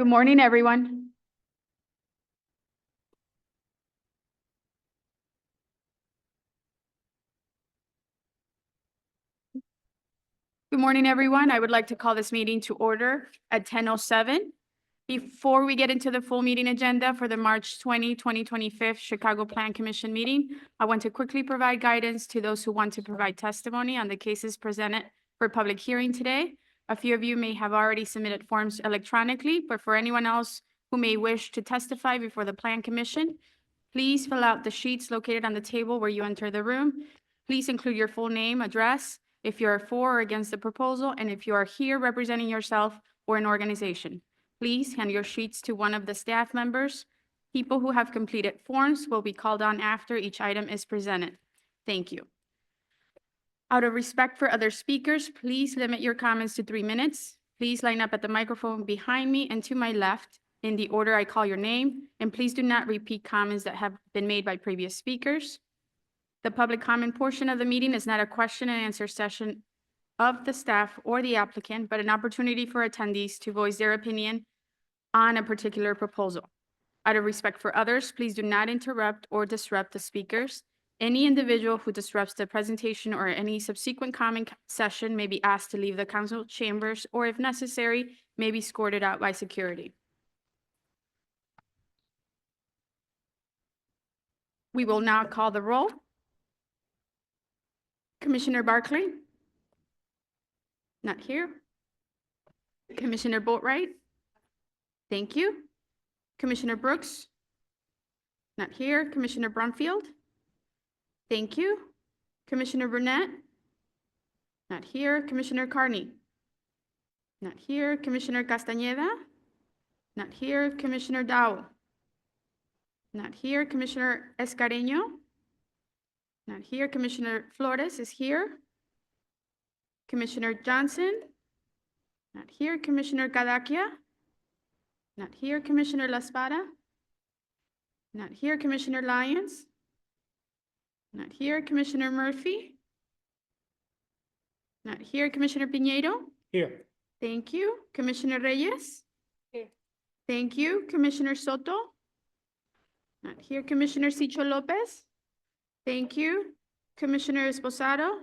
Good morning, everyone. Good morning, everyone. I would like to call this meeting to order at 10:07. Before we get into the full meeting agenda for the March 2025 Chicago Plan Commission meeting, I want to quickly provide guidance to those who want to provide testimony on the cases presented for public hearing today. A few of you may have already submitted forms electronically, but for anyone else who may wish to testify before the Plan Commission, please fill out the sheets located on the table where you enter the room. Please include your full name, address, if you are for or against the proposal, and if you are here representing yourself or an organization. Please hand your sheets to one of the staff members. People who have completed forms will be called on after each item is presented. Thank you. Out of respect for other speakers, please limit your comments to 3 minutes. Please line up at the microphone behind me and to my left in the order I call your name, and please do not repeat comments that have been made by previous speakers. The public comment portion of the meeting is not a question and answer session of the staff or the applicant, but an opportunity for attendees to voice their opinion on a particular proposal. Out of respect for others, please do not interrupt or disrupt the speakers. Any individual who disrupts the presentation or any subsequent comment session may be asked to leave the council chambers, or if necessary, may be escorted out by security. We will now call the roll. Commissioner Barclay? Not here. Commissioner Boatwright? Thank you. Commissioner Brooks? Not here. Commissioner Brumfield? Thank you. Commissioner Burnett? Not here. Commissioner Carney? Not here. Commissioner Castañeda? Not here. Commissioner Dow? Not here. Commissioner Escareño? Not here. Commissioner Flores is here. Commissioner Johnson? Not here. Commissioner Cadaquia? Not here. Commissioner La Espada? Not here. Commissioner Lyons? Not here. Commissioner Murphy? Not here. Commissioner Piñeiro? Here. Thank you. Commissioner Reyes? Here. Thank you. Commissioner Soto? Not here. Commissioner Sicho Lopez? Thank you. Commissioner Esposado?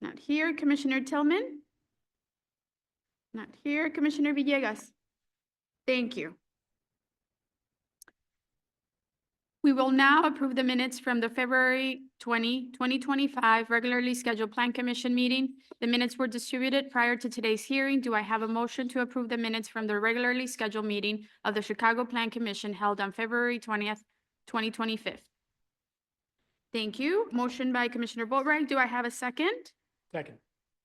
Not here. Commissioner Tillman? Not here. Commissioner Villegas? Thank you. We will now approve the minutes from the February 2025 regularly scheduled Plan Commission meeting. The minutes were distributed prior to today's hearing. Do I have a motion to approve the minutes from the regularly scheduled meeting of the Chicago Plan Commission held on February 20th, 2025? Thank you. Motion by Commissioner Boatwright. Do I have a second? Second.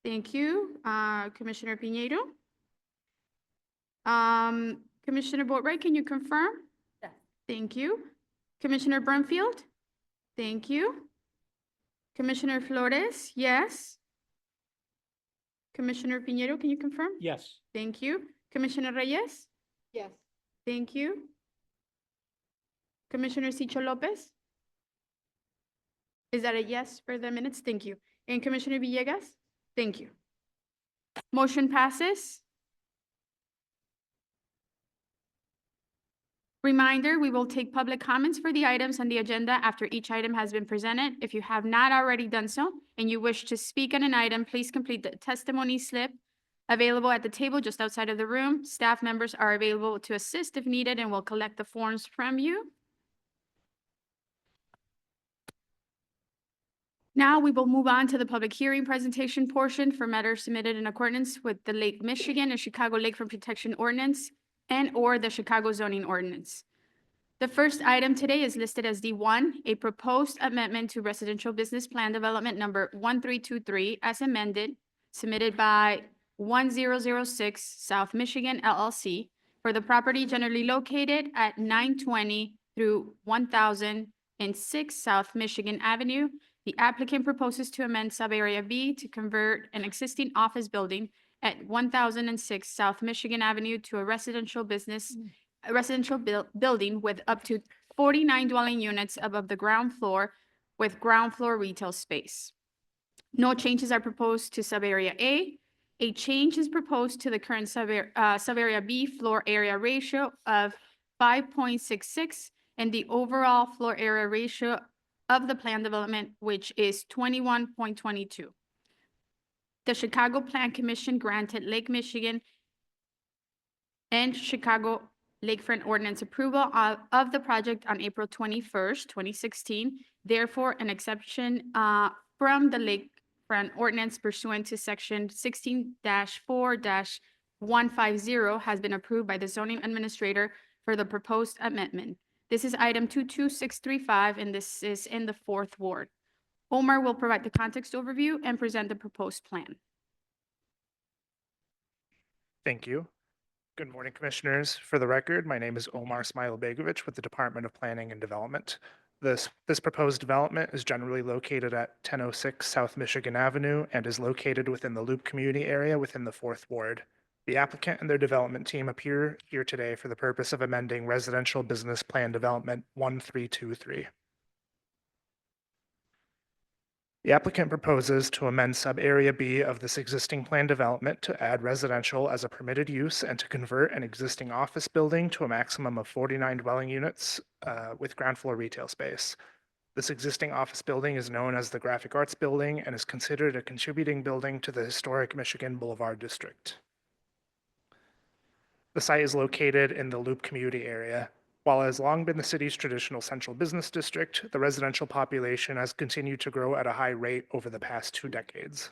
Thank you. Commissioner Piñeiro. Commissioner Boatwright, can you confirm? Yes. Thank you. Commissioner Brumfield? Thank you. Commissioner Flores? Yes. Commissioner Piñeiro, can you confirm? Yes. Thank you. Commissioner Reyes? Yes. Thank you. Commissioner Sicho Lopez? Is that a yes for the minutes? Thank you. And Commissioner Villegas? Thank you. Motion passes. Reminder, we will take public comments for the items on the agenda after each item has been presented. If you have not already done so and you wish to speak on an item, please complete the testimony slip available at the table just outside of the room. Staff members are available to assist if needed and will collect the forms from you. Now we will move on to the public hearing presentation portion for matters submitted in accordance with the Lake Michigan and Chicago Lakefront Protection Ordinance and/or the Chicago Zoning Ordinance. The first item today is listed as D1, a proposed amendment to Residential Business Plan Development Number 1323 as amended, submitted by 1006 South Michigan LLC for the property generally located at 920 through 1006 South Michigan Avenue. The applicant proposes to amend Subarea B to convert an existing office building at 1006 South Michigan Avenue to a residential building with up to 49 dwelling units above the ground floor with ground floor retail space. No changes are proposed to Subarea A. A change is proposed to the current sub-area B floor area ratio of 5.66 and the overall floor area ratio of the plan development, which is 21.22. The Chicago Plan Commission granted Lake Michigan and Chicago Lakefront Ordinance approval of the project on April 21st, 2016. Therefore, an exception from the Lakefront Ordinance pursuant to Section 16-4-150 has been approved by the zoning administrator for the proposed amendment. This is item 22635, and this is in the 4th Ward. Omar will provide the context overview and present the proposed plan. Thank you. Good morning, Commissioners. For the record, my name is Omar Smailobegovic with the Department of Planning and Development. This proposed development is generally located at 1006 South Michigan Avenue and is located within the Loop community area within the 4th Ward. The applicant and their development team appear here today for the purpose of amending Residential Business Plan Development 1323. The applicant proposes to amend sub-area B of this existing plan development to add residential as a permitted use and to convert an existing office building to a maximum of 49 dwelling units with ground floor retail space. This existing office building is known as the Graphic Arts Building and is considered a contributing building to the historic Michigan Boulevard District. The site is located in the Loop community area. While it has long been the city's traditional central business district, the residential population has continued to grow at a high rate over the past 2 decades.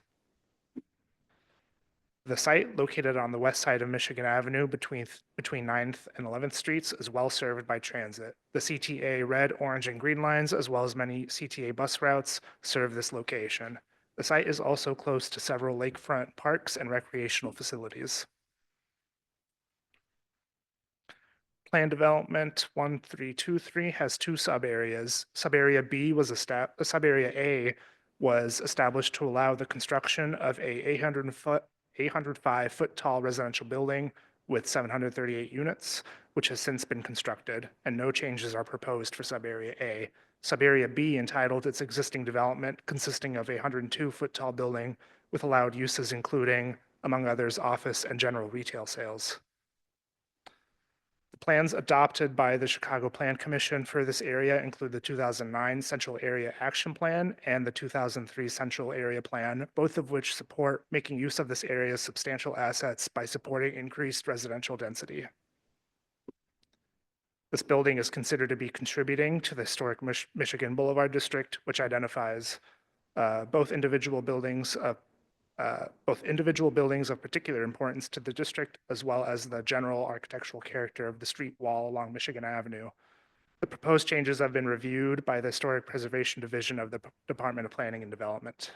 The site, located on the west side of Michigan Avenue between 9th and 11th Streets, is well served by transit. The CTA red, orange, and green lines, as well as many CTA bus routes, serve this location. The site is also close to several lakefront parks and recreational facilities. Plan Development 1323 has 2 sub-areas. Sub-area B was Sub-area A was established to allow the construction of a 805-foot tall residential building with 738 units, which has since been constructed, and no changes are proposed for Sub-area A. Sub-area B entitled its existing development, consisting of a 102-foot tall building with allowed uses including, among others, office and general retail sales. The plans adopted by the Chicago Plan Commission for this area include the 2009 Central Area Action Plan and the 2003 Central Area Plan, both of which support making use of this area's substantial assets by supporting increased residential density. This building is considered to be contributing to the historic Michigan Boulevard District, which identifies both individual buildings of particular importance to the district, as well as the general architectural character of the street wall along Michigan Avenue. The proposed changes have been reviewed by the Historic Preservation Division of the Department of Planning and Development.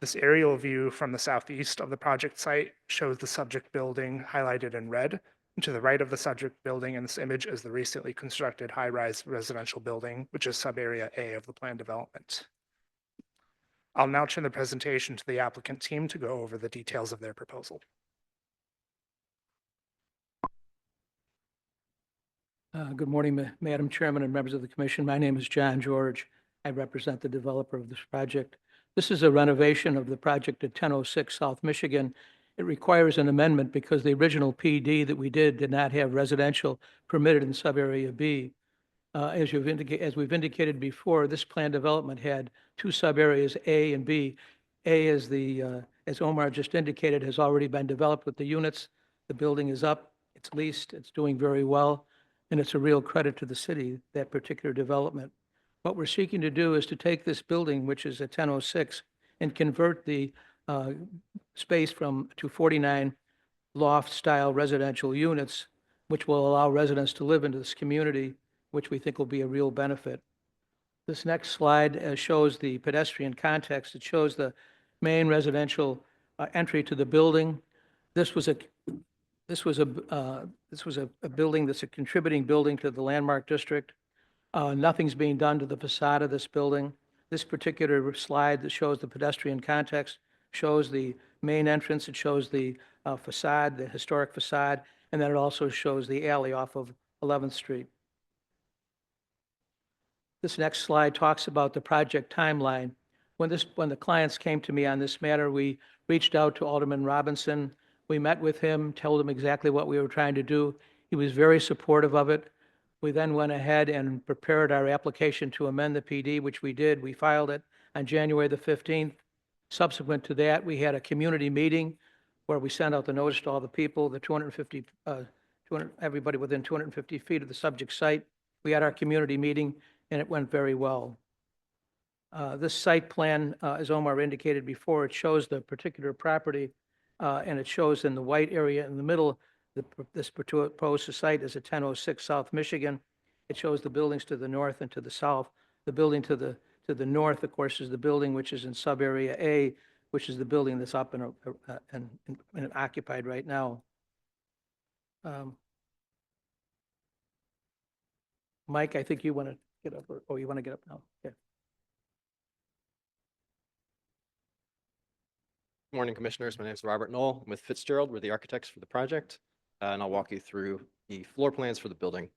This aerial view from the southeast of the project site shows the subject building highlighted in red. And to the right of the subject building in this image is the recently constructed high-rise residential building, which is sub-area A of the planned development. I'll now turn the presentation to the applicant team to go over the details of their proposal. Good morning, Madam Chairman and members of the Commission. My name is John George. I represent the developer of this project. This is a renovation of the project at 1006 South Michigan. It requires an amendment because the original PD that we did not have residential permitted in sub-area B. As we've indicated before, this plan development had 2 sub-areas, A and B. A is as Omar just indicated, has already been developed with the units. The building is up, it's leased, it's doing very well, and it's a real credit to the city, that particular development. What we're seeking to do is to take this building, which is at 1006, and convert the space to 49 loft-style residential units, which will allow residents to live into this community, which we think will be a real benefit. This next slide shows the pedestrian context. It shows the main residential entry to the building. This was a building that's a contributing building to the landmark district. Nothing's being done to the facade of this building. This particular slide that shows the pedestrian context shows the main entrance. It shows the facade, the historic facade, and then it also shows the alley off of 11th Street. This next slide talks about the project timeline. When the clients came to me on this matter, we reached out to Alderman Robinson. We met with him, told him exactly what we were trying to do. He was very supportive of it. We then went ahead and prepared our application to amend the PD, which we did. We filed it on January the 15th. Subsequent to that, we had a community meeting where we sent out the notice to all the people, the 200 everybody within 250 feet of the subject site. We had our community meeting, and it went very well. This site plan, as Omar indicated before, it shows the particular property, and it shows in the white area in the middle, this proposed site is at 1006 South Michigan. It shows the buildings to the north and to the south. The building to the north, of course, is the building which is in sub-area A, which is the building that's up and occupied right now. Mike, I think you want to get up, or you want to get up now? Okay. Morning, Commissioners. My name is Robert Knoll. I'm with Fitzgerald. We're the architects for the project, and I'll walk you through the floor plans for the building.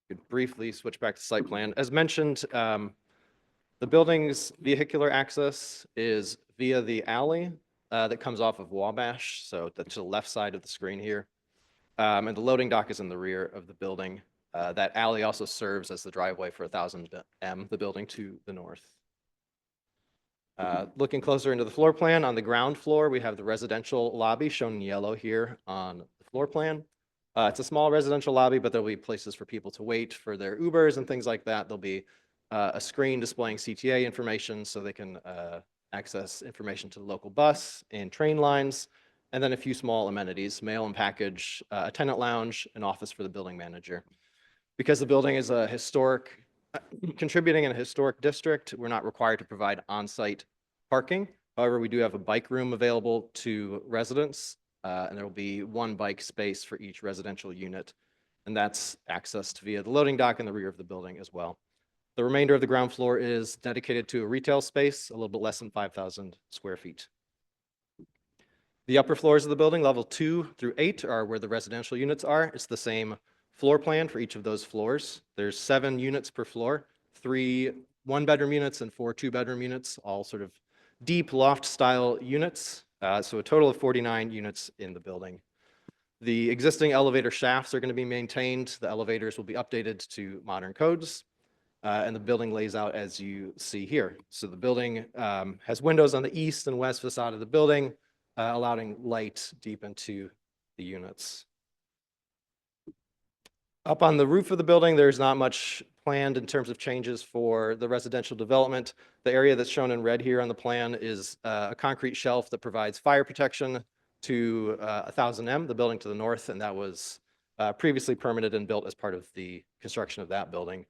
Could briefly switch back to site plan. As mentioned, the building's vehicular access is via the alley that comes off of Wabash, so to the left side of the screen here. And the loading dock is in the rear of the building. That alley also serves as the driveway for 1000 M, the building to the north. Looking closer into the floor plan, on the ground floor, we have the residential lobby shown in yellow here on the floor plan. It's a small residential lobby, but there'll be places for people to wait for their Ubers and things like that. There'll be a screen displaying CTA information so they can access information to the local bus and train lines, and then a few small amenities, mail and package, a tenant lounge, an office for the building manager. Because the building is a historic, contributing in a historic district, we're not required to provide on-site parking. However, we do have a bike room available to residents, and there will be one bike space for each residential unit, and that's accessed via the loading dock in the rear of the building as well. The remainder of the ground floor is dedicated to a retail space, a little bit less than 5,000 square feet. The upper floors of the building, level 2 through 8, are where the residential units are. It's the same floor plan for each of those floors. There's 7 units per floor, 3 one-bedroom units and 4 two-bedroom units, all sort of deep loft-style units. So a total of 49 units in the building. The existing elevator shafts are going to be maintained. The elevators will be updated to modern codes. And the building lays out as you see here. So the building has windows on the east and west facade of the building, allowing light deep into the units. Up on the roof of the building, there's not much planned in terms of changes for the residential development. The area that's shown in red here on the plan is a concrete shelf that provides fire protection to 1000 M, the building to the north, and that was previously permitted and built as part of the construction of that building.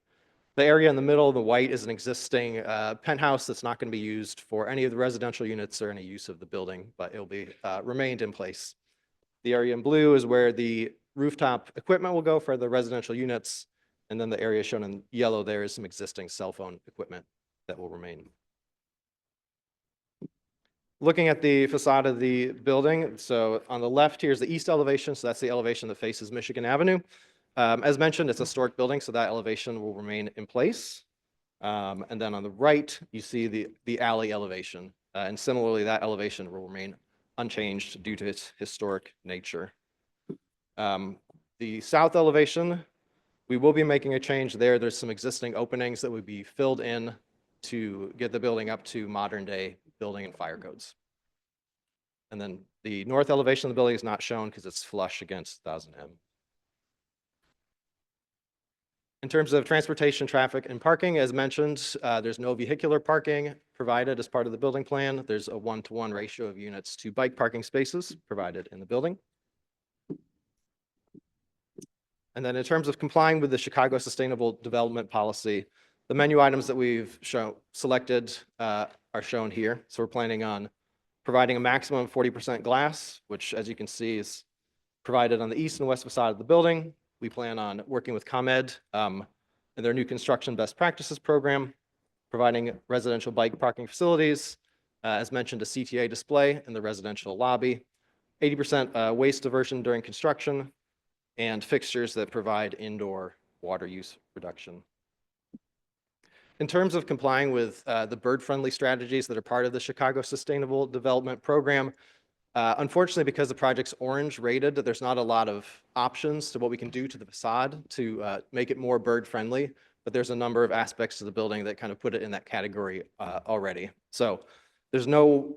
The area in the middle, the white, is an existing penthouse that's not going to be used for any of the residential units or any use of the building, but it'll be remained in place. The area in blue is where the rooftop equipment will go for the residential units, and then the area shown in yellow there is some existing cell phone equipment that will remain. Looking at the facade of the building, so on the left here is the east elevation, so that's the elevation that faces Michigan Avenue. As mentioned, it's a historic building, so that elevation will remain in place. And then on the right, you see the alley elevation. And similarly, that elevation will remain unchanged due to its historic nature. The south elevation, we will be making a change there. There's some existing openings that would be filled in to get the building up to modern day building and fire codes. And then the north elevation of the building is not shown because it's flush against 1000 M. In terms of transportation, traffic, and parking, as mentioned, there's no vehicular parking provided as part of the building plan. There's a 1-to-1 ratio of units to bike parking spaces provided in the building. And then in terms of complying with the Chicago Sustainable Development Policy, the menu items that we've selected are shown here. So we're planning on providing a maximum of 40% glass, which, as you can see, is provided on the east and west facade of the building. We plan on working with ComEd and their new construction best practices program, providing residential bike parking facilities, as mentioned, a CTA display in the residential lobby, 80% waste diversion during construction, and fixtures that provide indoor water use reduction. In terms of complying with the bird-friendly strategies that are part of the Chicago Sustainable Development Program, unfortunately, because the project's orange rated, there's not a lot of options to what we can do to the facade to make it more bird-friendly, but there's a number of aspects to the building that kind of put it in that category already. So there's no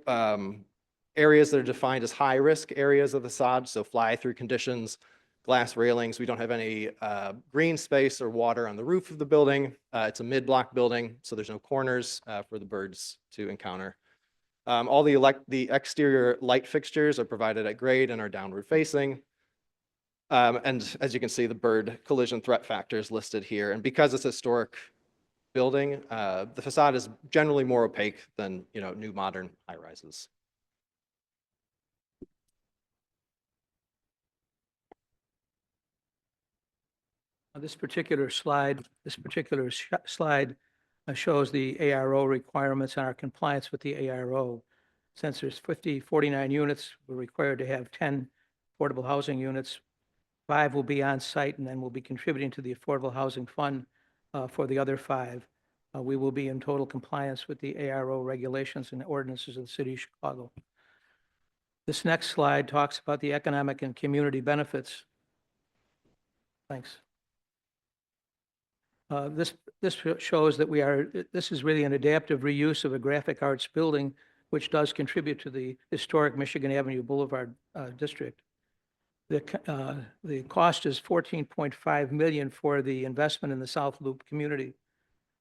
areas that are defined as high-risk areas of the facade, so fly-through conditions, glass railings. We don't have any green space or water on the roof of the building. It's a mid-block building, so there's no corners for the birds to encounter. All the exterior light fixtures are provided at grade and are downward facing. And as you can see, the bird collision threat factor is listed here. And because it's a historic building, the facade is generally more opaque than, new modern high rises. This particular slide shows the ARO requirements and our compliance with the ARO. Since there's 49 units, we're required to have 10 affordable housing units. 5 will be on site, and then we'll be contributing to the Affordable Housing Fund for the other 5. We will be in total compliance with the ARO regulations and ordinances of the city of Chicago. This next slide talks about the economic and community benefits. Thanks. This shows that this is really an adaptive reuse of a graphic arts building, which does contribute to the historic Michigan Avenue Boulevard district. The cost is $14.5 million for the investment in the South Loop community.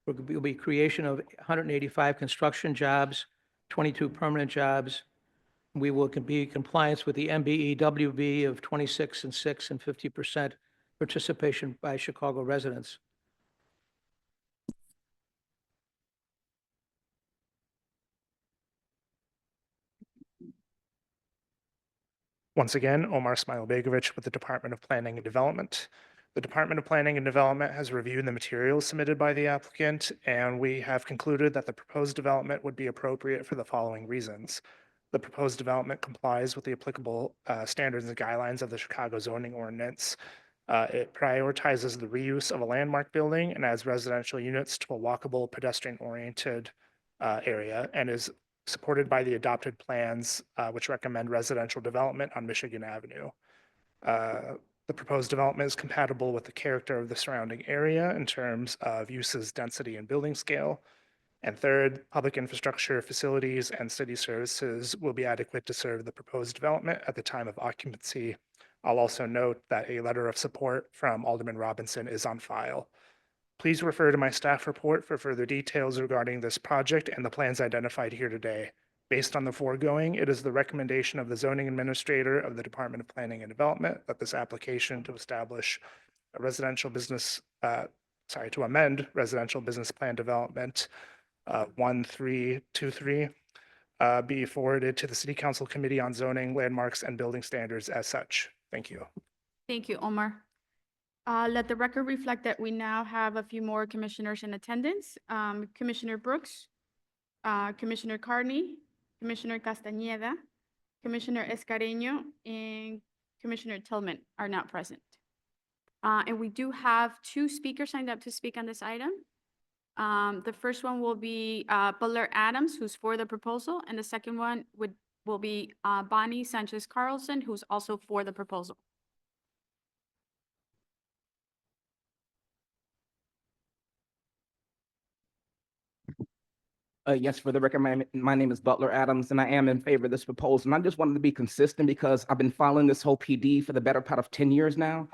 There will be creation of 185 construction jobs, 22 permanent jobs. We will be in compliance with the MBEWB of 26 and 6 and 50% participation by Chicago residents. Once again, Omar Smailobegovic with the Department of Planning and Development. The Department of Planning and Development has reviewed the materials submitted by the applicant, and we have concluded that the proposed development would be appropriate for the following reasons. The proposed development complies with the applicable standards and guidelines of the Chicago zoning ordinance. It prioritizes the reuse of a landmark building and adds residential units to a walkable, pedestrian-oriented area, and is supported by the adopted plans, which recommend residential development on Michigan Avenue. The proposed development is compatible with the character of the surrounding area in terms of uses, density, and building scale. And third, public infrastructure, facilities, and city services will be adequate to serve the proposed development at the time of occupancy. I'll also note that a letter of support from Alderman Robinson is on file. Please refer to my staff report for further details regarding this project and the plans identified here today. Based on the foregoing, it is the recommendation of the zoning administrator of the Department of Planning and Development that this application to establish a to amend residential business plan development 1323 be forwarded to the City Council Committee on Zoning, Landmarks, and Building Standards as such. Thank you. Thank you, Omar. Let the record reflect that we now have a few more commissioners in attendance. Commissioner Brooks, Commissioner Carney, Commissioner Castañeda, Commissioner Escareño, and Commissioner Tillman are not present. And we do have 2 speakers signed up to speak on this item. The first one will be Butler Adams, who's for the proposal, and the second one will be Bonnie Sanchez Carlson, who's also for the proposal. Yes, for the record, my name is Butler Adams, and I am in favor of this proposal. And I just wanted to be consistent because I've been following this whole PD for the better part of 10 years now.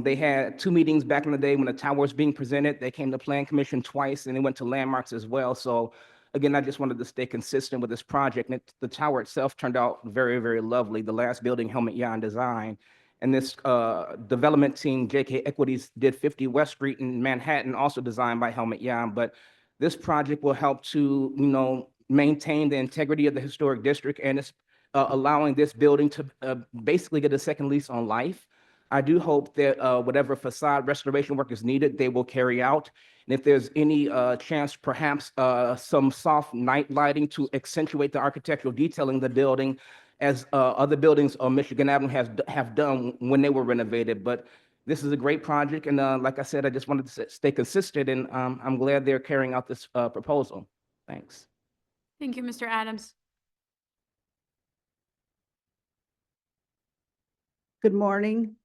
They had 2 meetings back in the day when the tower was being presented. They came to Plan Commission twice, and they went to Landmarks as well. So again, I just wanted to stay consistent with this project. And the tower itself turned out very, very lovely. The last building, Helmut Jahn design. And this development team, JK Equities, did 50 West Street in Manhattan, also designed by Helmut Jahn. But this project will help to, maintain the integrity of the historic district, and it's allowing this building to basically get a second lease on life. I do hope that whatever facade restoration work is needed, they will carry out. And if there's any chance, perhaps some soft night lighting to accentuate the architectural detailing of the building, as other buildings on Michigan Avenue have done when they were renovated. But This is a great project, and like I said, I just wanted to stay consistent, and I'm glad they're carrying out this proposal. Thanks. Thank you, Mr. Adams. Good morning.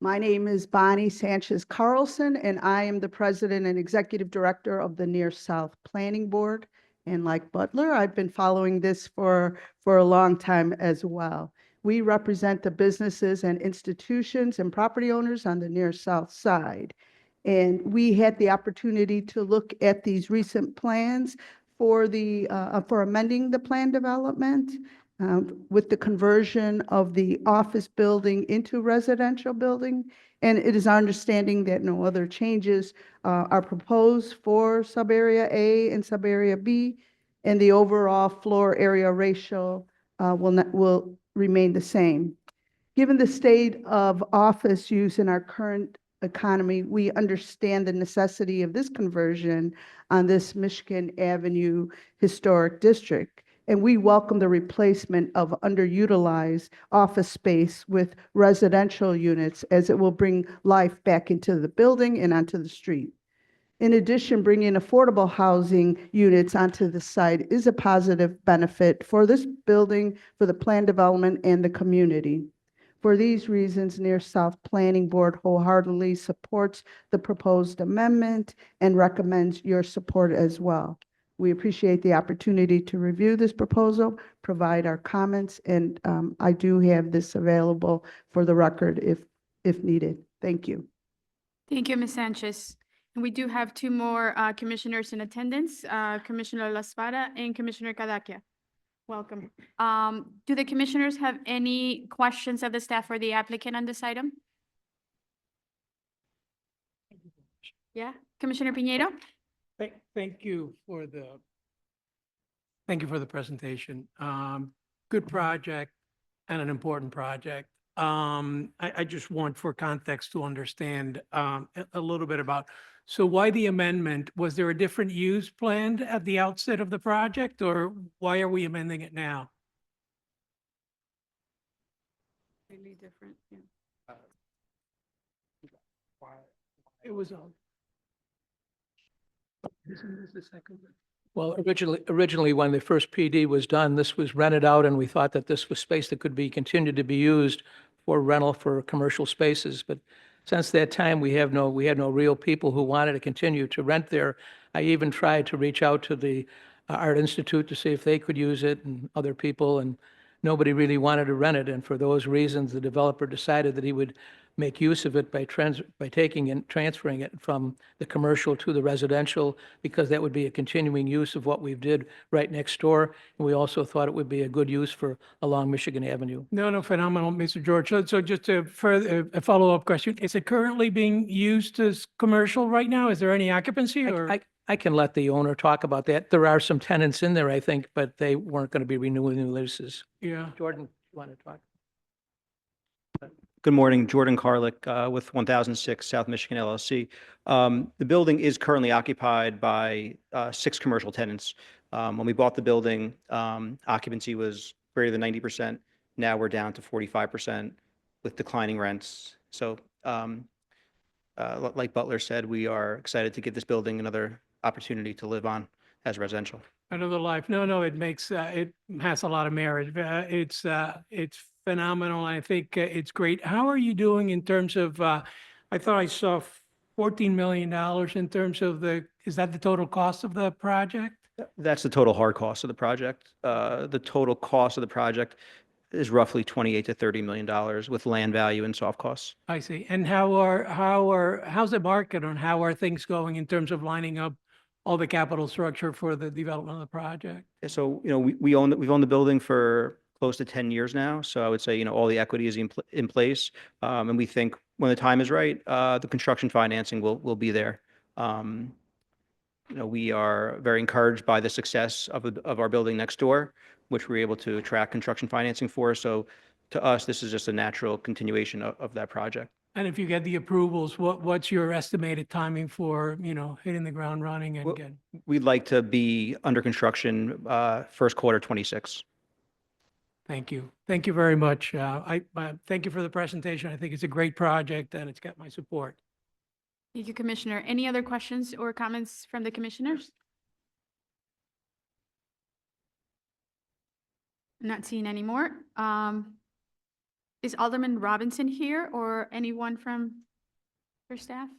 My name is Bonnie Sanchez Carlson, and I am the President and Executive Director of the Near South Planning Board. And like Butler, I've been following this for a long time as well. We represent the businesses and institutions and property owners on the Near South Side. And we had the opportunity to look at these recent plans for amending the plan development with the conversion of the office building into residential building. And it is our understanding that no other changes are proposed for sub-area A and sub-area B, and the overall floor area ratio will remain the same. Given the state of office use in our current economy, we understand the necessity of this conversion on this Michigan Avenue Historic District. And we welcome the replacement of underutilized office space with residential units, as it will bring life back into the building and onto the street. In addition, bringing affordable housing units onto the site is a positive benefit for this building, for the plan development, and the community. For these reasons, Near South Planning Board wholeheartedly supports the proposed amendment and recommends your support as well. We appreciate the opportunity to review this proposal, provide our comments, and I do have this available for the record if needed. Thank you. Thank you, Ms. Sanchez. And we do have two more commissioners in attendance, Commissioner La Espada and Commissioner Cadaquia. Welcome. Do the commissioners have any questions of the staff or the applicant on this item? Yeah, Commissioner Piñeiro? Thank you for the presentation. Good project and an important project. I just want for context to understand a little bit about, so why the amendment? Was there a different use planned at the outset of the project, or why are we amending it now? Really different, yeah. It was on. Isn't this the second? Well, originally, when the first PD was done, this was rented out, and we thought that this was space that could be continued to be used for rental for commercial spaces. But since that time, we had no real people who wanted to continue to rent there. I even tried to reach out to the Art Institute to see if they could use it, and other people, and nobody really wanted to rent it. And for those reasons, the developer decided that he would make use of it by taking and transferring it from the commercial to the residential, because that would be a continuing use of what we did right next door. And we also thought it would be a good use for along Michigan Avenue. No, phenomenal, Mr. George. So just a follow-up question. Is it currently being used as commercial right now? Is there any occupancy or? I can let the owner talk about that. There are some tenants in there, I think, but they weren't going to be renewing the leases. Yeah. Jordan, you want to talk? Good morning, Jordan Carlick with 1006 South Michigan LLC. The building is currently occupied by 6 commercial tenants. When we bought the building, occupancy was greater than 90%. Now we're down to 45% with declining rents. So like Butler said, we are excited to give this building another opportunity to live on as residential. Another life. No, it makes, it has a lot of merit. It's phenomenal. I think it's great. How are you doing in terms of, I thought I saw $14 million in terms of is that the total cost of the project? That's the total hard cost of the project. The total cost of the project is roughly $28 to $30 million with land value and soft costs. I see. And how's the market and how are things going in terms of lining up all the capital structure for the development of the project? So, we've owned the building for close to 10 years now. So I would say, all the equity is in place. And we think when the time is right, the construction financing will be there. We are very encouraged by the success of our building next door, which we're able to attract construction financing for. So to us, this is just a natural continuation of that project. And if you get the approvals, what's your estimated timing for, hitting the ground running and Well, getting? We'd like to be under construction first quarter 26. Thank you. Thank you very much. Thank you for the presentation. I think it's a great project and it's got my support. Thank you, Commissioner. Any other questions or comments from the commissioners? Not seeing any more. Is Alderman Robinson here or anyone from her staff?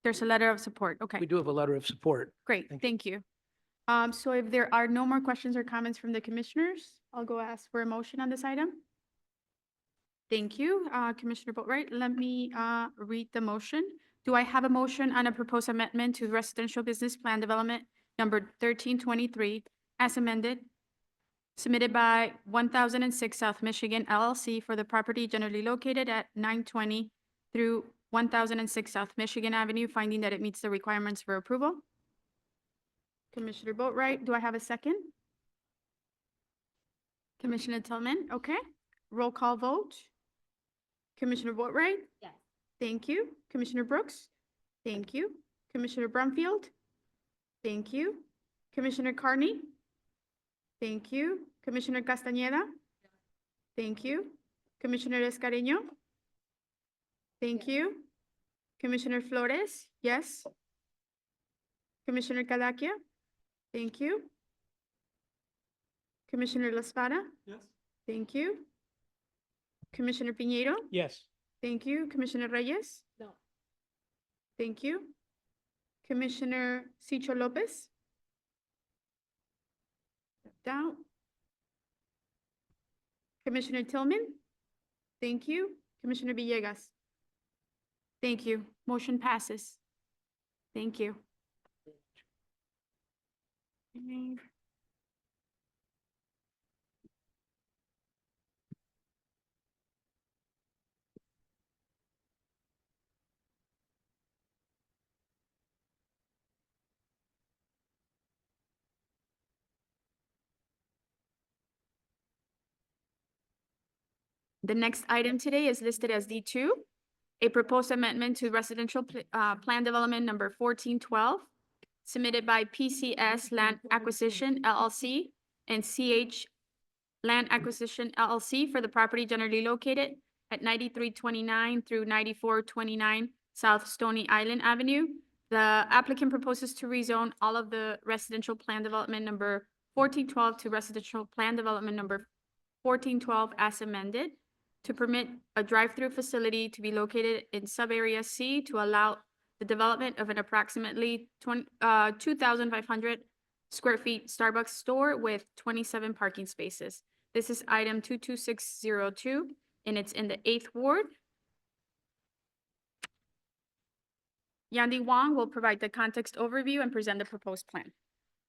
There's a letter of support. Okay, We do have a letter of support. great. Thank Thank you. So if there are no more questions or comments from the commissioners, I'll go ask for a motion on this item. Thank you, Commissioner Boatright. Let me read the motion. Do I have a motion on a proposed amendment to Residential Business Plan Development Number 1323 as amended, submitted by 1006 South Michigan LLC for the property generally located at 920 through 1006 South Michigan Avenue, finding that it meets the requirements for approval? Commissioner Boatright, do I have a second? Commissioner Tillman, okay. Roll call vote. Commissioner Boatright? Yes. Thank you. Commissioner Brooks? Thank you. Commissioner Brumfield? Thank you. Commissioner Carney? Thank you. Commissioner Castañeda? Thank you. Commissioner Escareno? Thank you. Commissioner Flores? Yes. Commissioner Calaquia? Thank you. Commissioner La Espada? Yes. Thank you. Commissioner Piñeiro? Yes. Thank you. Commissioner Reyes? No. Thank you. Commissioner Cicho Lopez? Down. Commissioner Tillman? Thank you. Commissioner Villegas? Thank you. Motion passes. Thank you. Okay. The next item today is listed as D2, a proposed amendment to Residential Plan Development Number 1412, submitted by PCS Land Acquisition LLC and CH Land Acquisition LLC for the property generally located at 9329 through 9429 South Stony Island Avenue. The applicant proposes to rezone all of the Residential Plan Development Number 1412 to Residential Plan Development Number 1412 as amended, to permit a drive-through facility to be located in sub-area C to allow the development of an approximately 2,500 square feet Starbucks store with 27 parking spaces. This is item 22602, and it's in the 8th Ward. Yandy Wong will provide the context overview and present the proposed plan.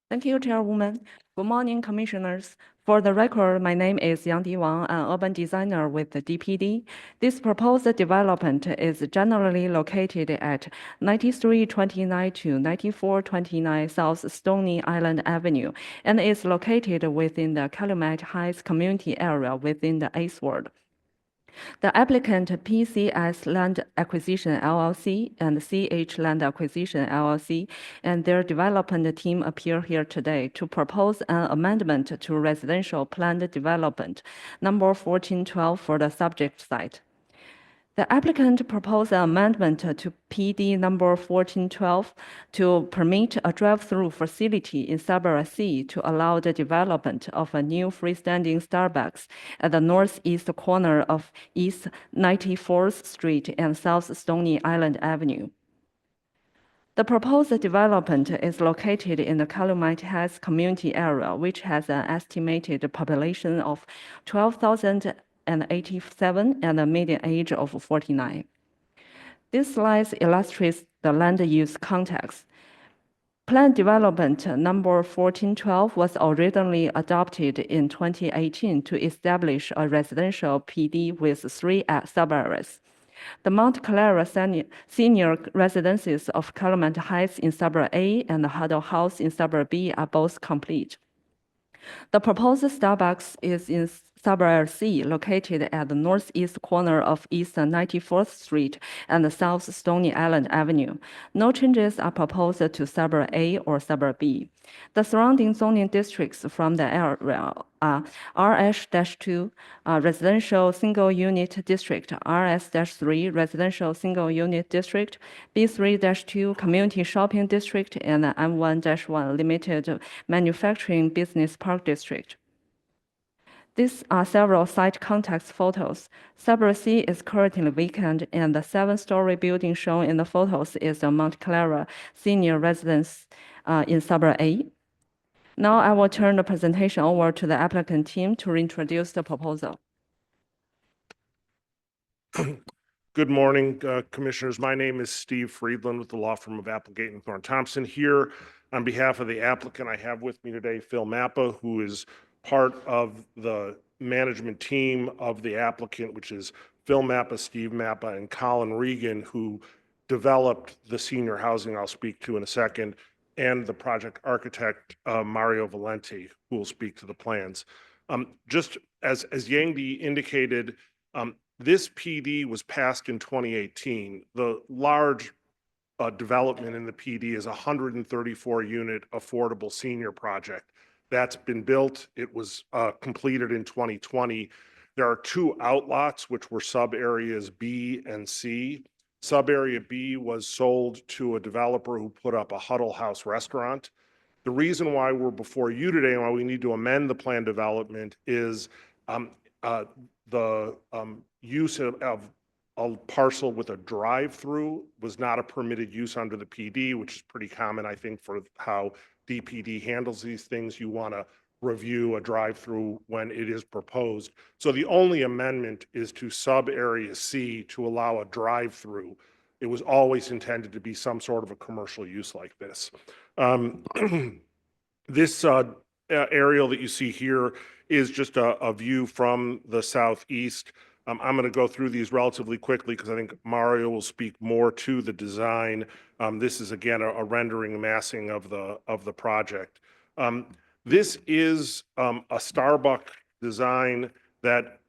Thank you, Chairwoman. Good morning, Commissioners. For the record, my name is Yang Wang, an urban designer with the DPD. This proposed development is generally located at 9329 to 9429 South Stony Island Avenue and is located within the Calumet Heights community area within the 8th Ward. The applicant PCS Land Acquisition LLC and CH Land Acquisition LLC and their development team appear here today to propose an amendment to Residential Planned Development Number 1412 for the subject site. The applicant proposed an amendment to PD number 1412 to permit a drive-through facility in Sub-area C to allow the development of a new freestanding Starbucks at the northeast corner of East 94th Street and South Stony Island Avenue. The proposed development is located in the Calumet Heights community area, which has an estimated population of 12,087 and a median age of 49. This slide illustrates the land use context. Plan development number 1412 was originally adopted in 2018 to establish a residential PD with 3 sub-areas. The Mount Clara Senior Residences of Calumet Heights in Sub-area A and the Huddle House in Sub-area B are both complete. The proposed Starbucks is in Subarea C, located at the northeast corner of East 94th Street and South Stony Island Avenue. No changes are proposed to Subarea A or Subarea B. The surrounding zoning districts from the area are RS-2, Residential Single Unit District, RS-3, Residential Single Unit District, B3-2, Community Shopping District, and M1-1, Limited Manufacturing Business Park District. These are several site context photos. Subarea C is currently vacant, and the 7-story building shown in the photos is a Mount Clara Senior Residence in Subarea A. Now I will turn the presentation over to the applicant team to reintroduce the proposal. Good morning, Commissioners. My name is Steve Friedland with the law firm of Applegate and Thorne Thompson. Here on behalf of the applicant, I have with me today Phil Mappa, who is part of the management team of the applicant, which is Phil Mappa, Steve Mappa, and Colin Regan, who developed the senior housing I'll speak to in a second, and the project architect, Mario Valenti, who will speak to the plans. Just as Yangdi indicated, this PD was passed in 2018. The large development in the PD is a 134-unit affordable senior project. That's been built. It was completed in 2020. There are 2 outlots, which were sub-areas B and C. Sub-area B was sold to a developer who put up a Huddle House restaurant. The reason why we're before you today and why we need to amend the plan development is the use of a parcel with a drive-through was not a permitted use under the PD, which is pretty common, I think, for how DPD handles these things. You want to review a drive-through when it is proposed. So the only amendment is to sub-area C to allow a drive-through. It was always intended to be some sort of a commercial use like this. This aerial that you see here is just a view from the southeast. I'm going to go through these relatively quickly because I think Mario will speak more to the design. This is again a rendering massing of the project. This is a Starbucks design that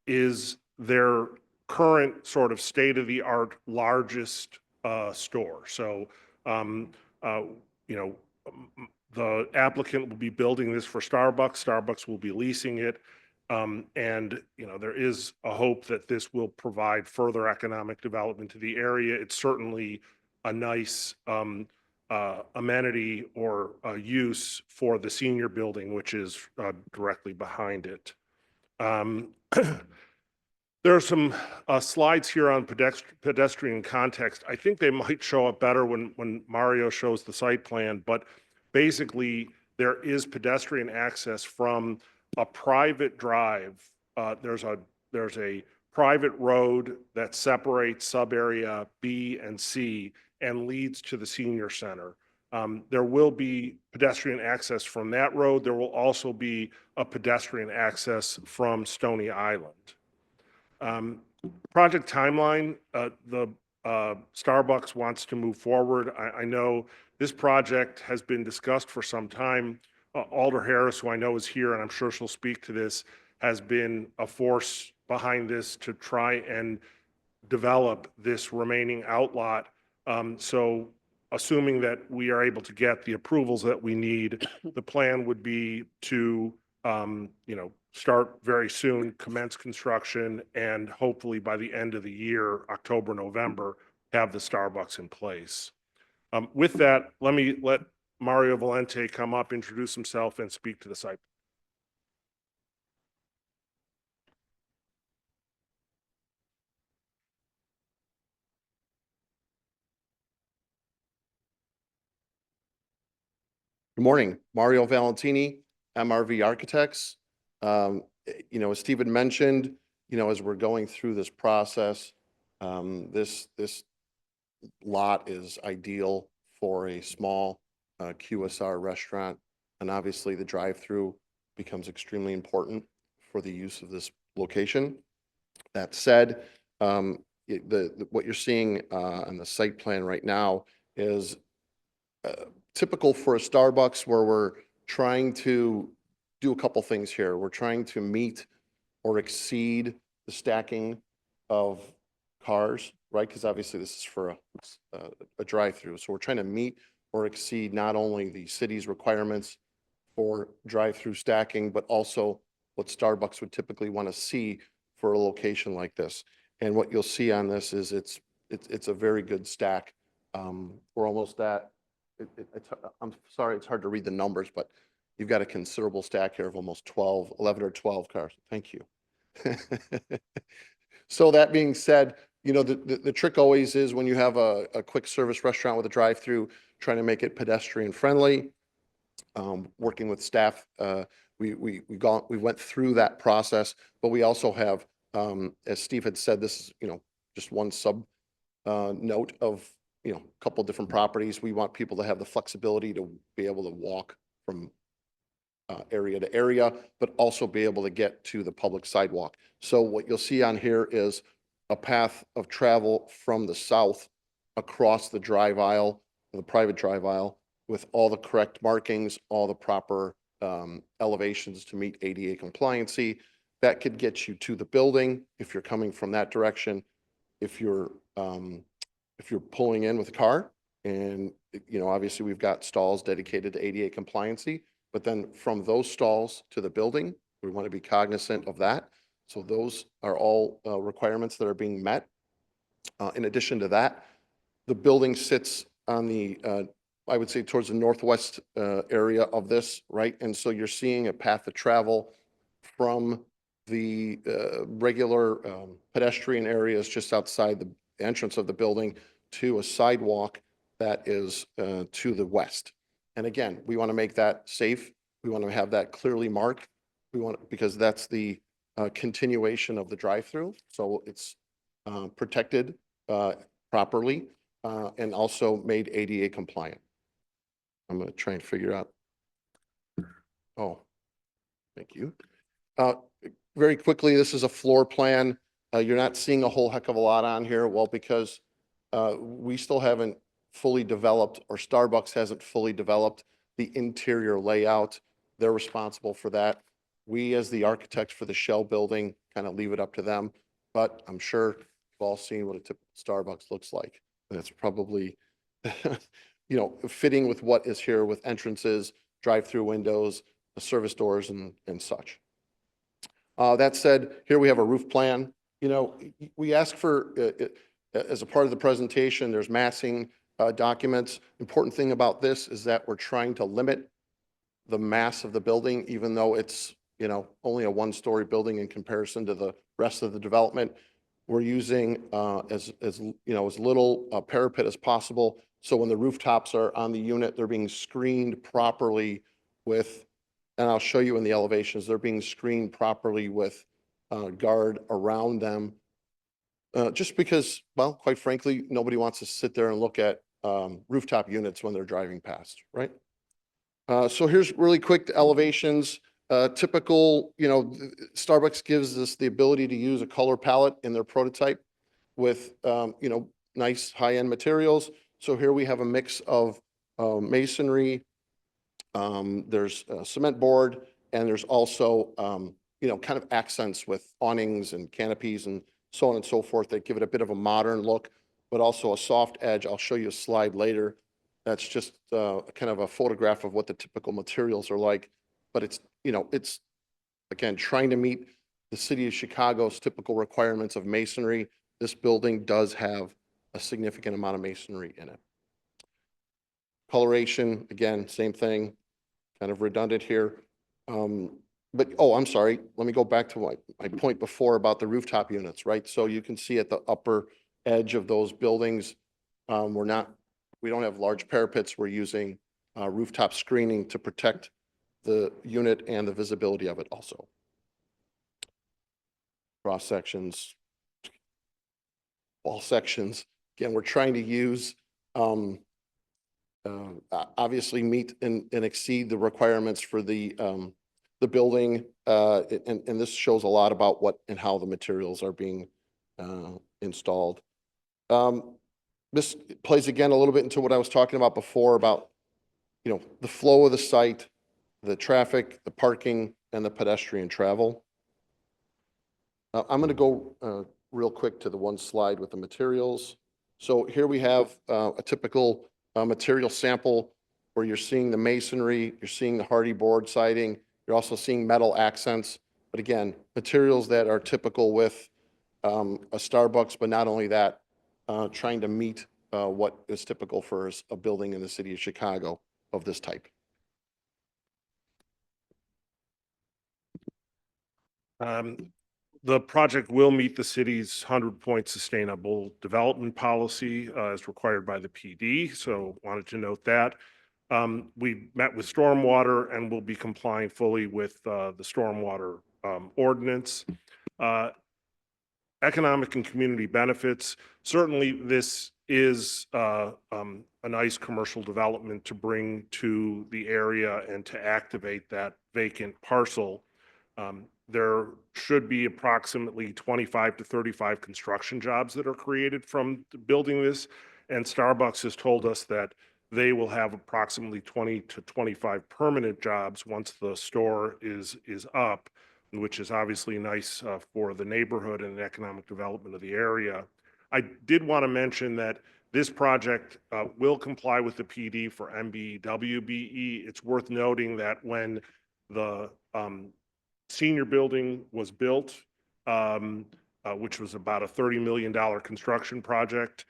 is their current sort of state-of-the-art largest store. So, you know, the applicant will be building this for Starbucks. Starbucks will be leasing it. And, you know, there is a hope that this will provide further economic development to the area. It's certainly a nice amenity or use for the senior building, which is directly behind it. There are some slides here on pedestrian context. I think they might show up better when Mario shows the site plan, but basically there is pedestrian access from a private drive. There's a private road that separates sub-area B and C and leads to the senior center. There will be pedestrian access from that road. There will also be a pedestrian access from Stony Island. Project timeline, the Starbucks wants to move forward. I know this project has been discussed for some time. Alder Harris, who I know is here, and I'm sure she'll speak to this, has been a force behind this to try and develop this remaining outlot. So assuming that we are able to get the approvals that we need, the plan would be to, you know, start very soon, commence construction, and hopefully by the end of the year, October, November, have the Starbucks in place. With that, let Mario Valenti come up, introduce himself, and speak to the site. Good morning, Mario Valentini, MRV Architects. You know, as Stephen mentioned, you know, as we're going through this process, this lot is ideal for a small QSR restaurant, and obviously the drive-through becomes extremely important for the use of this location. That said, what you're seeing on the site plan right now is typical for a Starbucks, where we're trying to do a couple things here. We're trying to meet or exceed the stacking of cars, right? Because obviously this is for a drive-through. So we're trying to meet or exceed not only the city's requirements for drive-through stacking, but also what Starbucks would typically want to see for a location like this. And what you'll see on this is it's a very good stack. We're almost at, I'm sorry, it's hard to read the numbers, but you've got a considerable stack here of almost 11 or 12 cars. Thank you. So that being said, you know, the trick always is when you have a quick service restaurant with a drive-through, trying to make it pedestrian friendly. Working with staff, we went through that process, but we also have, as Steve had said, this is, you know, just one sub note of, you know, a couple different properties. We want people to have the flexibility to be able to walk from area to area, but also be able to get to the public sidewalk. So what you'll see on here is a path of travel from the south across the drive aisle, the private drive aisle, with all the correct markings, all the proper elevations to meet ADA compliancy. That could get you to the building if you're coming from that direction. If you're pulling in with a car, and you know, obviously we've got stalls dedicated to ADA compliancy, but then from those stalls to the building, we want to be cognizant of that. So those are all requirements that are being met. In addition to that, the building sits on the I would say towards the northwest area of this, right? And so you're seeing a path of travel from the regular pedestrian areas just outside the entrance of the building to a sidewalk that is to the west. And again, we want to make that safe. We want to have that clearly marked. We want, because that's the continuation of the drive-through. So it's protected properly and also made ADA compliant. I'm going to try and figure out. Oh, thank you. Very quickly, this is a floor plan. You're not seeing a whole heck of a lot on here. Well, because we still haven't fully developed, or Starbucks hasn't fully developed the interior layout. They're responsible for that. We, as the architects for the shell building, kind of leave it up to them. But I'm sure you've all seen what a typical Starbucks looks like. That's probably you know, fitting with what is here with entrances, drive-through windows, the service doors, and such. That said, here we have a roof plan. You know, we ask for, as a part of the presentation, there's massing documents. Important thing about this is that we're trying to limit the mass of the building, even though it's, you know, only a one-story building in comparison to the rest of the development. We're using as you know, as little parapet as possible. So when the rooftops are on the unit, they're being screened properly with, and I'll show you in the elevations, they're being screened properly with guard around them. Just because, well, quite frankly, nobody wants to sit there and look at rooftop units when they're driving past, right? So here's really quick the elevations. Typical, you know, Starbucks gives us the ability to use a color palette in their prototype with, you know, nice high-end materials. So here we have a mix of masonry, there's cement board, and there's also, you know, kind of accents with awnings and canopies and so on and so forth that give it a bit of a modern look, but also a soft edge. I'll show you a slide later. That's just kind of a photograph of what the typical materials are like. But it's, you know, it's, again, trying to meet the city of Chicago's typical requirements of masonry. This building does have a significant amount of masonry in it. Coloration, again, same thing, kind of redundant here. But, oh, I'm sorry. Let me go back to my point before about the rooftop units, right? So you can see at the upper edge of those buildings, we don't have large parapets. We're using rooftop screening to protect the unit and the visibility of it also. Cross sections, wall sections. Again, we're trying to use, obviously meet and exceed the requirements for the building. And this shows a lot about what and how the materials are being installed. This plays again a little bit into what I was talking about before about, you know, the flow of the site, the traffic, the parking, and the pedestrian travel. I'm going to go real quick to the one slide with the materials. So here we have a typical material sample where you're seeing the masonry, you're seeing the hardy board siding, you're also seeing metal accents. But again, materials that are typical with a Starbucks, but not only that, trying to meet what is typical for a building in the city of Chicago of this type. The project will meet the city's 100-point sustainable development policy as required by the PD, so wanted to note that. We met with stormwater and will be complying fully with the stormwater ordinance. Economic and community benefits, certainly this is a nice commercial development to bring to the area and to activate that vacant parcel. There should be approximately 25 to 35 construction jobs that are created from building this. And Starbucks has told us that they will have approximately 20 to 25 permanent jobs once the store is up, which is obviously nice for the neighborhood and the economic development of the area. I did want to mention that this project will comply with the PD for MBWBE. It's worth noting that when the senior building was built, which was about a $30 million construction project.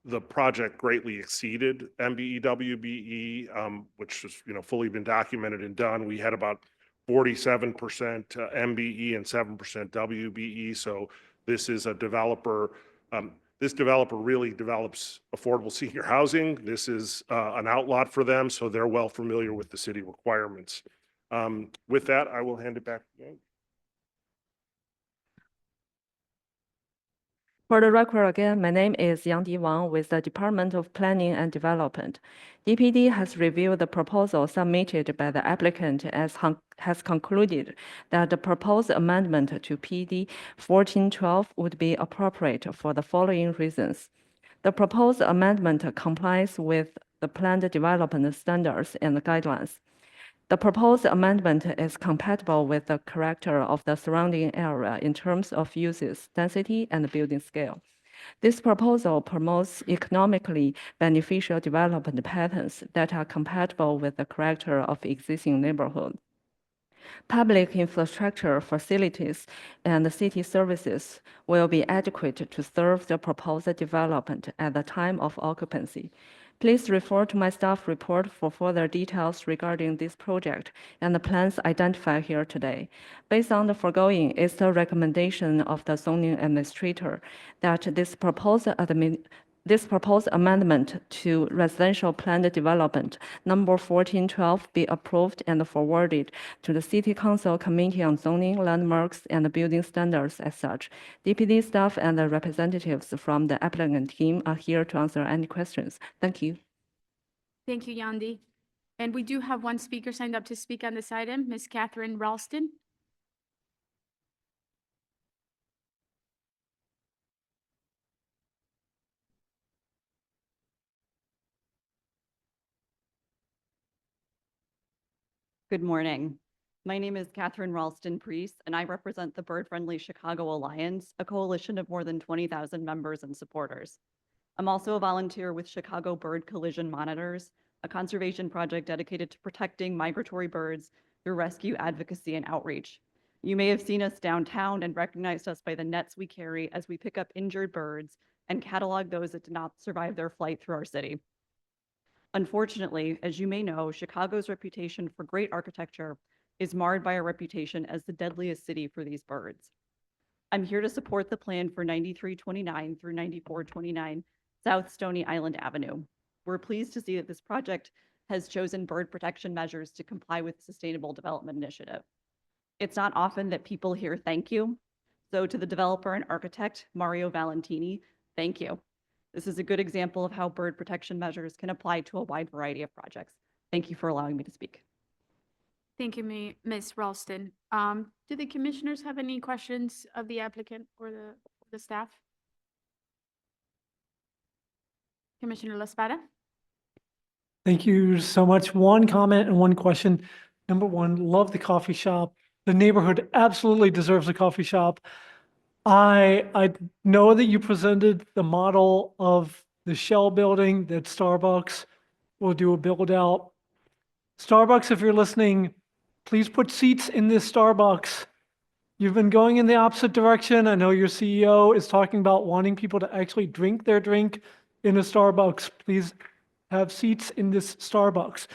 The project greatly exceeded MBEWBE, which has fully been documented and done. We had about 47% MBE and 7% WBE. So this is a developer. This developer really develops affordable senior housing. This is an outlot for them, so they're well familiar with the city requirements. With that, I will hand it back to you. For the record again, my name is Yangdi Wang with the Department of Planning and Development. DPD has reviewed the proposal submitted by the applicant as has concluded that the proposed amendment to PD 1412 would be appropriate for the following reasons. The proposed amendment complies with the planned development standards and guidelines. The proposed amendment is compatible with the character of the surrounding area in terms of uses, density, and building scale. This proposal promotes economically beneficial development patterns that are compatible with the character of existing neighborhood. Public infrastructure facilities and city services will be adequate to serve the proposed development at the time of occupancy. Please refer to my staff report for further details regarding this project and the plans identified here today. Based on the foregoing, it's the recommendation of the zoning administrator that this proposed amendment to residential planned development number 1412 be approved and forwarded to the City Council Committee on Zoning, Landmarks, and Building Standards as such. DPD staff and the representatives from the applicant team are here to answer any questions. Thank you. Thank you, Yandi. And we do have one speaker signed up to speak on this item, Ms. Catherine Ralston. Good morning. My name is Catherine Ralston-Priest, and I represent the Bird Friendly Chicago Alliance, a coalition of more than 20,000 members and supporters. I'm also a volunteer with Chicago Bird Collision Monitors, a conservation project dedicated to protecting migratory birds through rescue advocacy and outreach. You may have seen us downtown and recognized us by the nets we carry as we pick up injured birds and catalog those that did not survive their flight through our city. Unfortunately, as you may know, Chicago's reputation for great architecture is marred by a reputation as the deadliest city for these birds. I'm here to support the plan for 9329 through 9429 South Stony Island Avenue. We're pleased to see that this project has chosen bird protection measures to comply with the Sustainable Development Initiative. It's not often that people hear thank you. So to the developer and architect, Mario Valentini, thank you. This is a good example of how bird protection measures can apply to a wide variety of projects. Thank you for allowing me to speak. Thank you, Ms. Ralston. Do the commissioners have any questions of the applicant or the staff? Commissioner La Espada? Thank you so much. One comment and one question. Number one, love the coffee shop. The neighborhood absolutely deserves a coffee shop. I know that you presented the model of the shell building that Starbucks will do a build out. Starbucks, if you're listening, please put seats in this Starbucks. You've been going in the opposite direction. I know your CEO is talking about wanting people to actually drink their drink in a Starbucks. Please have seats in this Starbucks.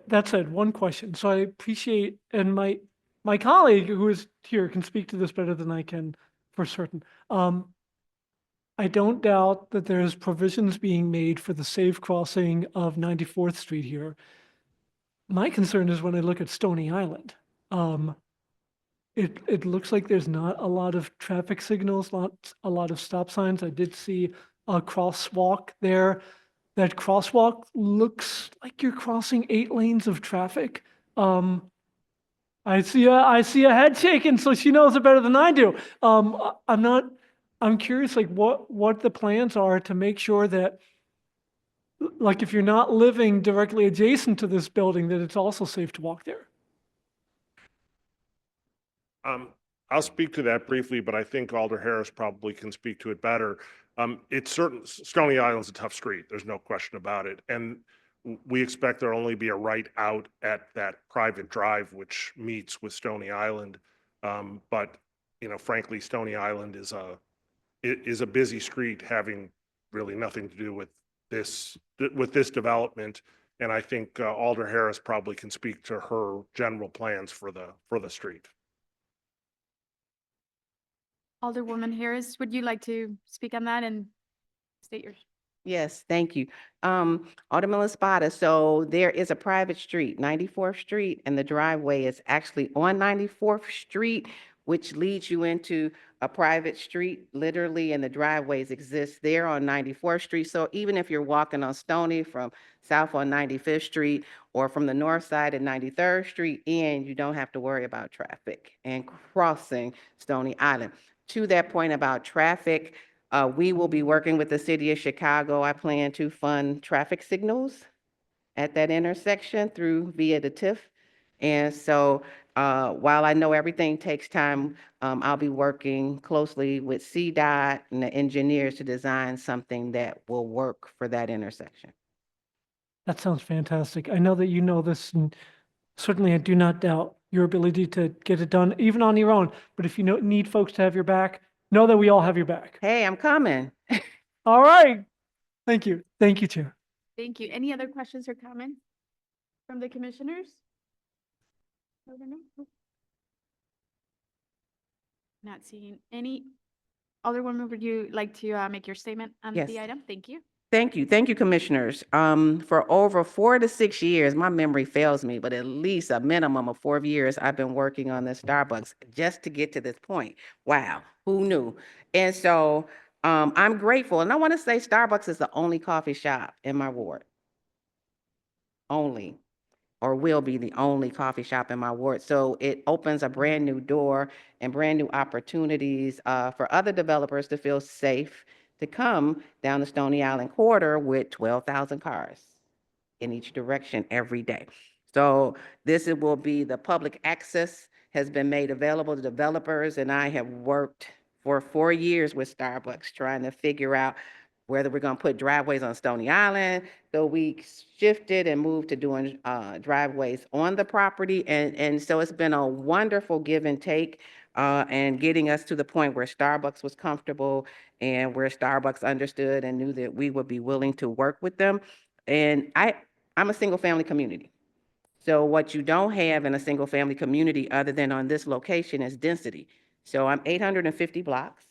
That said, one question. So I appreciate, and my colleague who is here can speak to this better than I can for certain. I don't doubt that there's provisions being made for the safe crossing of 94th Street here. My concern is when I look at Stony Island. It looks like there's not a lot of traffic signals, not a lot of stop signs. I did see a crosswalk there. That crosswalk looks like you're crossing 8 lanes of traffic. I see a head shaking, so she knows it better than I do. I'm curious, like what the plans are to make sure that, like, if you're not living directly adjacent to this building, that it's also safe to walk there. I'll speak to that briefly, but I think Alder Harris probably can speak to it better. It's certain, Stony Island's a tough street. There's no question about it. And we expect there'll only be a right out at that private drive, which meets with Stony Island. But, you know, frankly, Stony Island is a busy street having really nothing to do with this development. And I think Alder Harris probably can speak to her general plans for the street. Alderwoman Harris, would you like to speak on that and state your? Yes, thank you. Alderman Espada, so there is a private street, 94th Street, and the driveway is actually on 94th Street, which leads you into a private street, literally, and the driveways exist there on 94th Street. So even if you're walking on Stony from south on 95th Street or from the north side at 93rd Street in, you don't have to worry about traffic and crossing Stony Island. To that point about traffic, we will be working with the city of Chicago. I plan to fund traffic signals at that intersection via the TIF. And so while I know everything takes time, I'll be working closely with CDOT and the engineers to design something that will work for that intersection. That sounds fantastic. I know that you know this, and certainly I do not doubt your ability to get it done, even on your own. But if you need folks to have your back, know that we all have your back. Hey, I'm coming. All right. Thank you. Thank you, Chair. Thank you. Any other questions or comments from the commissioners? Not seeing any. Alderwoman, would you like to make your statement on Yes. the item? Thank you. Thank you. Thank you, commissioners. For over 4 to 6 years, my memory fails me, but at least a minimum of 4 years, I've been working on this Starbucks just to get to this point. Wow, who knew? And so I'm grateful. And I want to say Starbucks is the only coffee shop in my ward. Only, or will be the only coffee shop in my ward. So it opens a brand new door and brand new opportunities for other developers to feel safe to come down the Stony Island corridor with 12,000 cars in each direction every day. So this will be the public access has been made available to developers, and I have worked for 4 years with Starbucks trying to figure out whether we're going to put driveways on Stony Island. So we shifted and moved to doing driveways on the property. And so it's been a wonderful give and take and getting us to the point where Starbucks was comfortable and where Starbucks understood and knew that we would be willing to work with them. And I'm a single family community. So what you don't have in a single family community other than on this location is density. So I'm 850 blocks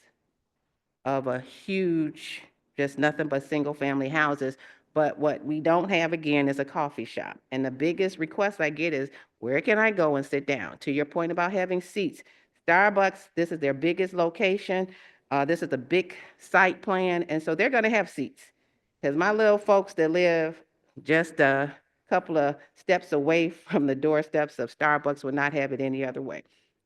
of a huge, just nothing but single family houses. But what we don't have again is a coffee shop. And the biggest request I get is, where can I go and sit down? To your point about having seats, Starbucks, this is their biggest location. This is a big site plan. And so they're going to have seats. Because my little folks that live just a couple of steps away from the doorsteps of Starbucks would not have it any other way.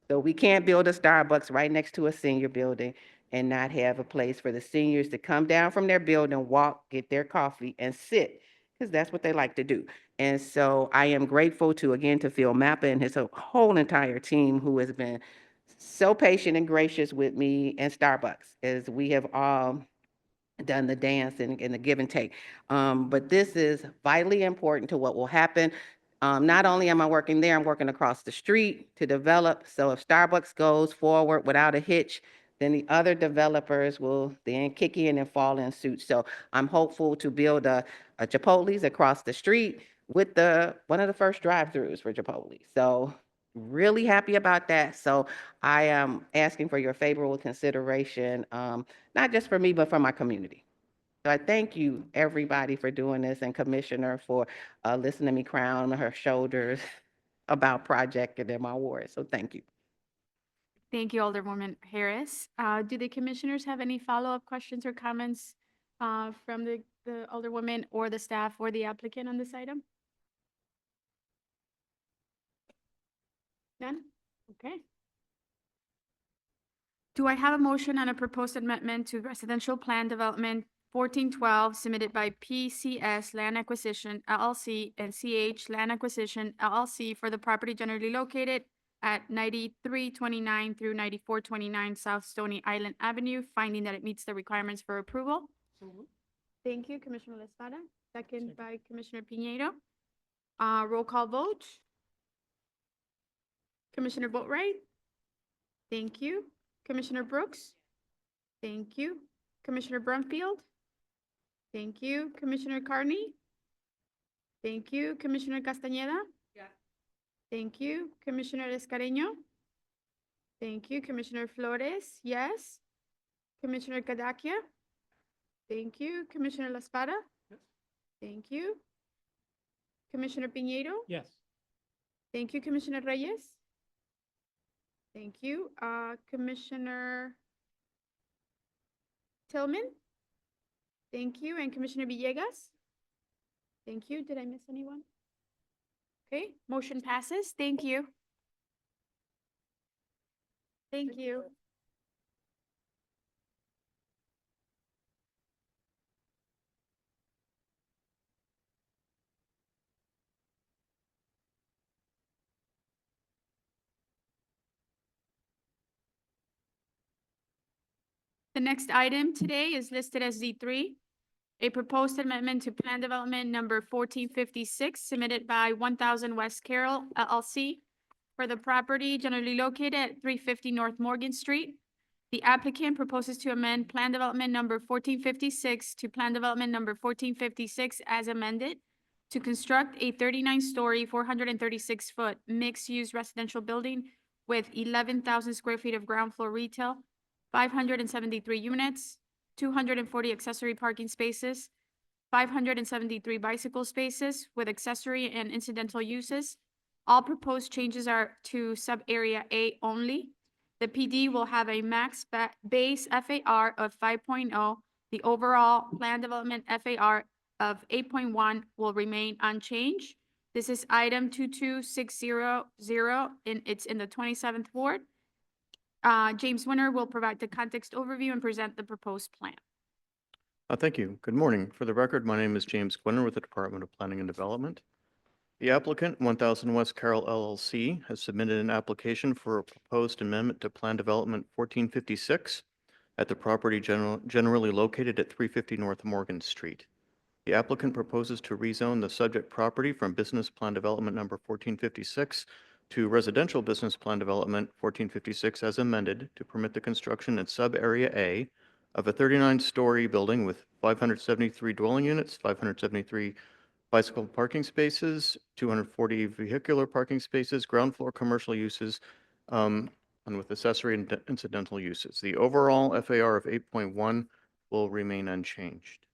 So we can't build a Starbucks right next to a senior building and not have a place for the seniors to come down from their building, walk, get their coffee, and sit. because that's what they like to do. And so I am grateful to, again, to Phil Mappa and his whole entire team who has been so patient and gracious with me, and Starbucks, as we have all done the dance and the give and take. But this is vitally important to what will happen. Not only am I working there, I'm working across the street to develop. So if Starbucks goes forward without a hitch, then the other developers will then kick in and fall in suit. So I'm hopeful to build a Chipotle's across the street with one of the first drive-throughs for Chipotle. So really happy about that. So I am asking for your favorable consideration, not just for me, but for my community. So I thank you, everybody, for doing this, and Commissioner for listening to me crown her shoulders about project and in my ward. So thank you. Thank you, Alderwoman Harris. Do the commissioners have any follow-up questions or comments from the Alderwoman or the staff or the applicant on this item? None? Okay. Do I have a motion on a proposed amendment to Residential Plan Development 1412 submitted by PCS Land Acquisition LLC and CH Land Acquisition LLC for the property generally located at 9329 through 9429 South Stony Island Avenue, finding that it meets the requirements for approval? Thank you, Commissioner Laspada. Second by Commissioner Piñeiro. Roll call vote. Commissioner Boatright? Thank you. Commissioner Brooks? Thank you. Commissioner Brumfield? Thank you. Commissioner Carney? Thank you. Commissioner Castañeda? Thank you. Commissioner Escareño? Thank you. Commissioner Flores? Yes. Commissioner Cadaquia? Thank you. Commissioner Laspada? Thank you. Commissioner Piñeiro? Yes. Thank you. Commissioner Reyes? Thank you. Commissioner Tillman? Thank you. And Commissioner Villegas? Thank you. Did I miss anyone? Okay, motion passes. Thank you. Thank you. The next item today is listed as Z3, a proposed amendment to Plan Development Number 1456 submitted by 1000 West Carroll LLC for the property generally located at 350 North Morgan Street. The applicant proposes to amend Plan Development Number 1456 to Plan Development Number 1456 as amended to construct a 39-story, 436-foot mixed-use residential building with 11,000 square feet of ground floor retail, 573 units, 240 accessory parking spaces, 573 bicycle spaces with accessory and incidental uses. All proposed changes are to sub-area A only. The PD will have a max base FAR of 5.0. The overall plan development FAR of 8.1 will remain unchanged. This is item 22600, and it's in the 27th ward. James Winter will provide the context overview and present the proposed plan. Thank you. Good morning. For the record, my name is James Gwinner with the Department of Planning and Development. The applicant, 1000 West Carroll LLC, has submitted an application for a proposed amendment to Plan Development 1456 at the property generally located at 350 North Morgan Street. The applicant proposes to rezone the subject property from Business Plan Development Number 1456 to Residential Business Plan Development 1456 as amended to permit the construction in Sub-Area A of a 39-story building with 573 dwelling units, 573 bicycle parking spaces, 240 vehicular parking spaces, ground floor commercial uses, and with accessory and incidental uses. The overall FAR of 8.1 will remain unchanged.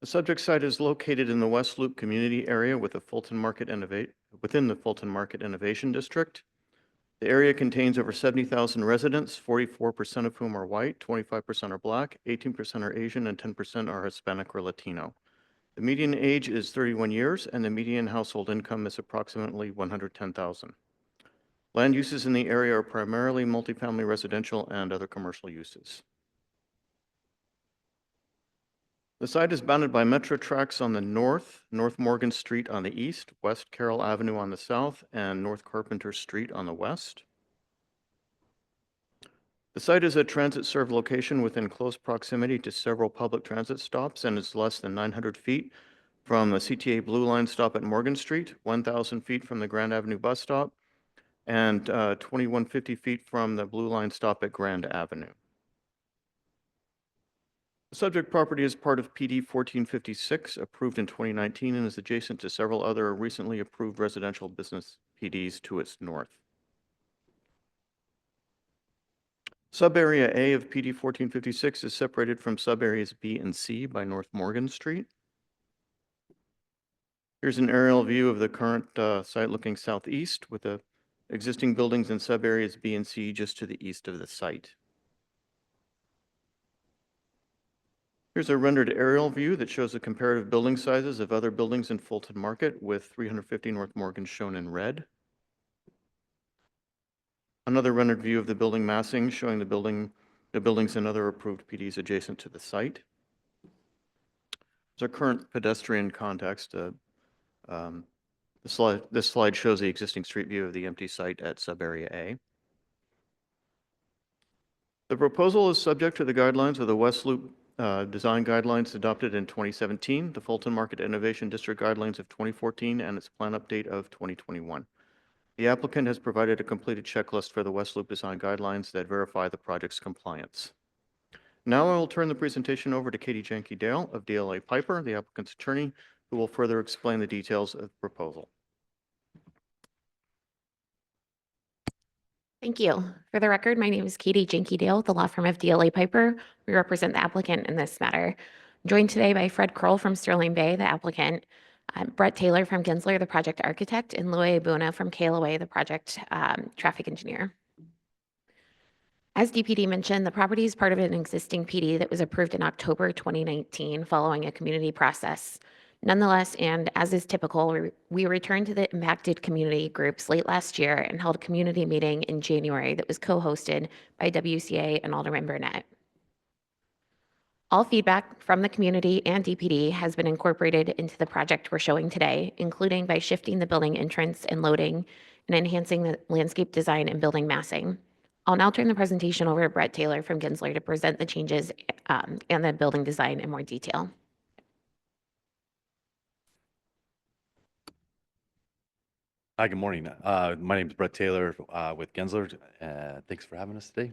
The subject site is located in the West Loop community area within the Fulton Market Innovation District. The area contains over 70,000 residents, 44% of whom are white, 25% are Black, 18% are Asian, and 10% are Hispanic or Latino. The median age is 31 years, and the median household income is approximately $110,000. Land uses in the area are primarily multifamily residential and other commercial uses. The site is bounded by Metro tracks on the north, North Morgan Street on the east, West Carroll Avenue on the south, and North Carpenter Street on the west. The site is a transit-served location within close proximity to several public transit stops and is less than 900 feet from the CTA Blue Line stop at Morgan Street, 1,000 feet from the Grand Avenue bus stop, and 2,150 feet from the Blue Line stop at Grand Avenue. The subject property is part of PD 1456, approved in 2019, and is adjacent to several other recently approved residential business PDs to its north. Subarea A of PD 1456 is separated from subareas B and C by North Morgan Street. Here's an aerial view of the current site looking southeast with the existing buildings in subareas B and C just to the east of the site. Here's a rendered aerial view that shows the comparative building sizes of other buildings in Fulton Market, with 350 North Morgan shown in red. Another rendered view of the building massing showing the buildings and other approved PDs adjacent to the site. As our current pedestrian context, this slide shows the existing street view of the empty site at Subarea A. The proposal is subject to the guidelines of the West Loop design guidelines adopted in 2017, the Fulton Market Innovation District guidelines of 2014, and its plan update of 2021. The applicant has provided a completed checklist for the West Loop design guidelines that verify the project's compliance. Now I will turn the presentation over to Katie Janke-Dale of DLA Piper, the applicant's attorney, who will further explain the details of the proposal. Thank you. For the record, my name is Katie Janke-Dale, the law firm of DLA Piper. We represent the applicant in this matter. I'm joined today by Fred Kroll from Sterling Bay, the applicant, Brett Taylor from Gensler, the project architect, and Loe Abuna from KLOA, the project traffic engineer. As DPD mentioned, the property is part of an existing PD that was approved in October 2019 following a community process. Nonetheless, and as is typical, we returned to the impacted community groups late last year and held a community meeting in January that was co-hosted by WCA and Alderman Burnett. All feedback from the community and DPD has been incorporated into the project we're showing today, including by shifting the building entrance and loading and enhancing the landscape design and building massing. I'll now turn the presentation over to Brett Taylor from Gensler to present the changes and the building design in more detail. Hi, good morning. My name is Brett Taylor with Gensler. Thanks for having us today.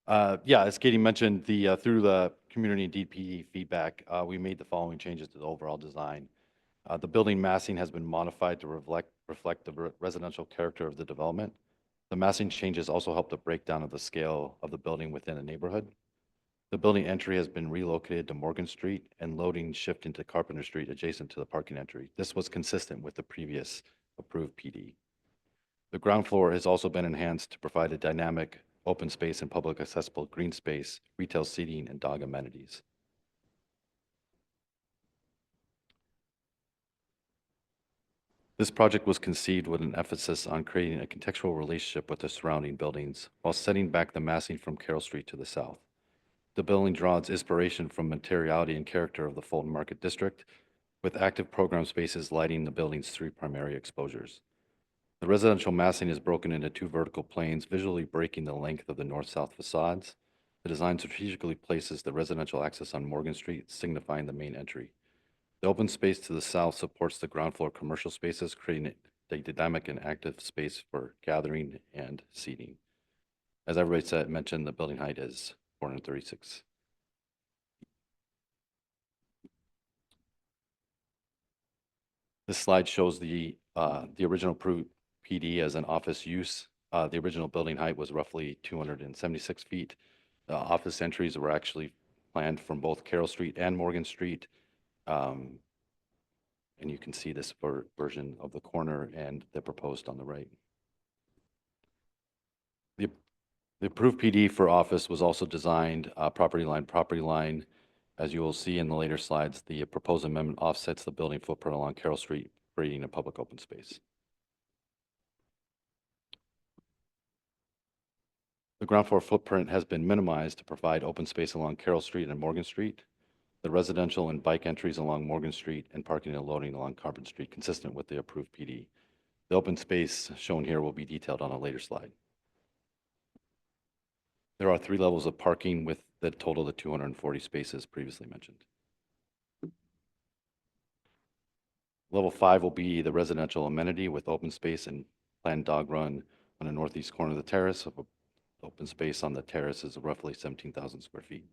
Yeah, as Katie mentioned, through the community and DPD feedback, we made the following changes to the overall design. The building massing has been modified to reflect the residential character of the development. The massing changes also help the breakdown of the scale of the building within a neighborhood. The building entry has been relocated to Morgan Street and loading shifted to Carpenter Street adjacent to the parking entry. This was consistent with the previous approved PD. The ground floor has also been enhanced to provide a dynamic open space and public accessible green space, retail seating, and dog amenities. This project was conceived with an emphasis on creating a contextual relationship with the surrounding buildings while setting back the massing from Carroll Street to the south. The building draws inspiration from materiality and character of the Fulton Market District, with active program spaces lighting the building's three primary exposures. The residential massing is broken into two vertical planes, visually breaking the length of the north-south facades. The design strategically places the residential access on Morgan Street, signifying the main entry. The open space to the south supports the ground floor commercial spaces, creating a dynamic and active space for gathering and seating. As everybody mentioned, the building height is 436. This slide shows the original approved PD as an office use. The original building height was roughly 276 feet. The office entries were actually planned from both Carroll Street and Morgan Street. And you can see this version of the corner and the proposed on the right. The approved PD for office was also designed property line. As you will see in the later slides, the proposed amendment offsets the building footprint along Carroll Street, creating a public open space. The ground floor footprint has been minimized to provide open space along Carroll Street and Morgan Street. the residential and bike entries along Morgan Street, and parking and loading along Carpenter Street, consistent with the approved PD. The open space shown here will be detailed on a later slide. There are 3 levels of parking with the total of 240 spaces previously mentioned. Level 5 will be the residential amenity with open space and planned dog run on the northeast corner of the terrace. Open space on the terrace is roughly 17,000 square feet.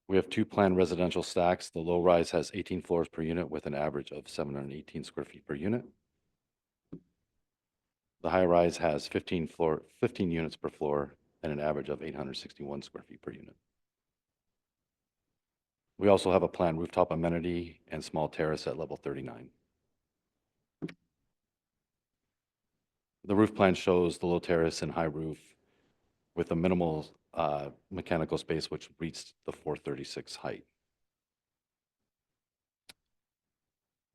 We have 2 planned residential stacks. The low rise has 18 floors per unit with an average of 718 square feet per unit. The high rise has 15 units per floor and an average of 861 square feet per unit. We also have a planned rooftop amenity and small terrace at level 39. The roof plan shows the low terrace and high roof with a minimal mechanical space which reached the 436 height.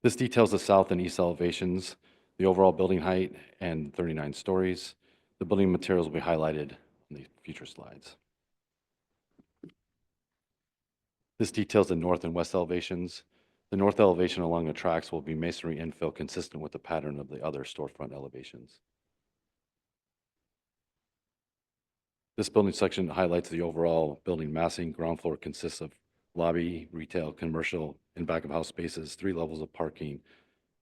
This details the south and east elevations, the overall building height, and 39 stories. The building materials will be highlighted in the future slides. This details the north and west elevations. The north elevation along the tracks will be masonry infill consistent with the pattern of the other storefront elevations. This building section highlights the overall building massing. Ground floor consists of lobby, retail, commercial, and back of house spaces, 3 levels of parking,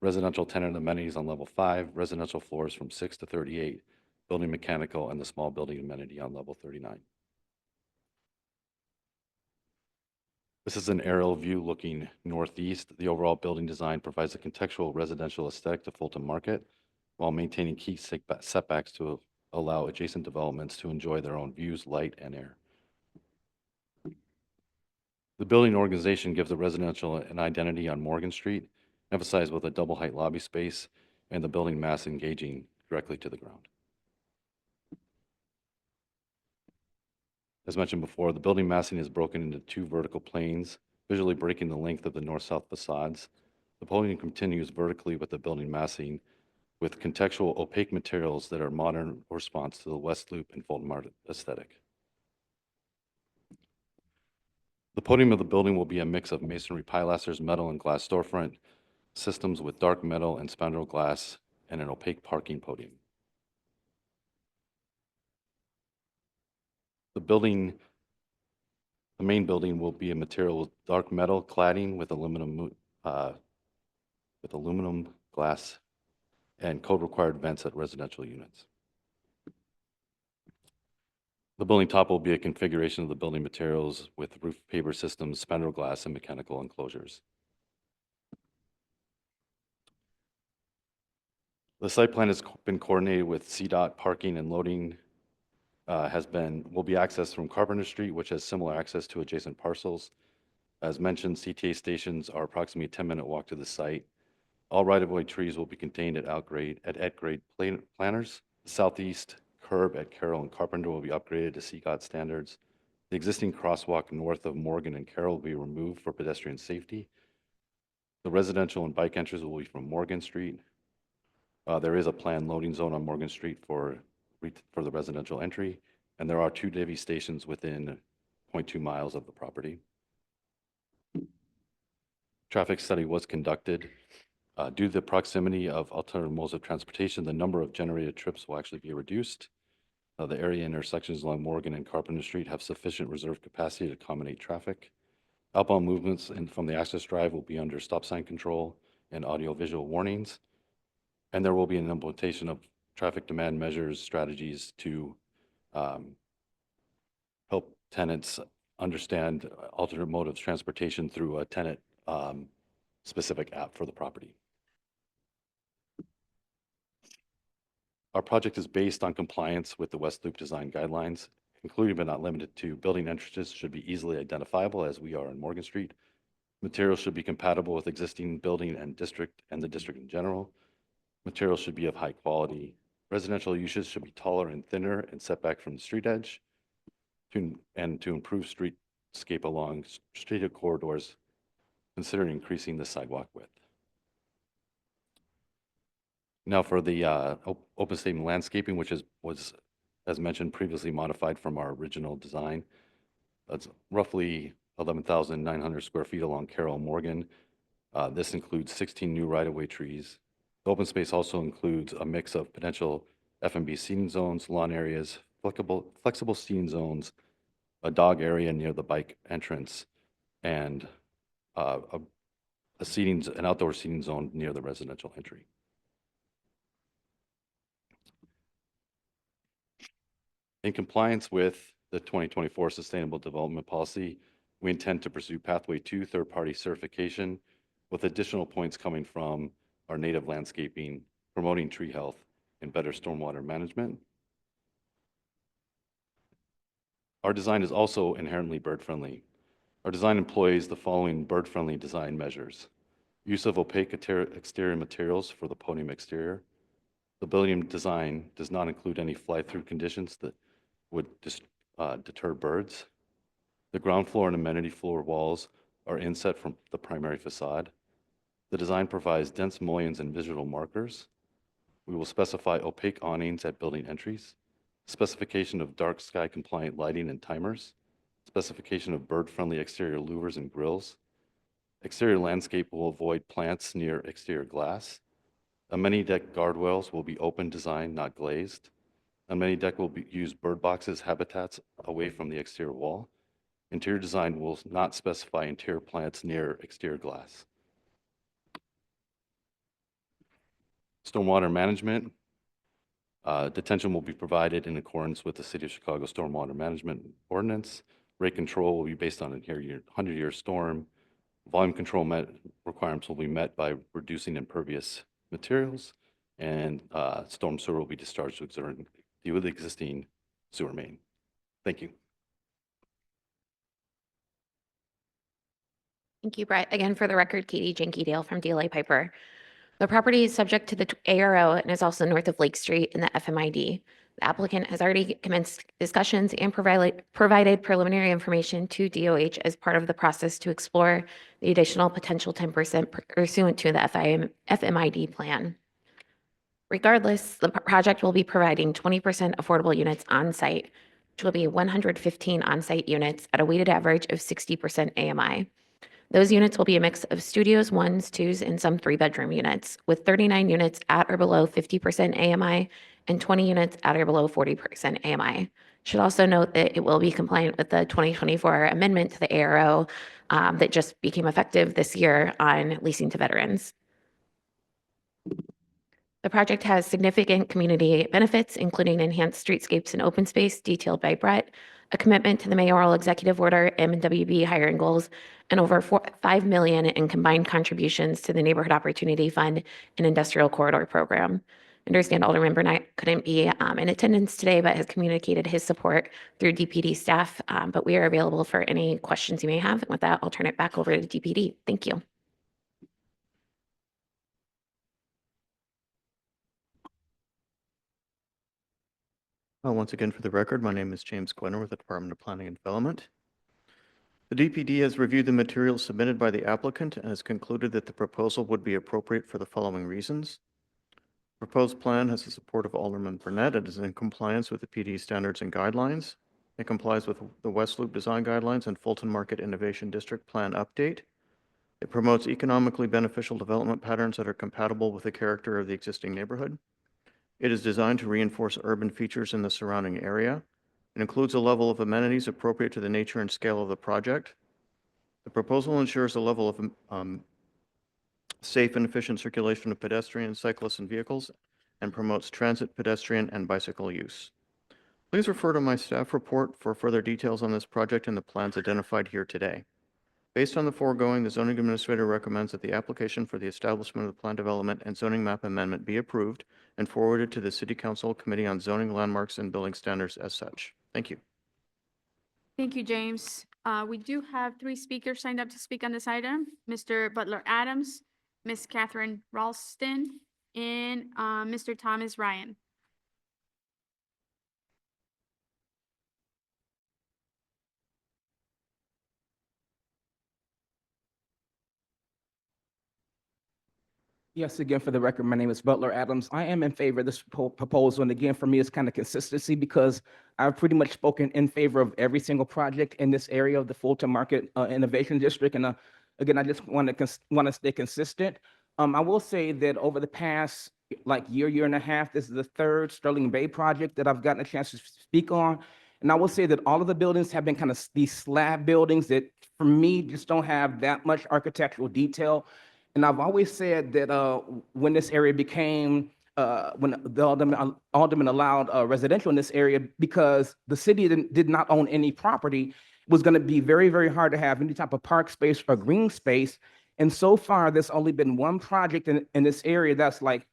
residential tenant amenities on level 5, residential floors from 6 to 38, building mechanical, and the small building amenity on level 39. This is an aerial view looking northeast. The overall building design provides a contextual residential aesthetic to Fulton Market while maintaining key setbacks to allow adjacent developments to enjoy their own views, light, and air. The building organization gives the residential an identity on Morgan Street, emphasized with a double height lobby space and the building mass engaging directly to the ground. As mentioned before, the building massing is broken into 2 vertical planes, visually breaking the length of the north-south facades. The podium continues vertically with the building massing with contextual opaque materials that are modern response to the West Loop and Fulton Market aesthetic. The podium of the building will be a mix of masonry pilasters, metal and glass storefront systems with dark metal and spandrel glass and an opaque parking podium. The main building will be a material with dark metal cladding with aluminum glass and code required vents at residential units. The building top will be a configuration of the building materials with roof paper systems, spandrel glass, and mechanical enclosures. The site plan has been coordinated with CDOT. Parking and loading will be accessed from Carpenter Street, which has similar access to adjacent parcels. As mentioned, CTA stations are approximately a 10-minute walk to the site. All right-of-way trees will be contained at grade planters. The southeast curb at Carroll and Carpenter will be upgraded to CDOT standards. The existing crosswalk north of Morgan and Carroll will be removed for pedestrian safety. The residential and bike entries will be from Morgan Street. There is a planned loading zone on Morgan Street for the residential entry, and there are 2 divvy stations within 0.2 miles of the property. Traffic study was conducted. Due to the proximity of alternative modes of transportation, the number of generated trips will actually be reduced. The area intersections along Morgan and Carpenter Street have sufficient reserve capacity to accommodate traffic. Outbound movements from the access drive will be under stop sign control and audio-visual warnings, and there will be an implementation of traffic demand measures strategies to help tenants understand alternate mode of transportation through a tenant specific app for the property. Our project is based on compliance with the West Loop design guidelines, including but not limited to building entrances should be easily identifiable as we are in Morgan Street. Materials should be compatible with existing building and the district in general. Materials should be of high quality. Residential uses should be taller and thinner and set back from the street edge to improve streetscape along street corridors, considering increasing the sidewalk width. Now for the open statement landscaping, which was, as mentioned, previously modified from our original design. That's roughly 11,900 square feet along Carroll and Morgan. This includes 16 new right-of-way trees. The open space also includes a mix of potential F&B seating zones, lawn areas, flexible seating zones, a dog area near the bike entrance, and an outdoor seating zone near the residential entry. In compliance with the 2024 Sustainable Development Policy, we intend to pursue Pathway 2 third-party certification, with additional points coming from our native landscaping, promoting tree health, and better stormwater management. Our design is also inherently bird-friendly. Our design employs the following bird-friendly design measures: use of opaque exterior materials for the podium exterior. The building design does not include any fly-through conditions that would deter birds. The ground floor and amenity floor walls are inset from the primary facade. The design provides dense mullions and visual markers. We will specify opaque awnings at building entries, specification of dark sky compliant lighting and timers, specification of bird-friendly exterior louvers and grills. Exterior landscape will avoid plants near exterior glass. Amenity deck guardrails will be open design, not glazed. Amenity deck will use bird boxes habitats away from the exterior wall. Interior design will not specify interior plants near exterior glass. Stormwater management. Detention will be provided in accordance with the City of Chicago Stormwater Management Ordinance. Rate control will be based on a 100-year storm. Volume control requirements will be met by reducing impervious materials, and storm sewer will be discharged to deal with the existing sewer main. Thank you. Thank you, Brett. Again, for the record, Katie Jenke-Dale from DLA Piper. The property is subject to the ARO and is also north of Lake Street in the FMID. The applicant has already commenced discussions and provided preliminary information to DOH as part of the process to explore the additional potential 10% pursuant to the FMID plan. Regardless, the project will be providing 20% affordable units on site, which will be 115 on-site units at a weighted average of 60% AMI. Those units will be a mix of studios, ones, twos, and some three-bedroom units, with 39 units at or below 50% AMI and 20 units at or below 40% AMI. Should also note that it will be compliant with the 2024 amendment to the ARO that just became effective this year on leasing to veterans. The project has significant community benefits, including enhanced streetscapes and open space detailed by Brett, a commitment to the mayoral executive order, M&WB hiring goals, and over $5 million in combined contributions to the Neighborhood Opportunity Fund and Industrial Corridor Program. I understand Alderman Burnett couldn't be in attendance today, but has communicated his support through DPD staff. But we are available for any questions you may have. And with that, I'll turn it back over to DPD. Thank you. Once again, for the record, my name is James Gwenner with the Department of Planning and Development. The DPD has reviewed the materials submitted by the applicant and has concluded that the proposal would be appropriate for the following reasons. Proposed plan has the support of Alderman Burnett. It is in compliance with the PD standards and guidelines. It complies with the West Loop Design Guidelines and Fulton Market Innovation District Plan Update. It promotes economically beneficial development patterns that are compatible with the character of the existing neighborhood. It is designed to reinforce urban features in the surrounding area. It includes a level of amenities appropriate to the nature and scale of the project. The proposal ensures a level of safe and efficient circulation of pedestrians, cyclists, and vehicles, and promotes transit, pedestrian, and bicycle use. Please refer to my staff report for further details on this project and the plans identified here today. Based on the foregoing, the zoning administrator recommends that the application for the establishment of the plan development and zoning map amendment be approved and forwarded to the City Council Committee on Zoning, Landmarks, and Building Standards as such. Thank you. Thank you, James. We do have 3 speakers signed up to speak on this item. Mr. Butler Adams, Ms. Catherine Ralston, and Mr. Thomas Ryan. Yes, again, for the record, my name is Butler Adams. I am in favor of this proposal. And again, for me, it's kind of consistency because I've pretty much spoken in favor of every single project in this area of the Fulton Market Innovation District. And again, I just want to stay consistent. I will say that over the past year and a half, this is the third Sterling Bay project that I've gotten a chance to speak on. And I will say that all of the buildings have been kind of these slab buildings that for me just don't have that much architectural detail. And I've always said that when this area became, when the alderman allowed residential in this area, because the city did not own any property, it was going to be very, very hard to have any type of park space or green space. And so far, there's only been one project in this area that's like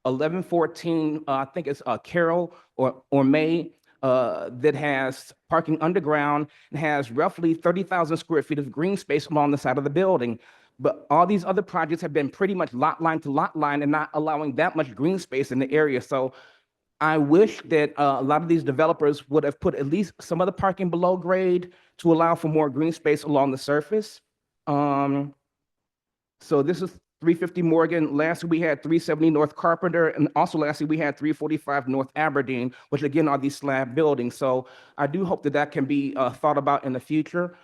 1114, I think it's Carroll or May, that has parking underground and has roughly 30,000 square feet of green space along the side of the building. But all these other projects have been pretty much lot line to lot line and not allowing that much green space in the area. So I wish that a lot of these developers would have put at least some of the parking below grade to allow for more green space along the surface. So this is 350 Morgan. Last week we had 370 North Carpenter, and also last week we had 345 North Aberdeen, which again are these slab buildings. So I do hope that that can be thought about in the future.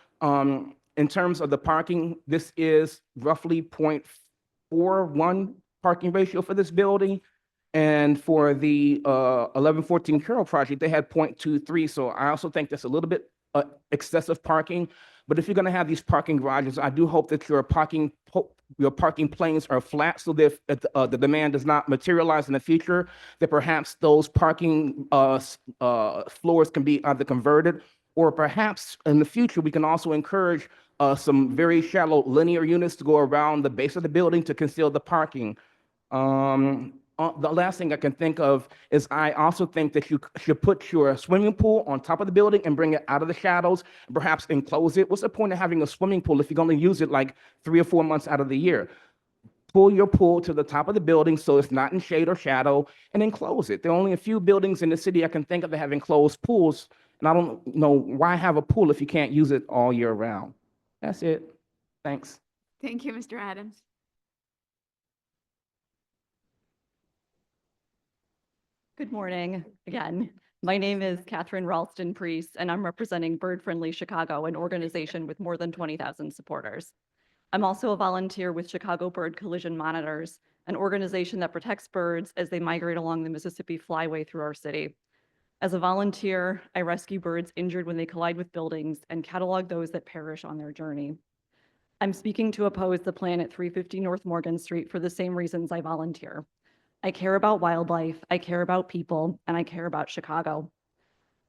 In terms of the parking, this is roughly 0.41 parking ratio for this building. And for the 1114 Carroll project, they had 0.23. So I also think that's a little bit excessive parking. But if you're going to have these parking garages, I do hope that your parking planes are flat so that if the demand does not materialize in the future, that perhaps those parking floors can be either converted, or perhaps in the future, we can also encourage some very shallow linear units to go around the base of the building to conceal the parking. The last thing I can think of is I also think that you should put your swimming pool on top of the building and bring it out of the shadows, and perhaps enclose it. What's the point of having a swimming pool if you're going to use it like 3 or 4 months out of the year? Pull your pool to the top of the building so it's not in shade or shadow, and enclose it. There are only a few buildings in the city I can think of that have enclosed pools, and I don't know why have a pool if you can't use it all year round. That's it. Thanks. Thank you, Mr. Adams. Good morning again. My name is Catherine Ralston Priest, and I'm representing Bird Friendly Chicago, an organization with more than 20,000 supporters. I'm also a volunteer with Chicago Bird Collision Monitors, an organization that protects birds as they migrate along the Mississippi Flyway through our city. As a volunteer, I rescue birds injured when they collide with buildings and catalog those that perish on their journey. I'm speaking to oppose the plan at 350 North Morgan Street for the same reasons I volunteer. I care about wildlife, I care about people, and I care about Chicago.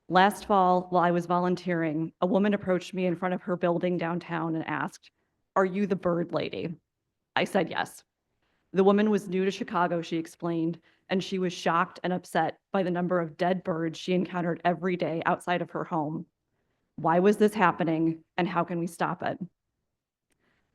Last fall, while I was volunteering, a woman approached me in front of her building downtown and asked, "Are you the bird lady?" I said yes. The woman was new to Chicago, she explained, and she was shocked and upset by the number of dead birds she encountered every day outside of her home. Why was this happening, and how can we stop it?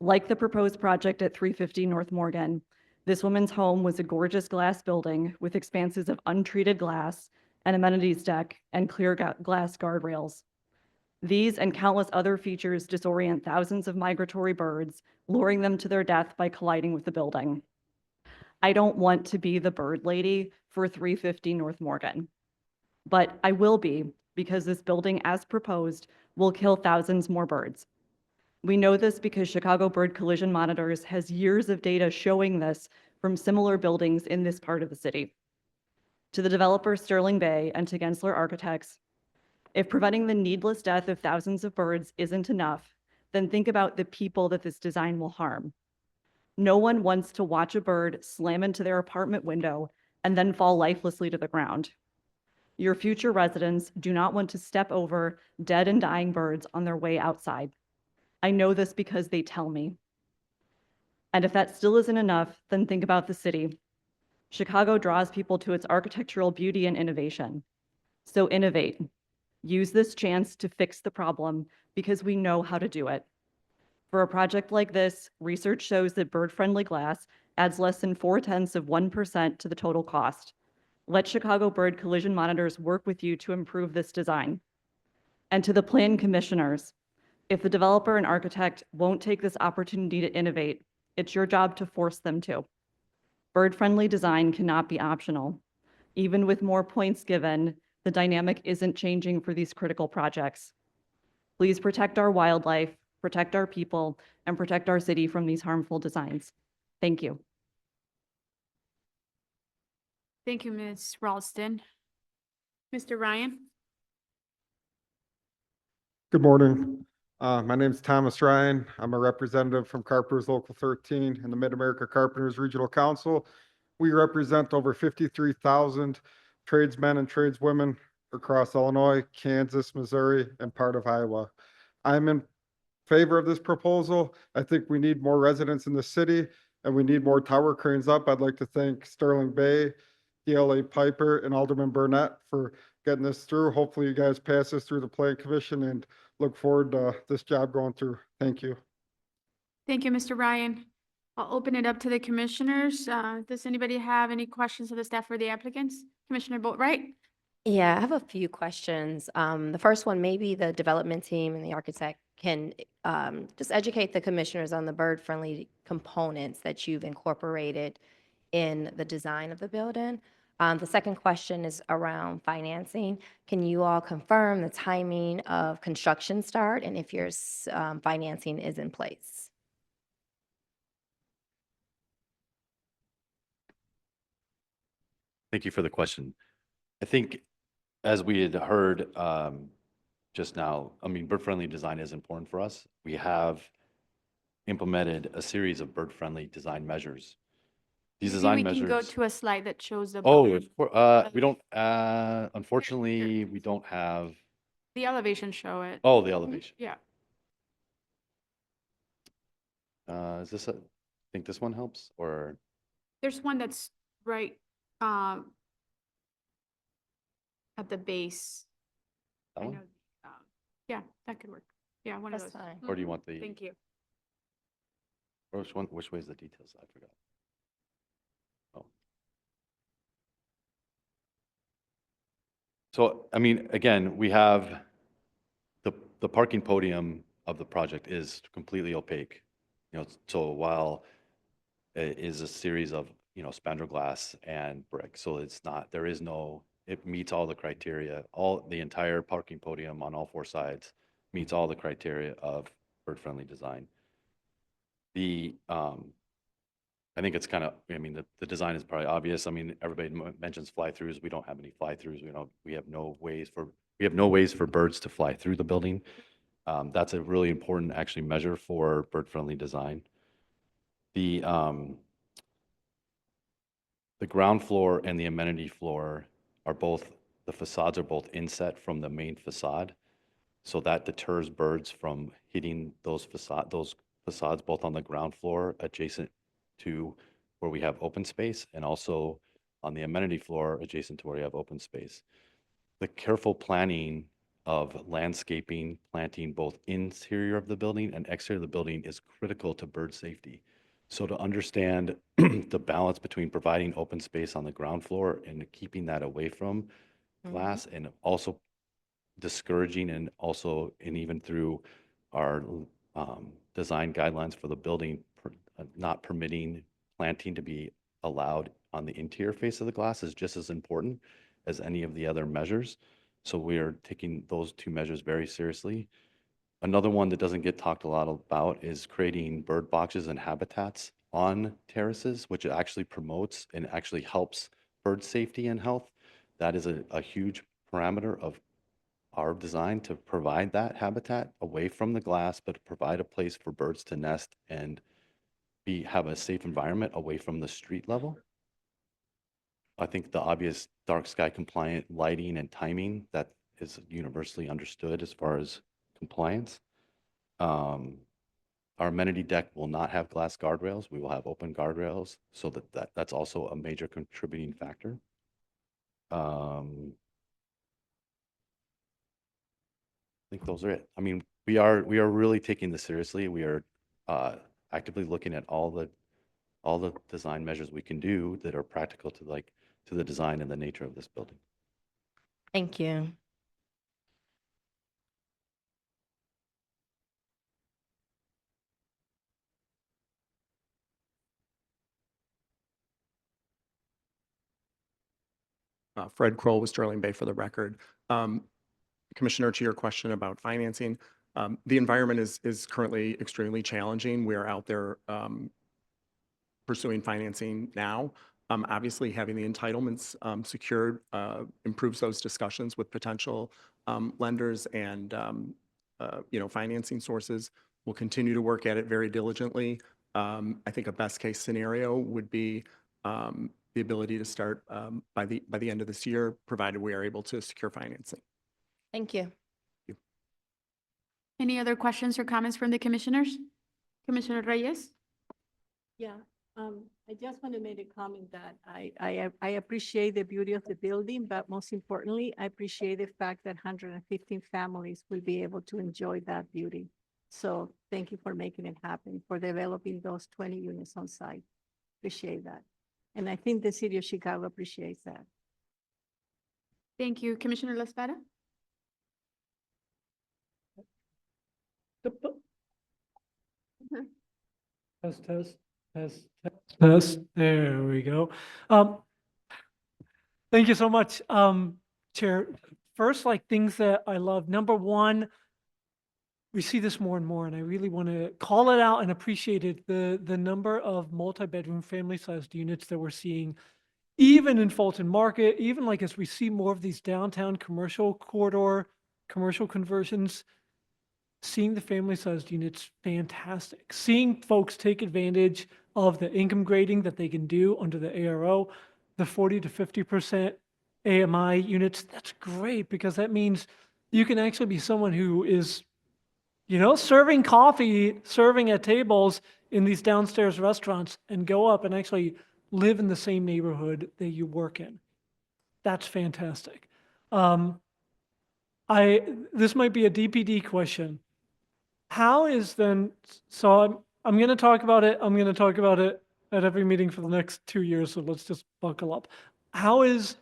Like the proposed project at 350 North Morgan, this woman's home was a gorgeous glass building with expanses of untreated glass, an amenities deck, and clear glass guardrails. These and countless other features disorient thousands of migratory birds, luring them to their death by colliding with the building. I don't want to be the bird lady for 350 North Morgan, but I will be, because this building, as proposed, will kill thousands more birds. We know this because Chicago Bird Collision Monitors has years of data showing this from similar buildings in this part of the city. To the developer Sterling Bay and to Gensler Architects, if preventing the needless death of thousands of birds isn't enough, then think about the people that this design will harm. No one wants to watch a bird slam into their apartment window and then fall lifelessly to the ground. Your future residents do not want to step over dead and dying birds on their way outside. I know this because they tell me. And if that still isn't enough, then think about the city. Chicago draws people to its architectural beauty and innovation. So innovate. Use this chance to fix the problem because we know how to do it. For a project like this, research shows that bird-friendly glass adds less than 0.4% to the total cost. Let Chicago Bird Collision Monitors work with you to improve this design. And to the plan commissioners, if the developer and architect won't take this opportunity to innovate, it's your job to force them to. Bird-friendly design cannot be optional. Even with more points given, the dynamic isn't changing for these critical projects. Please protect our wildlife, protect our people, and protect our city from these harmful designs. Thank you. Thank you, Ms. Ralston. Mr. Ryan? Good morning. My name is Thomas Ryan. I'm a representative from Carpenters Local 13 and the Mid-America Carpenters Regional Council. We represent over 53,000 tradesmen and tradeswomen across Illinois, Kansas, Missouri, and part of Iowa. I'm in favor of this proposal. I think we need more residents in the city and we need more tower cranes up. I'd like to thank Sterling Bay, DLA Piper, and Alderman Burnett for getting this through. Hopefully you guys pass this through the Plan Commission and look forward to this job going through. Thank you. Thank you, Mr. Ryan. I'll open it up to the commissioners. Does anybody have any questions of the staff or the applicants? Commissioner Boatright? Yeah, I have a few questions. The first one, maybe the development team and the architect can just educate the commissioners on the bird-friendly components that you've incorporated in the design of the building. The second question is around financing. Can you all confirm the timing of construction start and if your financing is in place? Thank you for the question. I think as we had heard just now, I mean, bird-friendly design is important for us. We have implemented a series of bird-friendly design measures. These design We can go measures. to a slide that shows the. Oh, building. of course, we don't, unfortunately, we don't have, The elevations show it. oh, the elevation. Yeah. Is this, I think this one helps or? There's one that's right at the base. That I one? know, yeah, that could work. Yeah, one of That's those. fine. Or do you Mhm. want the, Thank you. or which way is the details? I forgot. Oh. So, I mean, again, we have the parking podium of the project is completely opaque. You know, so while it is a series of, you know, spandrel glass and brick, so it's not, there is no, it meets all the criteria, the entire parking podium on all four sides meets all the criteria of bird-friendly design. I think it's kind of, I mean, the design is probably obvious. I mean, everybody mentions fly-throughs. We don't have any fly-throughs. We have no ways for birds to fly through the building. That's a really important actually measure for bird-friendly design. The ground floor and the amenity floor are both, the facades are both inset from the main facade. So that deters birds from hitting those facades both on the ground floor adjacent to where we have open space and also on the amenity floor adjacent to where we have open space. The careful planning of landscaping, planting both interior of the building and exterior of the building is critical to bird safety. So to understand the balance between providing open space on the ground floor and keeping that away from glass and also discouraging and even through our design guidelines for the building, not permitting planting to be allowed on the interior face of the glass is just as important as any of the other measures. So we are taking those two measures very seriously. Another one that doesn't get talked a lot about is creating bird boxes and habitats on terraces, which actually promotes and actually helps bird safety and health. That is a huge parameter of our design, to provide that habitat away from the glass, but provide a place for birds to nest and have a safe environment away from the street level. I think the obvious dark sky compliant lighting and timing that is universally understood as far as compliance. Our amenity deck will not have glass guardrails. We will have open guardrails, so that's also a major contributing factor. I think those are it. I mean, we are really taking this seriously. We are actively looking at all the design measures we can do that are practical to the design and the nature of this building. Thank you. Fred Kroll with Sterling Bay for the record. Commissioner, to your question about financing, the environment is currently extremely challenging. We are out there pursuing financing now. Obviously, having the entitlements secured improves those discussions with potential lenders and financing sources. We'll continue to work at it very diligently. I think a best case scenario would be the ability to start by the end of this year, provided we are able to secure financing. Thank you. Any other questions or comments from the commissioners? Commissioner Reyes? Yeah, I just want to make a comment that I appreciate the beauty of the building, but most importantly, I appreciate the fact that 115 families will be able to enjoy that beauty. So thank you for making it happen, for developing those 20 units on site. Appreciate that. And I think the city of Chicago appreciates that. Thank you. Commissioner La Espada? Test. There we go. Thank you so much, Chair. First, like things that I love. Number one, we see this more and more, and I really want to call it out and appreciate it. The number of multi-bedroom family-sized units that we're seeing, even in Fulton Market, even like as we see more of these downtown commercial corridor, commercial conversions, seeing the family-sized units, fantastic. Seeing folks take advantage of the income grading that they can do under the ARO, the 40 to 50% AMI units, that's great because that means you can actually be someone who is, serving coffee, serving at tables in these downstairs restaurants and go up and actually live in the same neighborhood that you work in. That's fantastic. This might be a DPD question. How is then, so I'm going to talk about it. I'm going to talk about it at every meeting for the next 2 years. So let's just buckle up. How is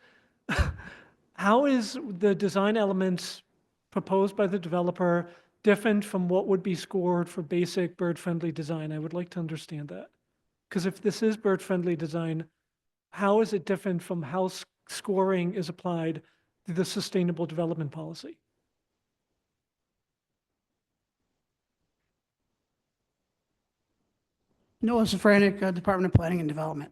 the design elements proposed by the developer different from what would be scored for basic bird-friendly design? I would like to understand that. Because if this is bird-friendly design, how is it different from how scoring is applied to the sustainable development policy? Noah Safranik, Department of Planning and Development.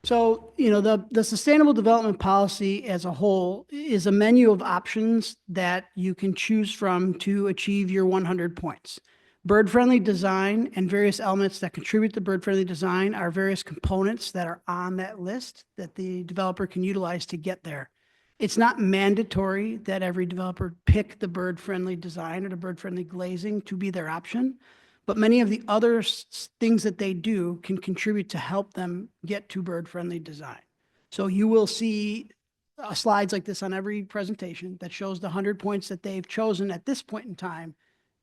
So, the Sustainable Development Policy as a whole is a menu of options that you can choose from to achieve your 100 points. Bird-friendly design and various elements that contribute to bird-friendly design are various components that are on that list that the developer can utilize to get there. It's not mandatory that every developer pick the bird-friendly design or the bird-friendly glazing to be their option. But many of the other things that they do can contribute to help them get to bird-friendly design. So you will see slides like this on every presentation that shows the 100 points that they've chosen at this point in time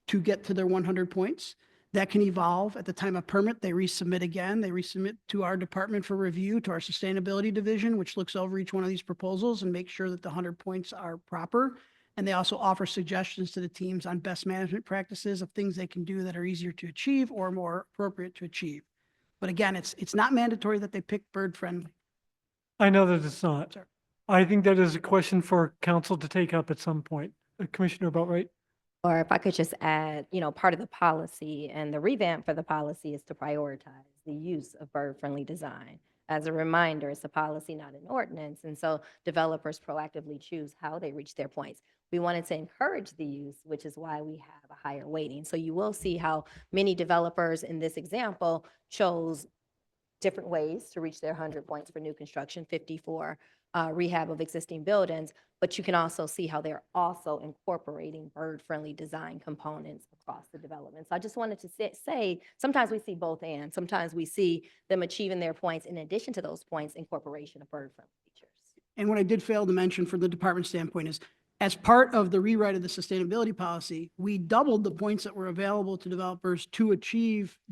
to get to their 100 points. That can evolve at the time of permit. They resubmit again. They resubmit to our department for review, to our sustainability division, which looks over each one of these proposals and makes sure that the 100 points are proper. And they also offer suggestions to the teams on best management practices of things they can do that are easier to achieve or more appropriate to achieve. But again, it's not mandatory that they pick bird friendly. I know that it's not. I think that is a question for council to take up at some point. Commissioner Boatright? Or if I could just add, part of the policy and the revamp for the policy is to prioritize the use of bird-friendly design. As a reminder, it's a policy, not an ordinance. And so developers proactively choose how they reach their points. We wanted to encourage the use, which is why we have a higher weighting. So you will see how many developers in this example chose different ways to reach their 100 points for new construction, 50 for rehab of existing buildings. But you can also see how they're also incorporating bird-friendly design components across the development. So I just wanted to say, sometimes we see both and. Sometimes we see them achieving their points in addition to those points, incorporation of bird-friendly features. And what I did fail to mention from the department standpoint is, as part of the rewrite of the sustainability policy, we doubled the points that were available to developers to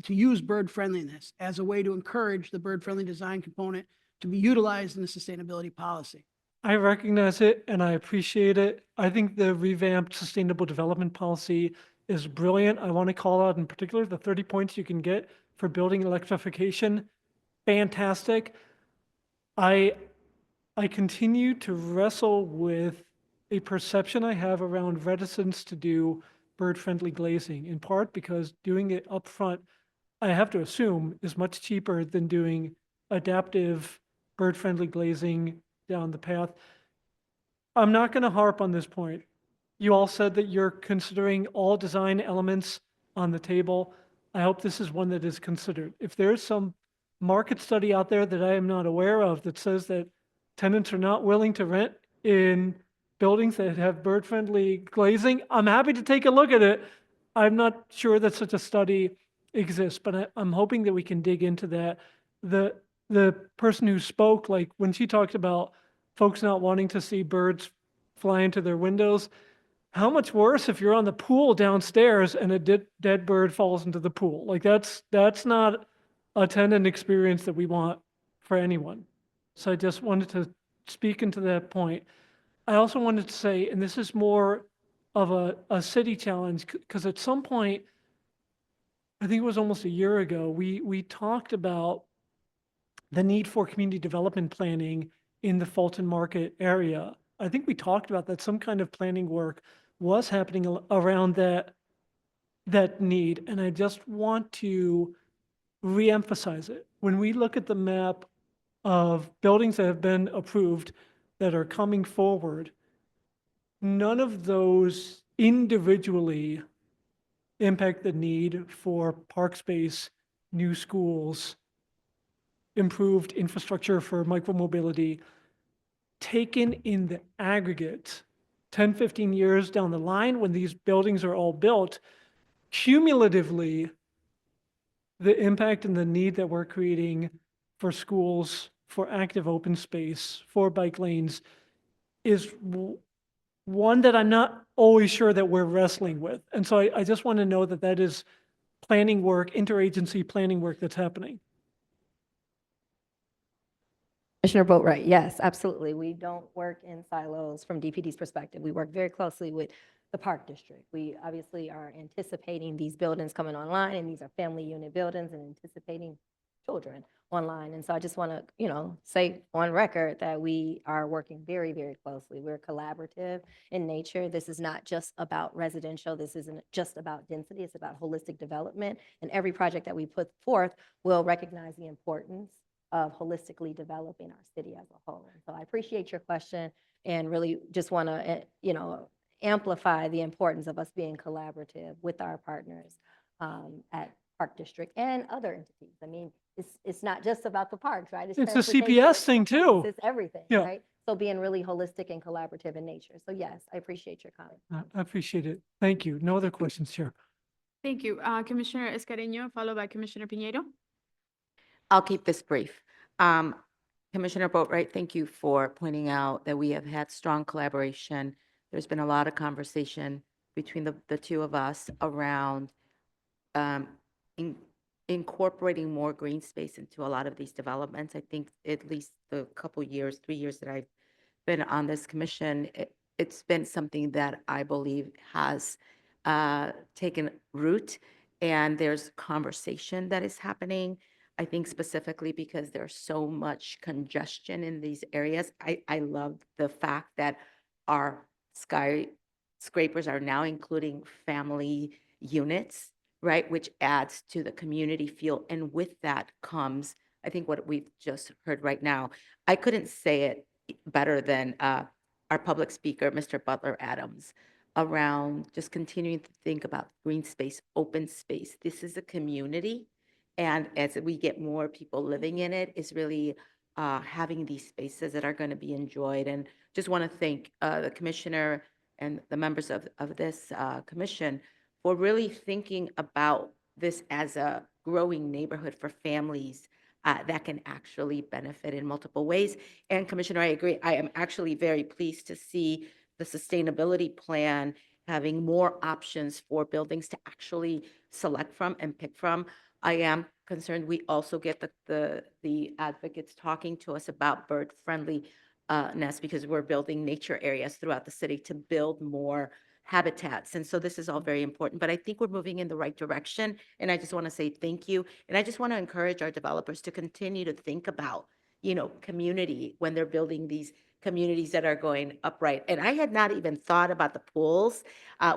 use bird friendliness as a way to encourage the bird friendly design component to be utilized in the sustainability policy. I recognize it and I appreciate it. I think the revamped sustainable development policy is brilliant. I want to call out in particular the 30 points you can get for building electrification. Fantastic. I I continue to wrestle with a perception I have around reticence to do bird-friendly glazing, in part because doing it upfront, I have to assume, is much cheaper than doing adaptive bird-friendly glazing down the path. I'm not going to harp on this point. You all said that you're considering all design elements on the table. I hope this is one that is considered. If there's some market study out there that I am not aware of that says that tenants are not willing to rent in buildings that have bird-friendly glazing, I'm happy to take a look at it. I'm not sure that such a study exists, but I'm hoping that we can dig into that. The person who spoke, like when she talked about folks not wanting to see birds fly into their windows, how much worse if you're on the pool downstairs and a dead bird falls into the pool? Like that's not a tenant experience that we want for anyone. So I just wanted to speak into that point. I also wanted to say, and this is more of a city challenge, because at some point, I think it was almost a year ago, we talked about the need for community development planning in the Fulton Market area. I think we talked about that some kind of planning work was happening around that need, and I just want to reemphasize it. When we look at the map of buildings that have been approved that are coming forward, none of those individually impact the need for park space, new schools, improved infrastructure for micromobility. Taken in the aggregate, 10, 15 years down the line, when these buildings are all built, cumulatively, the impact and the need that we're creating for schools, for active open space, for bike lanes is one that I'm not always sure that we're wrestling with. And so I just want to know that that is planning work, interagency planning work that's happening. Commissioner Boatright, yes, absolutely. We don't work in silos from DPD's perspective. We work very closely with the Park District. We obviously are anticipating these buildings coming online, and these are family unit buildings, and anticipating children online. And so I just want to, say on record that we are working very, very closely. We're collaborative in nature. This is not just about residential. This isn't just about density. It's about holistic development. And every project that we put forth will recognize the importance of holistically developing our city as a whole. And so I appreciate your question and really just want to, amplify the importance of us being collaborative with our partners at Park District and other entities. I mean, it's not just about the parks, right? It's a transportation, CPS thing too. It's everything, Yeah. right? So being really holistic and collaborative in nature. So yes, I appreciate your comment. I appreciate it. Thank you. No other questions here. Thank you. Commissioner Escareno, followed by Commissioner Piñeiro. I'll keep this brief. Commissioner Boatright, thank you for pointing out that we have had strong collaboration. There's been a lot of conversation between the two of us around incorporating more green space into a lot of these developments. I think at least the couple years, 3 years that I've been on this commission, it's been something that I believe has taken root, and there's conversation that is happening. I think specifically because there's so much congestion in these areas. I love the fact that our skyscrapers are now including family units, right, which adds to the community feel. And with that comes, I think, what we've just heard right now. I couldn't say it better than our public speaker, Mr. Butler Adams, around just continuing to think about green space, open space. This is a community. And as we get more people living in it, it's really having these spaces that are going to be enjoyed. And just want to thank the commissioner and the members of this commission for really thinking about this as a growing neighborhood for families that can actually benefit in multiple ways. And Commissioner, I agree. I am actually very pleased to see the sustainability plan having more options for buildings to actually select from and pick from. I am concerned we also get the advocates talking to us about bird-friendliness because we're building nature areas throughout the city to build more habitats. And so this is all very important, but I think we're moving in the right direction. And I just want to say thank you. And I just want to encourage our developers to continue to think about community when they're building these communities that are going upright. And I had not even thought about the pools.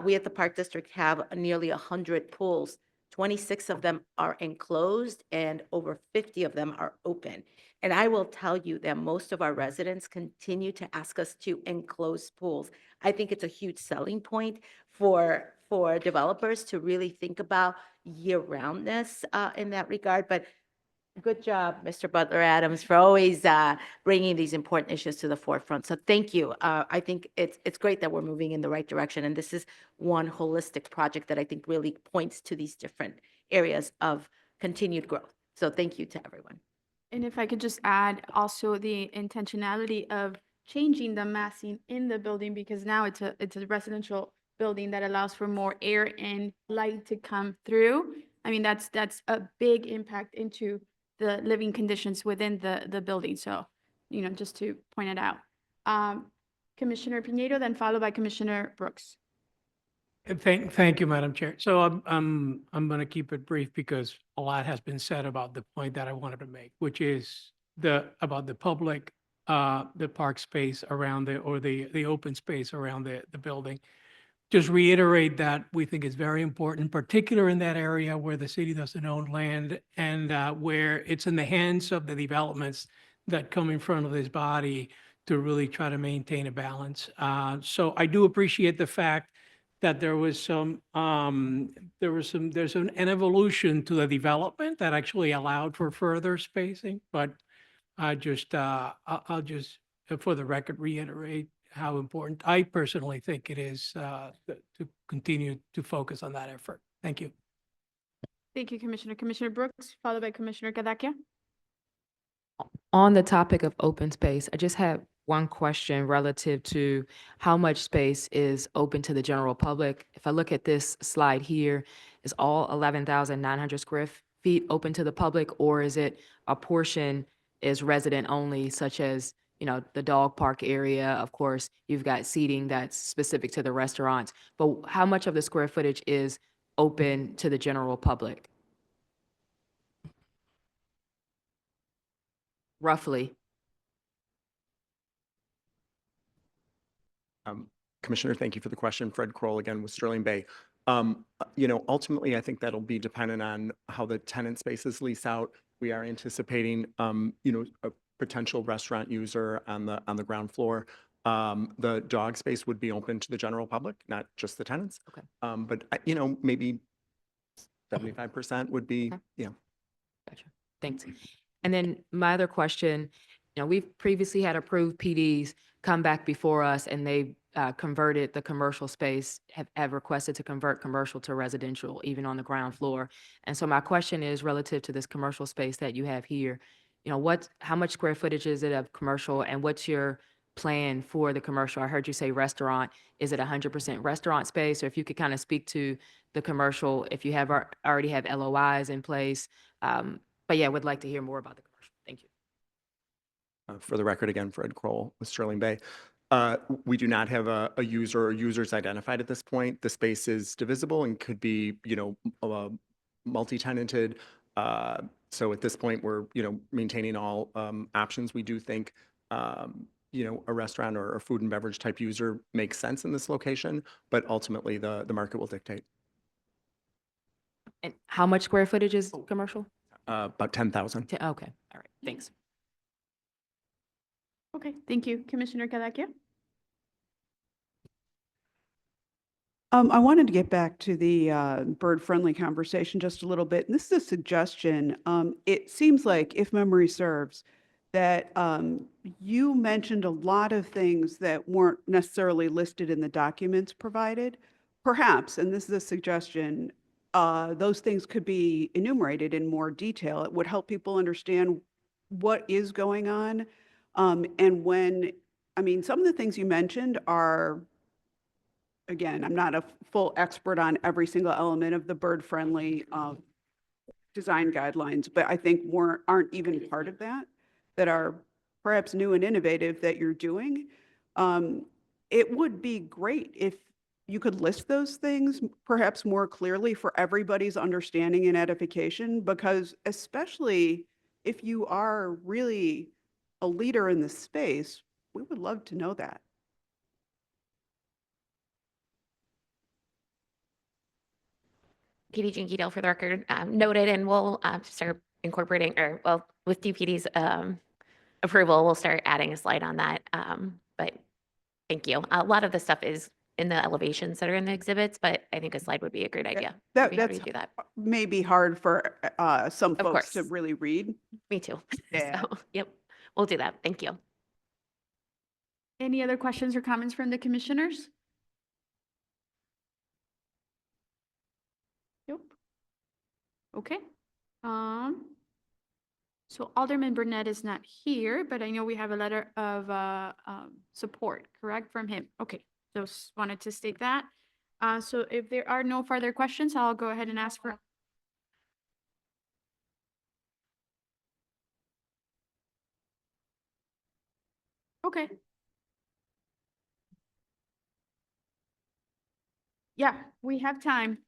We at the Park District have nearly 100 pools. 26 of them are enclosed and over 50 of them are open. And I will tell you that most of our residents continue to ask us to enclose pools. I think it's a huge selling point for developers to really think about year-roundness in that regard. But good job, Mr. Butler Adams, for always bringing these important issues to the forefront. So thank you. I think it's great that we're moving in the right direction. And this is one holistic project that I think really points to these different areas of continued growth. So thank you to everyone. And if I could just add also the intentionality of changing the massing in the building, because now it's a residential building that allows for more air and light to come through. I mean, that's a big impact into the living conditions within the building. So, just to point it out. Commissioner Piñeiro, then followed by Commissioner Brooks. Thank you, Madam Chair. So I'm going to keep it brief because a lot has been said about the point that I wanted to make, which is about the public, the park space around the open space around the building. Just reiterate that we think it's very important, particularly in that area where the city doesn't own land and where it's in the hands of the developments that come in front of this body to really try to maintain a balance. So I do appreciate the fact that there's an evolution to the development that actually allowed for further spacing, but I'll just, for the record, reiterate how important I personally think it is to continue to focus on that effort. Thank you. Thank you, Commissioner. Commissioner Brooks, followed by Commissioner Cadaquia. On the topic of open space, I just have one question relative to how much space is open to the general public. If I look at this slide here, is all 11,900 square feet open to the public, or is it a portion is resident only, such as, the dog park area? Of course, you've got seating that's specific to the restaurants, but how much of the square footage is open to the general public? Roughly. Commissioner, thank you for the question. Fred Kroll again with Sterling Bay. Ultimately, I think that'll be dependent on how the tenant spaces lease out. We are anticipating, a potential restaurant user on the ground floor. The dog space would be open to the general public, not just the tenants. Okay. But maybe 75% would be, Gotcha. Thanks. And then my other question, we've previously had approved PDs come back before us and they converted the commercial space, have requested to convert commercial to residential, even on the ground floor. And so my question is relative to this commercial space that you have here, how much square footage is it of commercial and what's your plan for the commercial? I heard you say restaurant. Is it 100% restaurant space? Or if you could kind of speak to the commercial, if you already have LOIs in place. But yeah, would like to hear more about the commercial. Thank you. for the record again, Fred Kroll with Sterling Bay. We do not have a user or users identified at this point. The space is divisible and could be, multi-tenanted. So at this point, we're, maintaining all options. We do think, a restaurant or a food and beverage type user makes sense in this location, but ultimately the market will dictate. And how much square footage is commercial? About 10,000. Okay, all right, thanks. Okay, thank you. Commissioner Cadaquia? I wanted to get back to the bird-friendly conversation just a little bit. And this is a suggestion. It seems like, if memory serves, that you mentioned a lot of things that weren't necessarily listed in the documents provided. Perhaps, and this is a suggestion, those things could be enumerated in more detail. It would help people understand what is going on. And when, some of the things you mentioned are, again, I'm not a full expert on every single element of the bird-friendly design guidelines, but I think aren't even part of that are perhaps new and innovative that you're doing. It would be great if you could list those things perhaps more clearly for everybody's understanding and edification, because especially if you are really a leader in this space, we would love to know that. Katie Jinky Dale for the record, noted, and we'll start incorporating, or well, with DPD's approval, we'll start adding a slide on that. But thank you. A lot of the stuff is in the elevations that are in the exhibits, but I think a slide would be a great idea. That, I'd be happy that's to do that. maybe hard for some Of folks to course. really read. Me too. Yeah. So, yep, we'll do that. Thank you. Any other questions or comments from the commissioners? Nope. Okay. So Alderman Burnett is not here, but I know we have a letter of support, correct, from him. Okay, just wanted to state that. So if there are no further questions, I'll go ahead and ask for. Okay. Yeah, we have time.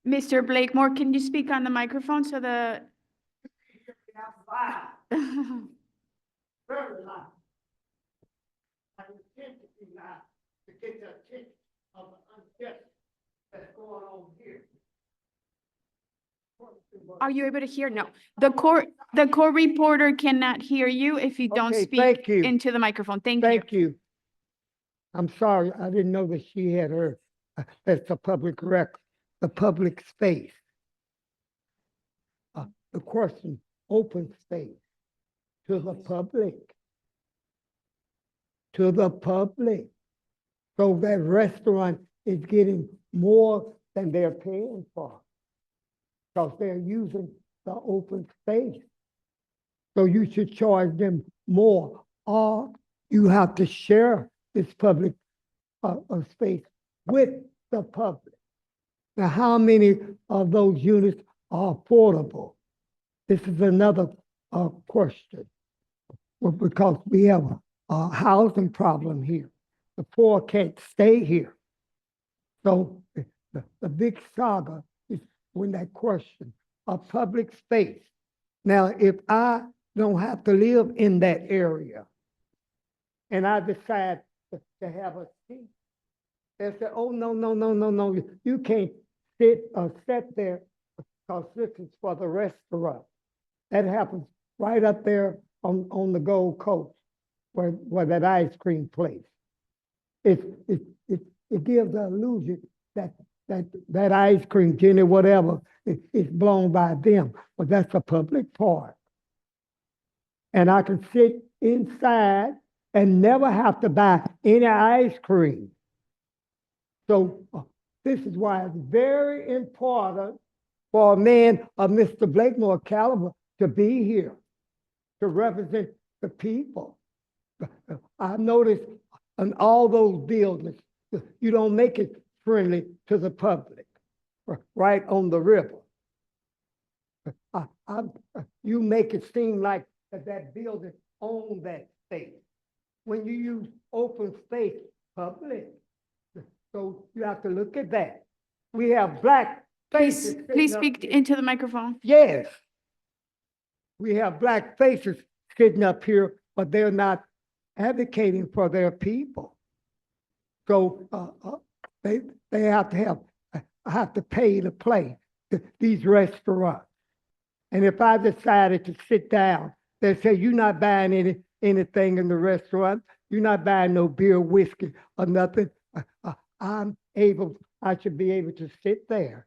Mr. Blakemore, can you speak on the microphone so the Very loud. I intend to be loud to get the attention of the unjust that's going on here. Are you able to hear? No. The court reporter cannot hear you if you don't Okay, speak thank you. into the microphone. Thank you. Thank you. I'm sorry, I didn't know that she had her, that's a public record, the public space. The question, open space to the public. To the public. So that restaurant is getting more than they're paying for. Because they're using the open space. So you should charge them more, or you have to share this public space with the public. Now, how many of those units are affordable? This is another question. Well, because we have a housing problem here. The poor can't stay here. So the big saga is when that question of public space. Now, if I don't have to live in that area and I decide to have a seat, they say, oh, no, you can't sit there because this is for the restaurant. That happens right up there on the Gold Coast where that ice cream place. It gives the illusion that ice cream, Jenny, whatever, is blown by them, but that's a public park. And I can sit inside and never have to buy any ice cream. So this is why it's very important for a man of Mr. Blakemore caliber to be here, to represent the people. I noticed in all those buildings, you don't make it friendly to the public, right on the river. You make it seem like that building owns that space. When you use open space, public. So you have to look at that. We have black faces. Please sitting up speak here. into the microphone. Yes. We have black faces sitting up here, but they're not advocating for their people. So they have to have to pay to play these restaurants. And if I decided to sit down, they say, you're not buying anything in the restaurant. You're not buying no beer, whiskey, or nothing. I should be able to sit there.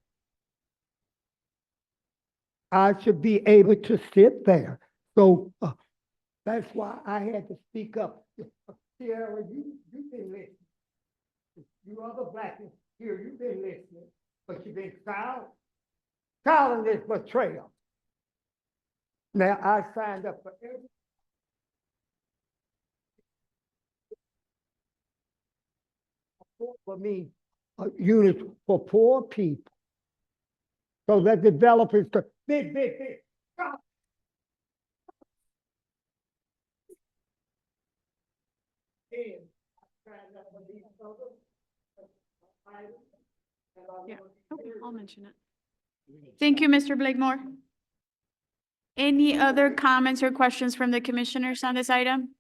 I should be able to sit there. So that's why I had to speak up. Sierra, you've been listening. You other black here, you've been listening, but you've been silent. Silent is betrayal. Now, I signed up for every for me, units for poor people. So that developers, big. Yeah, okay, I'll mention it. Thank you, Mr. Blakemore. Any other comments or questions from the commissioners on this item?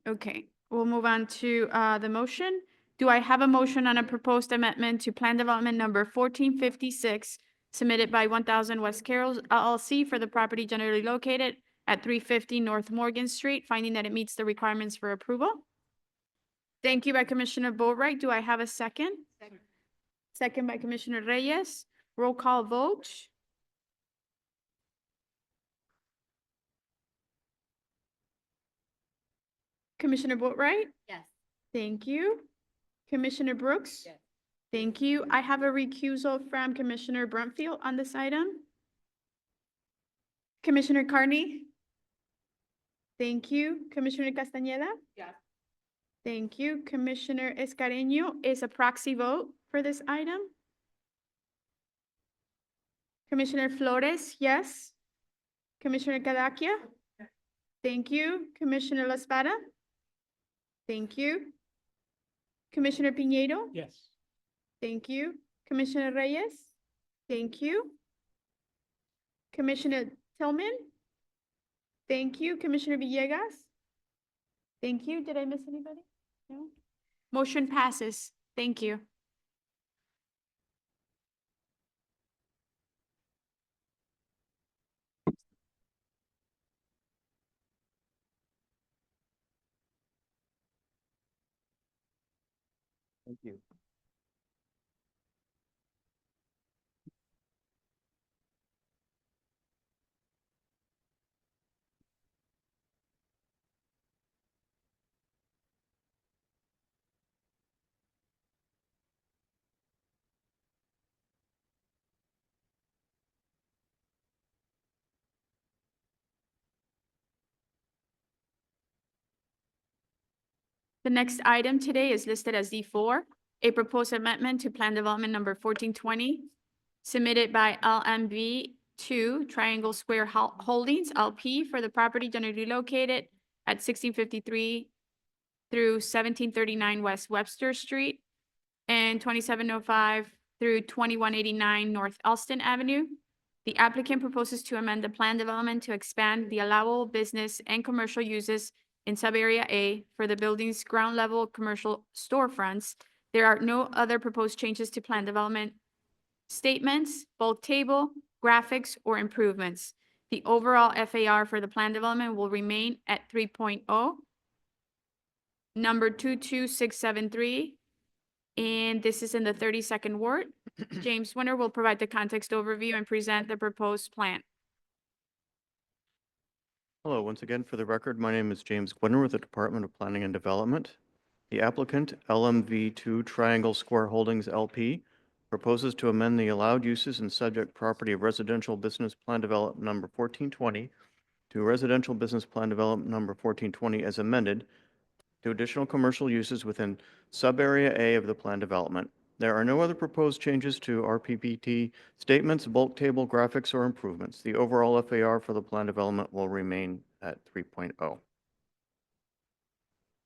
Okay, we'll move on to the motion. Do I have a motion on a proposed amendment to Plan Development Number 1456 submitted by 1000 West Carroll LLC for the property generally located at 350 North Morgan Street, finding that it meets the requirements for approval? Thank you by Commissioner Boatright. Do I have a second? Second by Commissioner Reyes. Roll call vote. Commissioner Boatright? Yes. Thank you. Commissioner Brooks? Yes. Thank you. I have a recusal from Commissioner Brumfield on this item. Commissioner Carney? Thank you. Commissioner Castañeda? Yes. Thank you. Commissioner Escareno is a proxy vote for this item. Commissioner Flores, yes. Commissioner Cadaquia? Thank you. Commissioner La Espada? Thank you. Commissioner Piñeiro? Yes. Thank you. Commissioner Reyes? Thank you. Commissioner Tillman? Thank you. Commissioner Villegas? Thank you. Did I miss anybody? No? Motion passes. Thank you. Thank you. The next item today is listed as D4, a proposed amendment to Plan Development Number 1420, submitted by LMV2 Triangle Square Holdings LP for the property generally located at 1653 through 1739 West Webster Street and 2705 through 2189 North Elston Avenue. The applicant proposes to amend the plan development to expand the allowable business and commercial uses in sub-area A for the building's ground level commercial storefronts. There are no other proposed changes to plan development statements, bulk table, graphics, or improvements. The overall FAR for the plan development will remain at 3.0, number 22673, and this is in the 32nd ward. James Winter will provide the context overview and present the proposed plan. Hello, once again, for the record, my name is James Gwinner with the Department of Planning and Development. The applicant, LMV2 Triangle Square Holdings LP, proposes to amend the allowed uses and subject property of Residential Business Plan Development Number 1420 to Residential Business Plan Development Number 1420 as amended to additional commercial uses within sub-area A of the plan development. There are no other proposed changes to RPPT statements, bulk table, graphics, or improvements. The overall FAR for the plan development will remain at 3.0.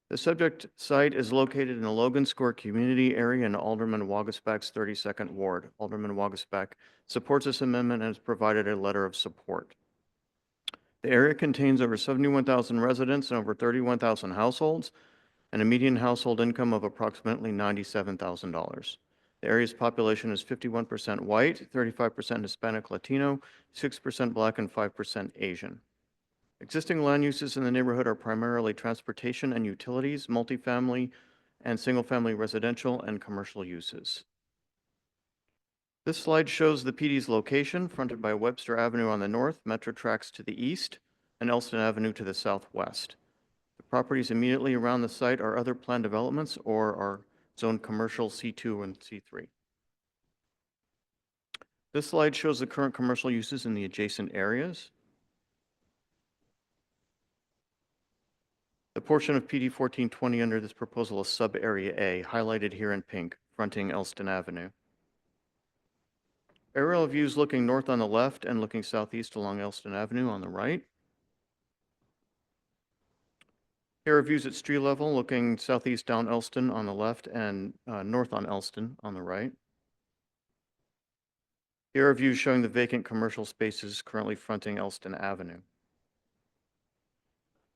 The subject site is located in the Logan Square community area in Alderman Waguespack's 32nd Ward. Alderman Waguespack supports this amendment and has provided a letter of support. The area contains over 71,000 residents and over 31,000 households, and a median household income of approximately $97,000. The area's population is 51% white, 35% Hispanic Latino, 6% Black, and 5% Asian. Existing land uses in the neighborhood are primarily transportation and utilities, multifamily, and single-family residential and commercial uses. This slide shows the PD's location, fronted by Webster Avenue on the north, Metro Tracks to the east, and Elston Avenue to the southwest. The properties immediately around the site are other planned developments or are zoned commercial C2 and C3. This slide shows the current commercial uses in the adjacent areas. The portion of PD 1420 under this proposal is sub-area A, highlighted here in pink, fronting Elston Avenue. Aerial views looking north on the left and looking southeast along Elston Avenue on the right. Here are views at street level, looking southeast down Elston on the left and north on Elston on the right. Here are views showing the vacant commercial spaces currently fronting Elston Avenue.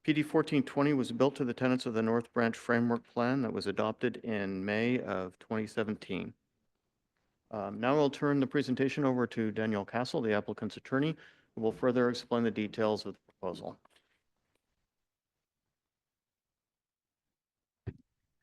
PD 1420 was built to the tenets of the North Branch Framework Plan that was adopted in May of 2017. Now I'll turn the presentation over to Danielle Castle, the applicant's attorney, who will further explain the details of the proposal.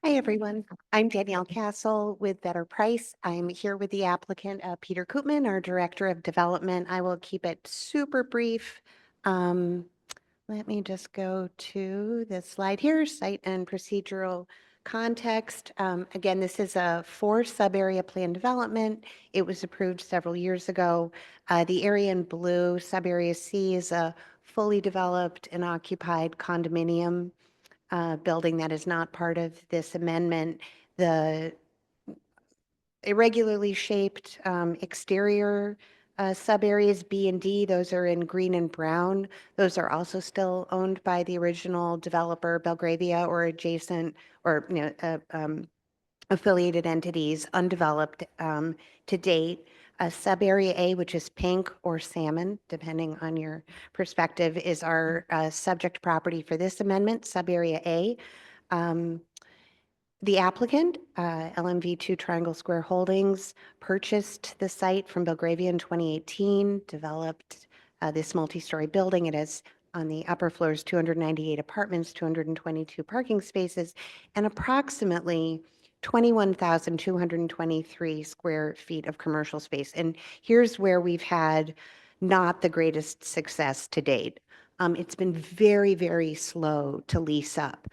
Hi, everyone. I'm Danielle Castle with Better Price. I'm here with the applicant, Peter Koopman, our Director of Development. I will keep it super brief. Let me just go to this slide here, site and procedural context. Again, this is a 4 sub-area plan development. It was approved several years ago. The area in blue, sub-area C, is a fully developed and occupied condominium building that is not part of this amendment. The irregularly shaped exterior sub-areas B and D, those are in green and brown. Those are also still owned by the original developer, Belgravia, or adjacent or affiliated entities, undeveloped to date. Sub-area A, which is pink or salmon, depending on your perspective, is our subject property for this amendment, sub-area A. The applicant, LMV2 Triangle Square Holdings, purchased the site from Belgravia in 2018, developed this multi-story building. It has on the upper floors 298 apartments, 222 parking spaces, and approximately 21,223 square feet of commercial space. And here's where we've had not the greatest success to date. It's been very, very slow to lease up.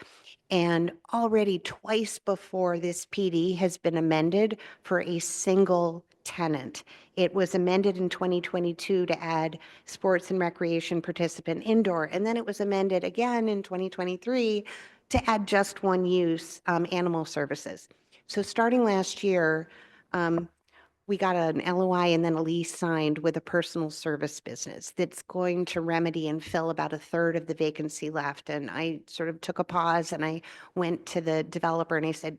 And already twice before this PD has been amended for a single tenant. It was amended in 2022 to add sports and recreation participant indoor, and then it was amended again in 2023 to add just one use, animal services. So starting last year, we got an LOI and then a lease signed with a personal service business that's going to remedy and fill about 1/3 of the vacancy left. And I sort of took a pause and I went to the developer and I said,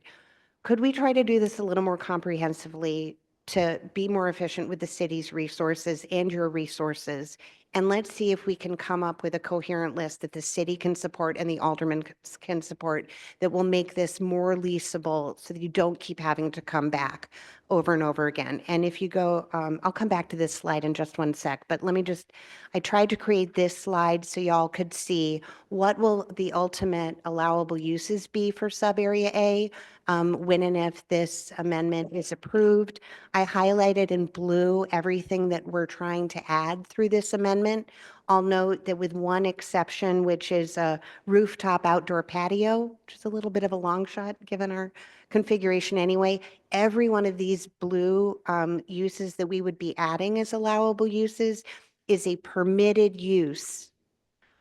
could we try to do this a little more comprehensively to be more efficient with the city's resources and your resources? And let's see if we can come up with a coherent list that the city can support and the aldermen can support that will make this more leasable so that you don't keep having to come back over and over again. And if you go, I'll come back to this slide in just one sec, but let me just, I tried to create this slide so y'all could see what will the ultimate allowable uses be for sub-area A when and if this amendment is approved. I highlighted in blue everything that we're trying to add through this amendment. I'll note that with one exception, which is a rooftop outdoor patio, which is a little bit of a long shot given our configuration anyway, every one of these blue uses that we would be adding as allowable uses is a permitted use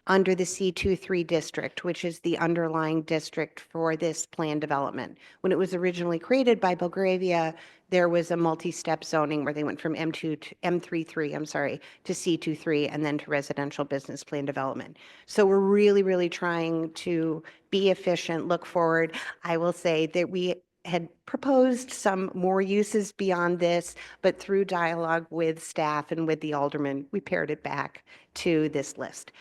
under the C23 district, which is the underlying district for this plan development. When it was originally created by Belgravia, there was a multi-step zoning where they went from M2 to M33, I'm sorry, to C23 and then to residential business plan development. So we're really, really trying to be efficient, look forward. I will say that we had proposed some more uses beyond this, but through dialogue with staff and with the aldermen, we pared it back to this list.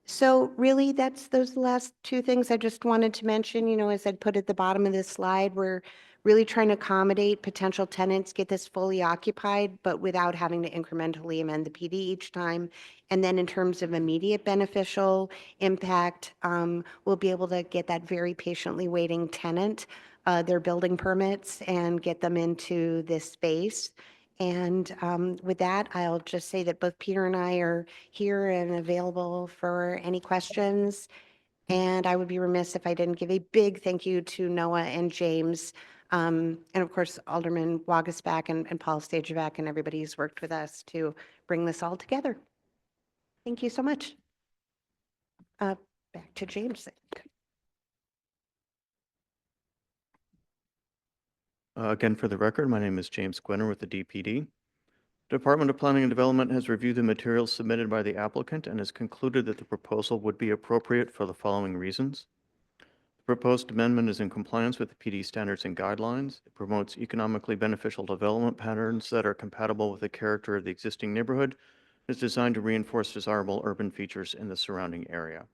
So really, those last two things I just wanted to mention. You know, as I'd put at the bottom of this slide, we're really trying to accommodate potential tenants, get this fully occupied, but without having to incrementally amend the PD each time. And then in terms of immediate beneficial impact, we'll be able to get that very patiently waiting tenant their building permits and get them into this space. And with that, I'll just say that both Peter and I are here and available for any questions. And I would be remiss if I didn't give a big thank you to Noah and James, and of course, Alderman Wagasback and Paul Stajovac and everybody who's worked with us to bring this all together. Thank you so much. Back to James. Again, for the record, my name is James Gwinner with the DPD. Department of Planning and Development has reviewed the materials submitted by the applicant and has concluded that the proposal would be appropriate for the following reasons. Proposed amendment is in compliance with the PD standards and guidelines. It promotes economically beneficial development patterns that are compatible with the character of the existing neighborhood. It's designed to reinforce desirable urban features in the surrounding area.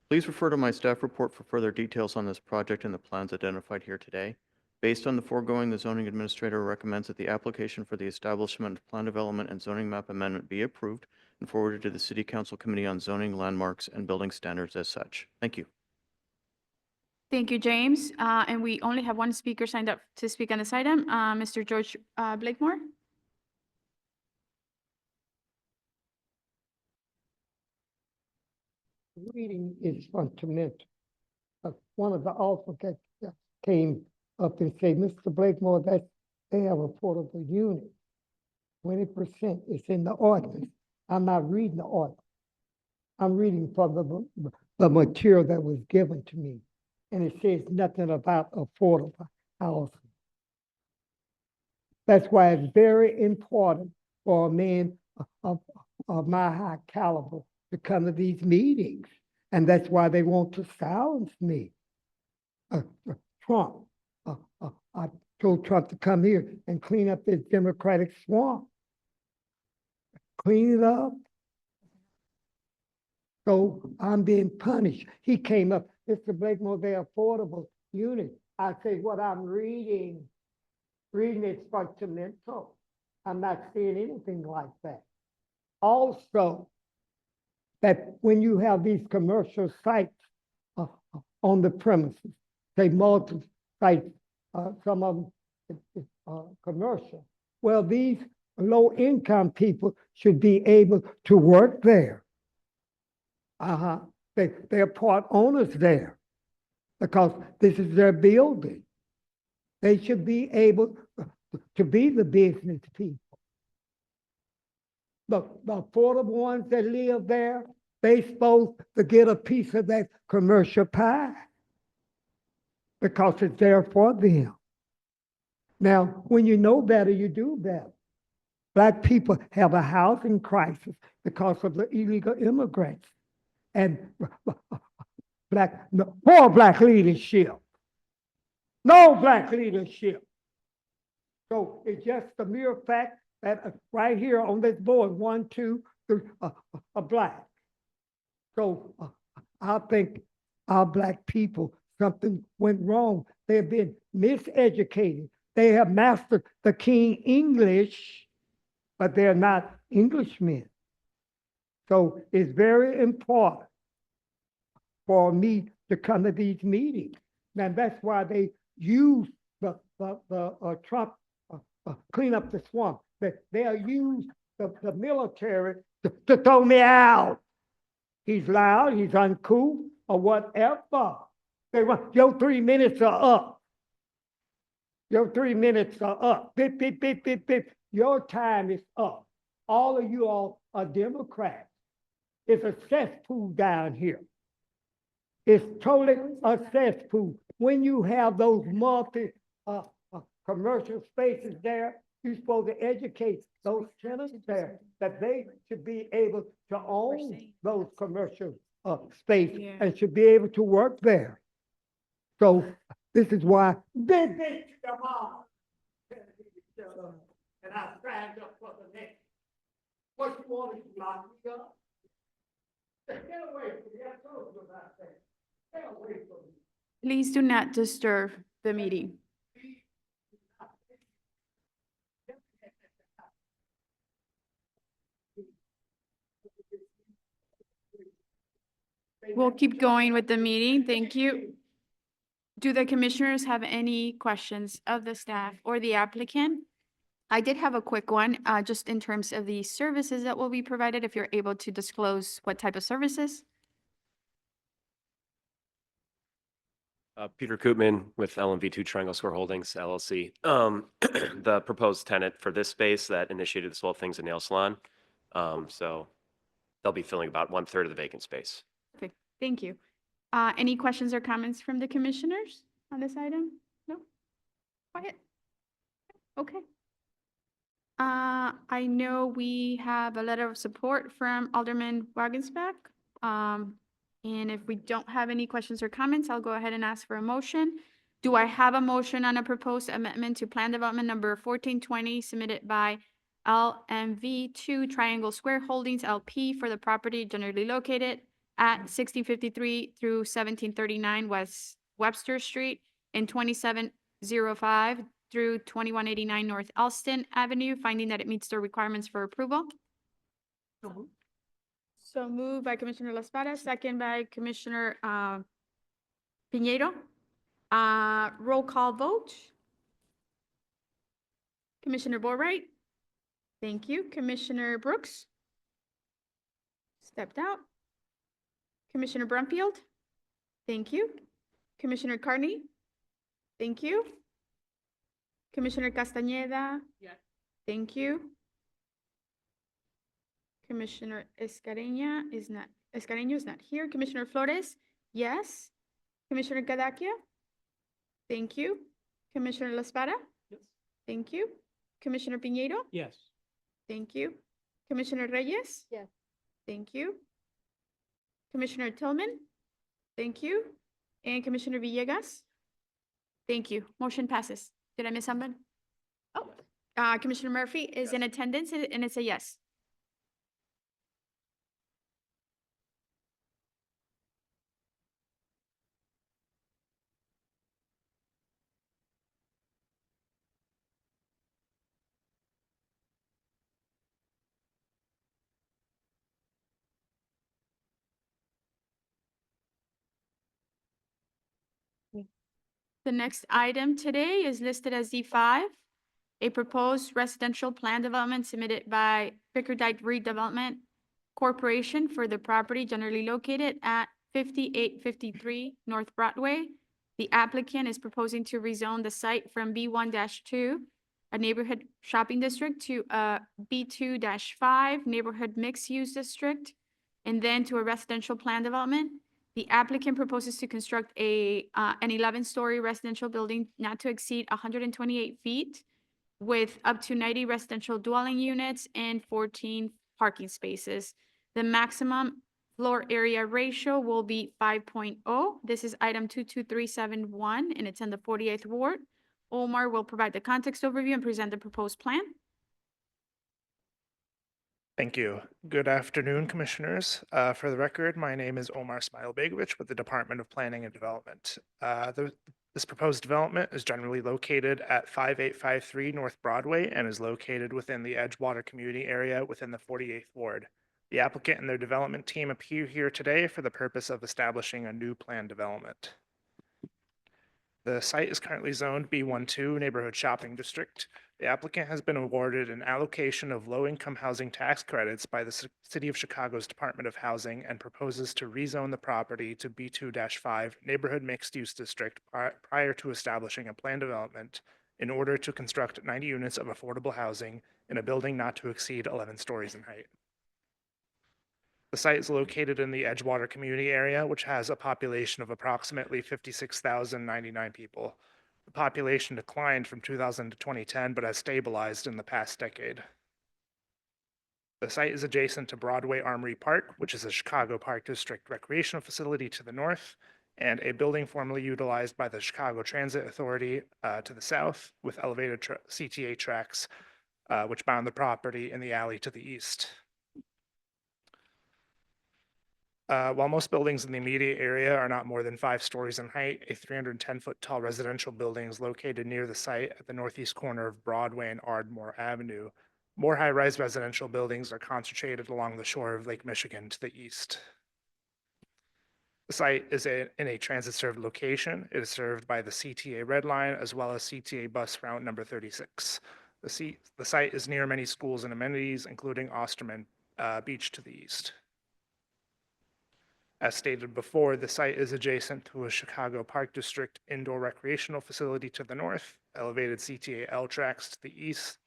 Please refer to my staff report for further details on this project and the plans identified here today. Based on the foregoing, the zoning administrator recommends that the application for the establishment of plan development and zoning map amendment be approved and forwarded to the City Council Committee on Zoning, Landmarks, and Building Standards as such. Thank you. Thank you, James. And we only have one speaker signed up to speak on this item, Mr. George Blakemore. Reading is fundamental. One of the applicants came up and said, Mr. Blakemore, that they have a portable unit. 20% is in the ordinance. I'm not reading the ordinance. I'm reading from the material that was given to me. And it says nothing about affordable housing. That's why it's very important for a man of my high caliber to come to these meetings. And that's why they want to silence me. Trump, I told Trump to come here and clean up this Democratic swamp. Clean it up. So I'm being punished. He came up, Mr. Blakemore, they're affordable units. I say what I'm reading is fundamental. I'm not seeing anything like that. Also, that when you have these commercial sites on the premises, say multi-site, some of them commercial. Well, these low-income people should be able to work there. They're part owners there because this is their building. They should be able to be the business people. The affordable ones that live there, they supposed to get a piece of that commercial pie because it's there for them. Now, when you know better, you do better. Black people have a housing crisis because of the illegal immigrants and poor black leadership. No black leadership. So it's just the mere fact that right here on this board, 1, 2, 3, a black. So I think our black people, something went wrong. They've been miseducated. They have mastered the King English, but they're not Englishmen. So it's very important for me to come to these meetings. And that's why they use the Trump clean up the swamp. They'll use the military to throw me out. He's loud, he's uncool, or whatever. They want, your 3 minutes are up. Your 3 minutes are up. Beep, beep, beep, beep, beep. Your time is up. All of you all are Democrats. It's a cesspool down here. It's totally a cesspool. When you have those commercial spaces there, you're supposed to educate those tenants there that they should be able to own those commercial spaces and should be able to work there. So this is why they bitch them all. And I signed up for the next. What you want is to lock me up? Get away from me. I told you about that. Get away from me. Please do not disturb the meeting. We'll keep going with the meeting. Thank you. Do the commissioners have any questions of the staff or the applicant? I did have a quick one, just in terms of the services that will be provided, if you're able to disclose what type of services. Peter Koopman with LMV2 Triangle Square Holdings, LLC. The proposed tenant for this space that initiated this whole thing's a nail salon. So they'll be filling about 1/3 of the vacant space. Perfect. Thank you. Any questions or comments from the commissioners on this item? No? Quiet? Okay. I know we have a letter of support from Alderman Wagensbeck. And if we don't have any questions or comments, I'll go ahead and ask for a motion. Do I have a motion on a proposed amendment to Plan Development Number 1420 submitted by LMV2 Triangle Square Holdings LP for the property generally located at 1653 through 1739 West Webster Street and 2705 through 2189 North Elston Avenue, finding that it meets the requirements for approval? So moved by Commissioner La Espada, second by Commissioner Piñero. Roll call vote. Commissioner Bourright? Thank you. Commissioner Brooks? Stepped out. Commissioner Brumfield? Thank you. Commissioner Carney? Thank you. Commissioner Castañeda? Yes. Thank you. Commissioner Escareño is not here. Commissioner Flores? Yes. Commissioner Cadaquia? Thank you. Commissioner La Espada? Yes. Thank you. Commissioner Piñero? Yes. Thank you. Commissioner Reyes? Yes. Thank you. Commissioner Tillman? Thank you. And Commissioner Villegas? Thank you. Motion passes. Did I miss someone? Oh, Commissioner Murphy is in attendance and it's a yes. The next item today is listed as Z5, a proposed residential plan development submitted by Bickerdike Redevelopment Corporation for the property generally located at 5853 North Broadway. The applicant is proposing to rezone the site from B1-2, a neighborhood shopping district, to a B2-5 neighborhood mixed-use district, and then to a residential plan development. The applicant proposes to construct an 11-story residential building not to exceed 128 feet with up to 90 residential dwelling units and 14 parking spaces. The maximum floor area ratio will be 5.0. This is item 22371, and it's in the 48th Ward. Omar will provide the context overview and present the proposed plan. Thank you. Good afternoon, Commissioners. For the record, my name is Omar Smailobegovic with the Department of Planning and Development. This proposed development is generally located at 5853 North Broadway and is located within the Edgewater community area within the 48th Ward. The applicant and their development team appear here today for the purpose of establishing a new plan development. The site is currently zoned B12 Neighborhood Shopping District. The applicant has been awarded an allocation of low-income housing tax credits by the City of Chicago's Department of Housing and proposes to rezone the property to B2-5 Neighborhood Mixed-Use District prior to establishing a planned development in order to construct 90 units of affordable housing in a building not to exceed 11 stories in height. The site is located in the Edgewater community area, which has a population of approximately 56,099 people. The population declined from 2000 to 2010, but has stabilized in the past decade. The site is adjacent to Broadway Armory Park, which is a Chicago Park District recreational facility to the north, and a building formerly utilized by the Chicago Transit Authority to the south, with elevated CTA tracks, which bound the property in the alley to the east. While most buildings in the immediate area are not more than 5 stories in height, a 310-foot tall residential building is located near the site at the northeast corner of Broadway and Ardmore Avenue. More high-rise residential buildings are concentrated along the shore of Lake Michigan to the east. The site is in a transit-served location. It is served by the CTA Red Line as well as CTA bus route number 36. The site is near many schools and amenities, including Osterman Beach to the east. As stated before, the site is adjacent to a Chicago Park District indoor recreational facility to the north, elevated CTA L tracks to the east,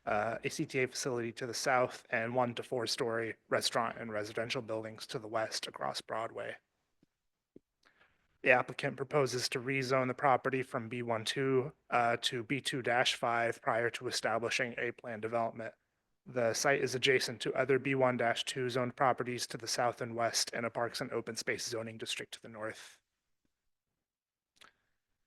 a CTA facility to the south, and 1 to 4 story restaurant and residential buildings to the west across Broadway. The applicant proposes to rezone the property from B12 to B2-5 prior to establishing a planned development. The site is adjacent to other B1-2 zoned properties to the south and west and a parks and open space zoning district to the north.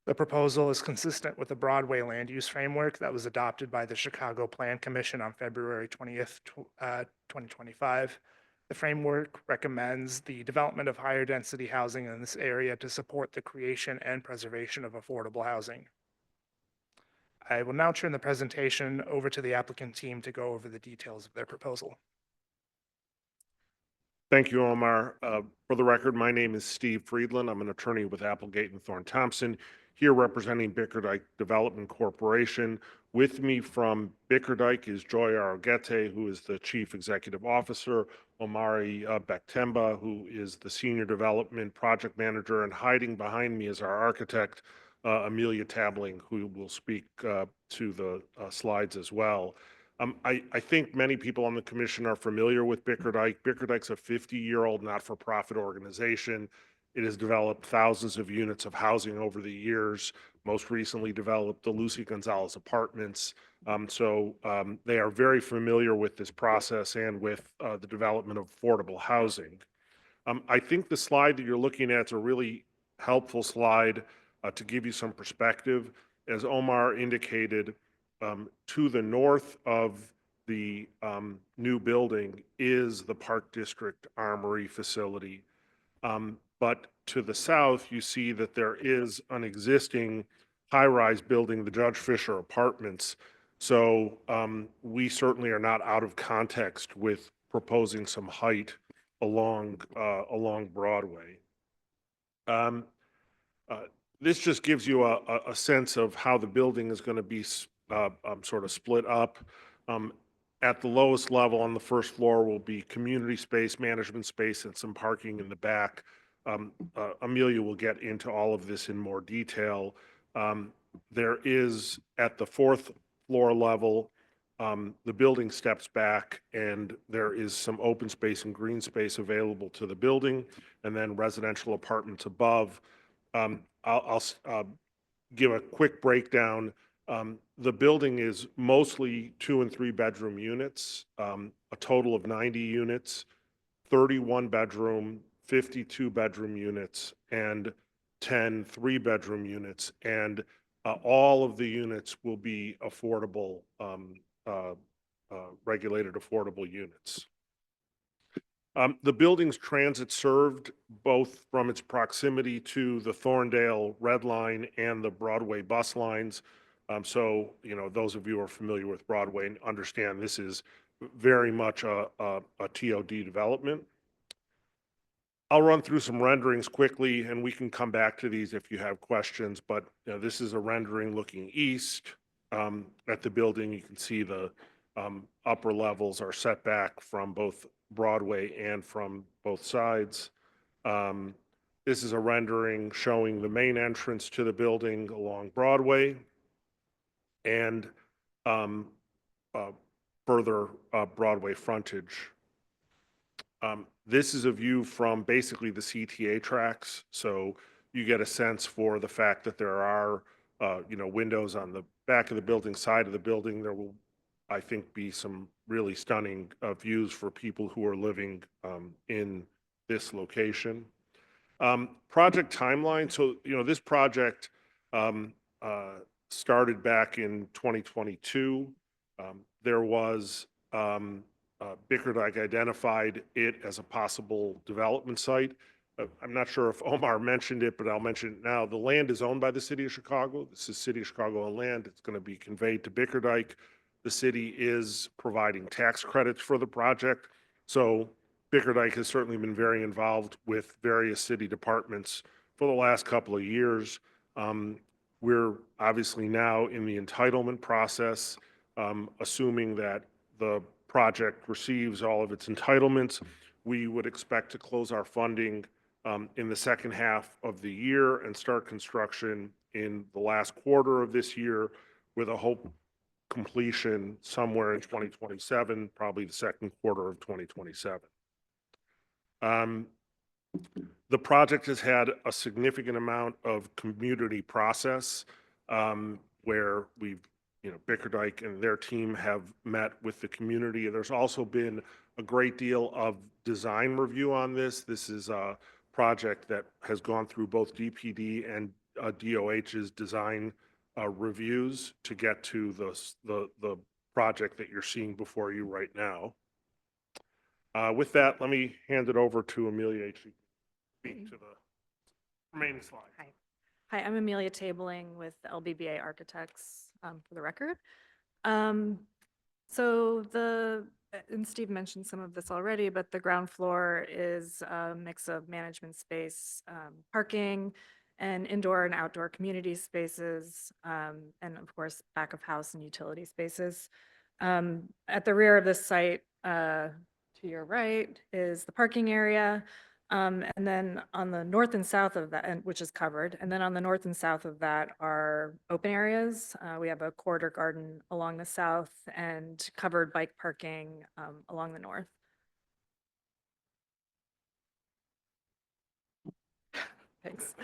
The proposal is consistent with the Broadway land use framework that was adopted by the Chicago Plan Commission on February 20th, 2025. The framework recommends the development of higher density housing in this area to support the creation and preservation of affordable housing. I will now turn the presentation over to the applicant team to go over the details of their proposal. Thank you, Omar. For the record, my name is Steve Friedland. I'm an attorney with Applegate and Thorne Thompson, here representing Bickerdike Development Corporation. With me from Bickerdike is Joy Arogete, who is the Chief Executive Officer, Omari Bektemba, who is the Senior Development Project Manager, and hiding behind me is our architect, Amelia Tabling, who will speak to the slides as well. I think many people on the commission are familiar with Bickerdike. Bickerdike's a 50-year-old not-for-profit organization. It has developed thousands of units of housing over the years, most recently developed the Lucy Gonzalez Apartments. They are very familiar with this process and with the development of affordable housing. I think the slide that you're looking at is a really helpful slide to give you some perspective. As Omar indicated, to the north of the new building is the Park District Armory facility. But to the south, you see that there is an existing high-rise building, the Judge Fisher Apartments. So we certainly are not out of context with proposing some height along Broadway. This just gives you a sense of how the building is going to be sort of split up. At the lowest level on the first floor will be community space, management space, and some parking in the back. Amelia will get into all of this in more detail. There is, at the fourth floor level, the building steps back and there is some open space and green space available to the building, and then residential apartments above. I'll give a quick breakdown. The building is mostly 2 and 3 bedroom units, a total of 90 units, 31 bedroom, 52 bedroom units, and 10 3-bedroom units. And all of the units will be affordable, regulated affordable units. The building's transit served both from its proximity to the Thorndale Red Line and the Broadway bus lines. So, those of you who are familiar with Broadway understand this is very much a TOD development. I'll run through some renderings quickly and we can come back to these if you have questions, but this is a rendering looking east at the building. You can see the upper levels are set back from both Broadway and from both sides. This is a rendering showing the main entrance to the building along Broadway and further Broadway frontage. This is a view from basically the CTA tracks. So you get a sense for the fact that there are, windows on the back of the building, side of the building. There will, I think, be some really stunning views for people who are living in this location. Project timeline. So, this project started back in 2022. There was Bickerdike identified it as a possible development site. I'm not sure if Omar mentioned it, but I'll mention it now. The land is owned by the City of Chicago. This is City of Chicago owned land. It's going to be conveyed to Bickerdike. The city is providing tax credits for the project. So Bickerdike has certainly been very involved with various city departments for the last couple of years. We're obviously now in the entitlement process, assuming that the project receives all of its entitlements. We would expect to close our funding in the second half of the year and start construction in the last quarter of this year with a hope completion somewhere in 2027, probably the second quarter of 2027. The project has had a significant amount of community process where we've Bickerdike and their team have met with the community. There's also been a great deal of design review on this. This is a project that has gone through both DPD and DOH's design reviews to get to the project that you're seeing before you right now. With that, let me hand it over to Amelia to speak to the remaining slides. Hi, I'm Amelia Tabling with LBBA Architects, for the record. So and Steve mentioned some of this already, but the ground floor is a mix of management space, parking, and indoor and outdoor community spaces, and of course, back of house and utility spaces. At the rear of the site, to your right, is the parking area. And then on the north and south of that, which is covered, and then on the north and south of that are open areas. We have a corridor garden along the south and covered bike parking along the north. Thanks.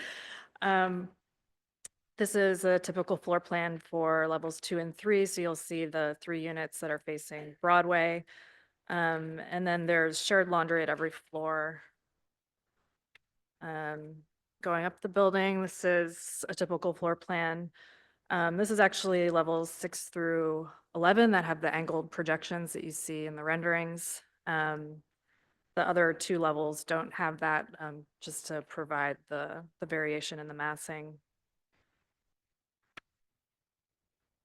This is a typical floor plan for levels 2 and 3. So you'll see the 3 units that are facing Broadway. And then there's shared laundry at every floor. Going up the building, this is a typical floor plan. This is actually levels 6 through 11 that have the angled projections that you see in the renderings. The other 2 levels don't have that, just to provide the variation in the massing.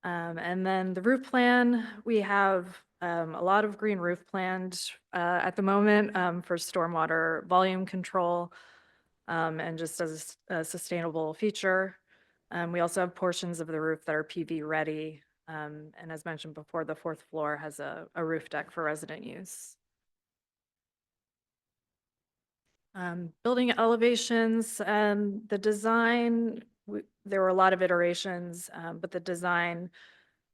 And then the roof plan, we have a lot of green roof planned at the moment for stormwater volume control and just as a sustainable feature. We also have portions of the roof that are PV ready. And as mentioned before, the 4th floor has a roof deck for resident use. Building elevations, the design, there were a lot of iterations, but the design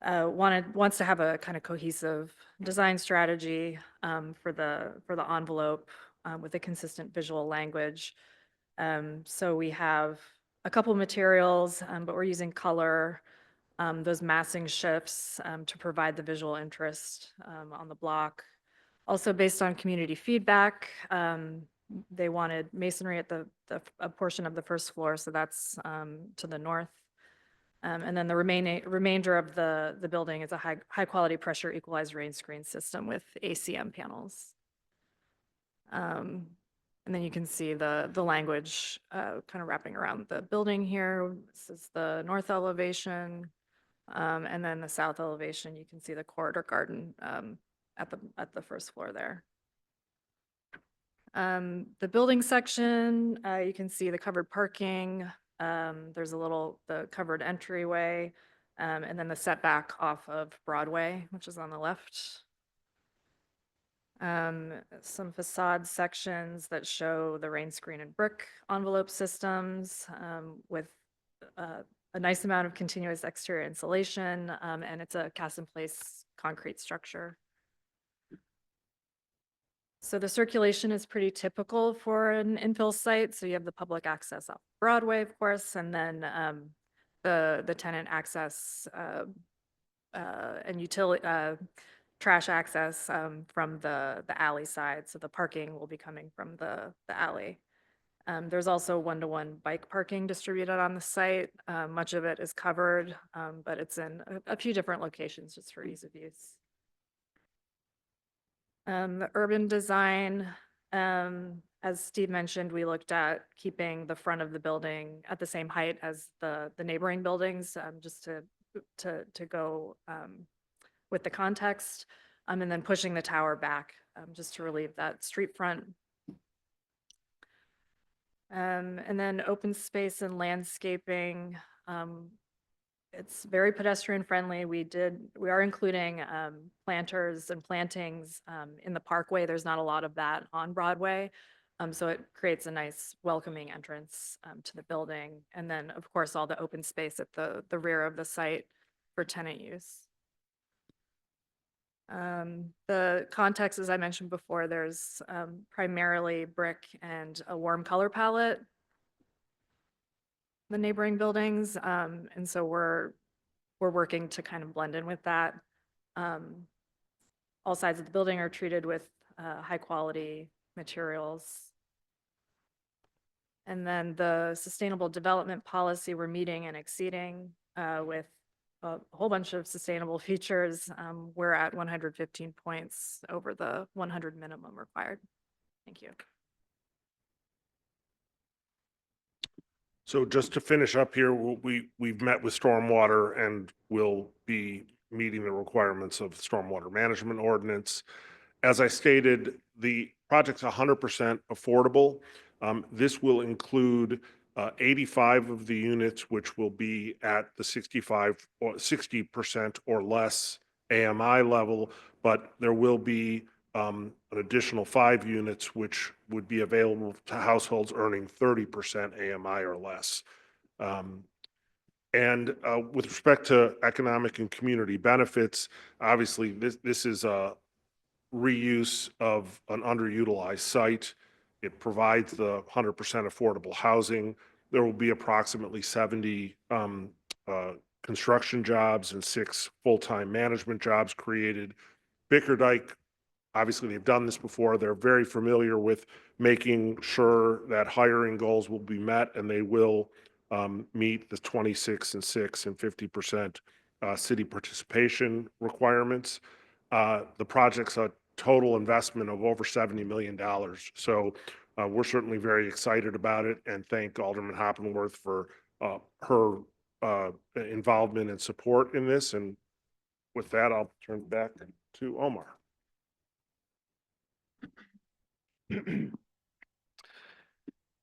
wants to have a kind of cohesive design strategy for the envelope with a consistent visual language. So we have a couple materials, but we're using color, those massing shifts to provide the visual interest on the block. Also based on community feedback, they wanted masonry at a portion of the 1st floor, so that's to the north. And then the remainder of the building is a high quality pressure equalized rain screen system with ACM panels. And then you can see the language kind of wrapping around the building here. This is the north elevation. And then the south elevation, you can see the corridor garden at the 1st floor there. The building section, you can see the covered parking. There's the covered entryway, and then the setback off of Broadway, which is on the left. Some facade sections that show the rain screen and brick envelope systems with a nice amount of continuous exterior insulation, and it's a cast-in-place concrete structure. So the circulation is pretty typical for an infill site. So you have the public access off Broadway, of course, and then the tenant access and utility trash access from the alley side. So the parking will be coming from the alley. There's also one-to-one bike parking distributed on the site. Much of it is covered, but it's in a few different locations just for ease of use. The urban design, as Steve mentioned, we looked at keeping the front of the building at the same height as the neighboring buildings, just to go with the context, and then pushing the tower back just to relieve that street front. And then open space and landscaping. It's very pedestrian friendly. We are including planters and plantings in the parkway. There's not a lot of that on Broadway. So it creates a nice welcoming entrance to the building. And then of course, all the open space at the rear of the site for tenant use. The context, as I mentioned before, there's primarily brick and a warm color palette, the neighboring buildings. And so we're we're working to kind of blend in with that. All sides of the building are treated with high-quality materials. And then the sustainable development policy, we're meeting and exceeding with a whole bunch of sustainable features. We're at 115 points over the 100 minimum required. Thank you. So just to finish up here, we've met with stormwater and will be meeting the requirements of the stormwater management ordinance. As I stated, the project's 100% affordable. This will include 85 of the units, which will be at the 65 or 60% or less AMI level, but there will be an additional 5 units, which would be available to households earning 30% AMI or less. And with respect to economic and community benefits, obviously this is a reuse of an underutilized site. It provides the 100% affordable housing. There will be approximately 70 construction jobs and 6 full-time management jobs created. Bickerdike, obviously they've done this before. They're very familiar with making sure that hiring goals will be met, and they will meet the 26 and 6 and 50% city participation requirements. The project's a total investment of over $70 million. So we're certainly very excited about it, and thank Alderman Hoppenworth for her involvement and support in this. And with that, I'll turn it back to Omar.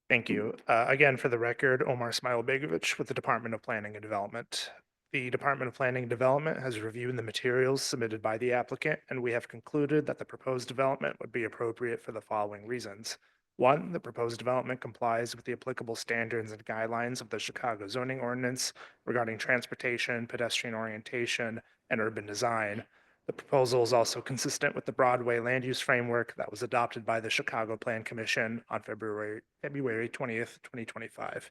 Thank you. Again, for the record, Omar Smailobegovic with the Department of Planning and Development. The Department of Planning and Development has reviewed the materials submitted by the applicant, and we have concluded that the proposed development would be appropriate for the following reasons. 1, the proposed development complies with the applicable standards and guidelines of the Chicago zoning ordinance regarding transportation, pedestrian orientation, and urban design. The proposal is also consistent with the Broadway land use framework that was adopted by the Chicago Plan Commission on February 20th, 2025.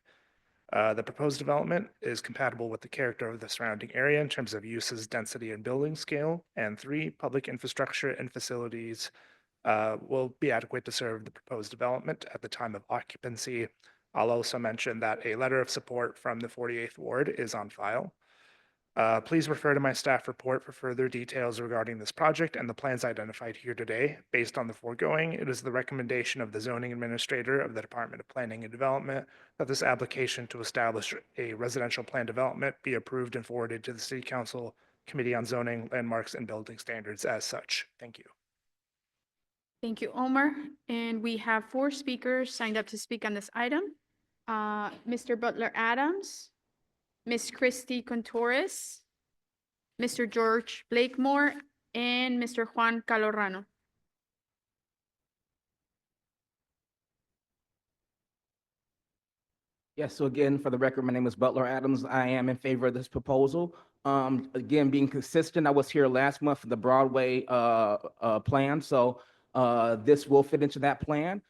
The proposed development is compatible with the character of the surrounding area in terms of uses, density, and building scale. And 3, public infrastructure and facilities will be adequate to serve the proposed development at the time of occupancy. I'll also mention that a letter of support from the 48th Ward is on file. Please refer to my staff report for further details regarding this project and the plans identified here today. Based on the foregoing, it is the recommendation of the zoning administrator of the Department of Planning and Development that this application to establish a residential plan development be approved and forwarded to the City Council Committee on Zoning, Landmarks, and Building Standards as such. Thank you. Thank you, Omar. And we have 4 speakers signed up to speak on this item. Mr. Butler Adams, Ms. Christy Contreras, Mr. George Blakemore, and Mr. Juan Calorano. Yes, so again, for the record, my name is Butler Adams. I am in favor of this proposal. Again, being consistent, I was here last month for the Broadway plan, so this will fit into that plan.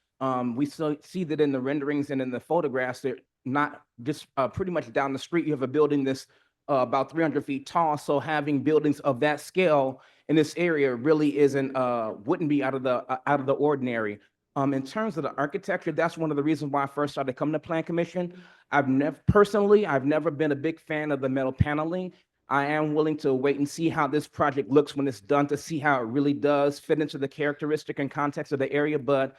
We see that in the renderings and in the photographs, they're not just pretty much down the street. You have a building that's about 300 feet tall, so having buildings of that scale in this area really wouldn't be out of the ordinary. In terms of the architecture, that's one of the reasons why I first started coming to Plan Commission. I've never been a big fan of the metal paneling. I am willing to wait and see how this project looks when it's done to see how it really does fit into the characteristic and context of the area. But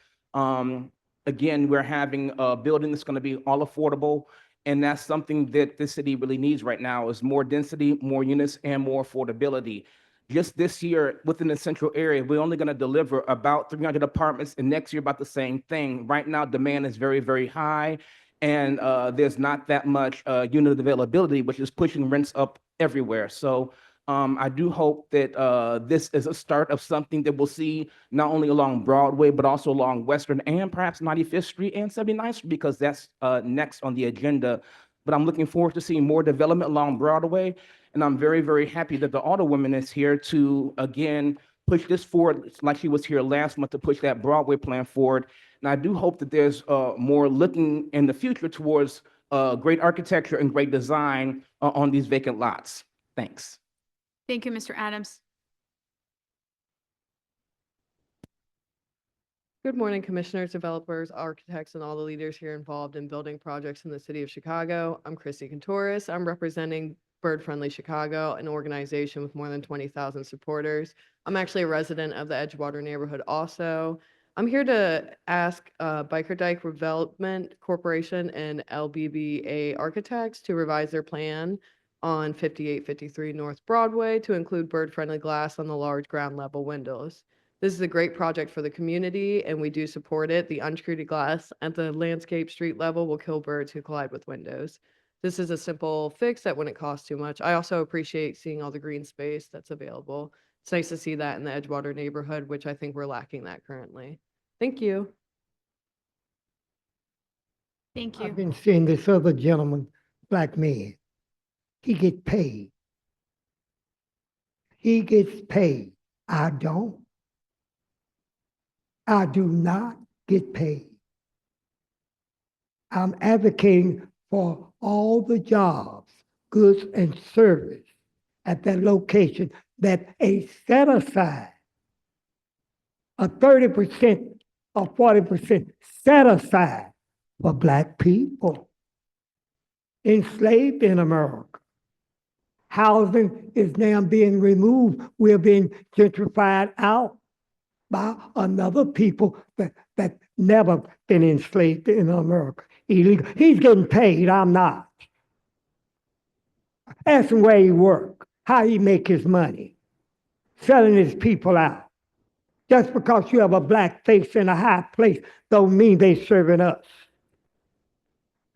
again, we're having a building that's going to be all affordable, and that's something that the city really needs right now is more density, more units, and more affordability. Just this year, within the central area, we're only going to deliver about 300 apartments, and next year about the same thing. Right now, demand is very, very high, and there's not that much unit availability, which is pushing rents up everywhere. So I do hope that this is a start of something that we'll see not only along Broadway, but also along Western and perhaps 95th Street and 79th Street, because that's next on the agenda. But I'm looking forward to seeing more development along Broadway. And I'm very, very happy that the Alderwoman is here to, again, push this forward, like she was here last month to push that Broadway plan forward. And I do hope that there's more looking in the future towards great architecture and great design on these vacant lots. Thanks. Thank you, Mr. Adams. Good morning, commissioners, developers, architects, and all the leaders here involved in building projects in the city of Chicago. I'm Christy Contouris. I'm representing Bird Friendly Chicago, an organization with more than 20,000 supporters. I'm actually a resident of the Edgewater neighborhood also. I'm here to ask Biker Dyke Development Corporation and LBBA Architects to revise their plan on 5853 North Broadway to include bird-friendly glass on the large ground level windows. This is a great project for the community, and we do support it. The untreated glass at the landscape street level will kill birds who collide with windows. This is a simple fix that wouldn't cost too much. I also appreciate seeing all the green space that's available. It's nice to see that in the Edgewater neighborhood, which I think we're lacking that currently. Thank you. Thank I've you. been seeing this other gentleman, black man. He get paid. He gets paid. I don't. I do not get paid. I'm advocating for all the jobs, goods, and service at that location that a set aside, a 30% or 40% set aside for black people enslaved in America. Housing is now being removed. We're being gentrified out by another people that never been enslaved in America. Illegal. He's getting paid, I'm not. Ask him where he work, how he make his money, selling his people out. Just because you have a black face in a high place don't mean they serving us.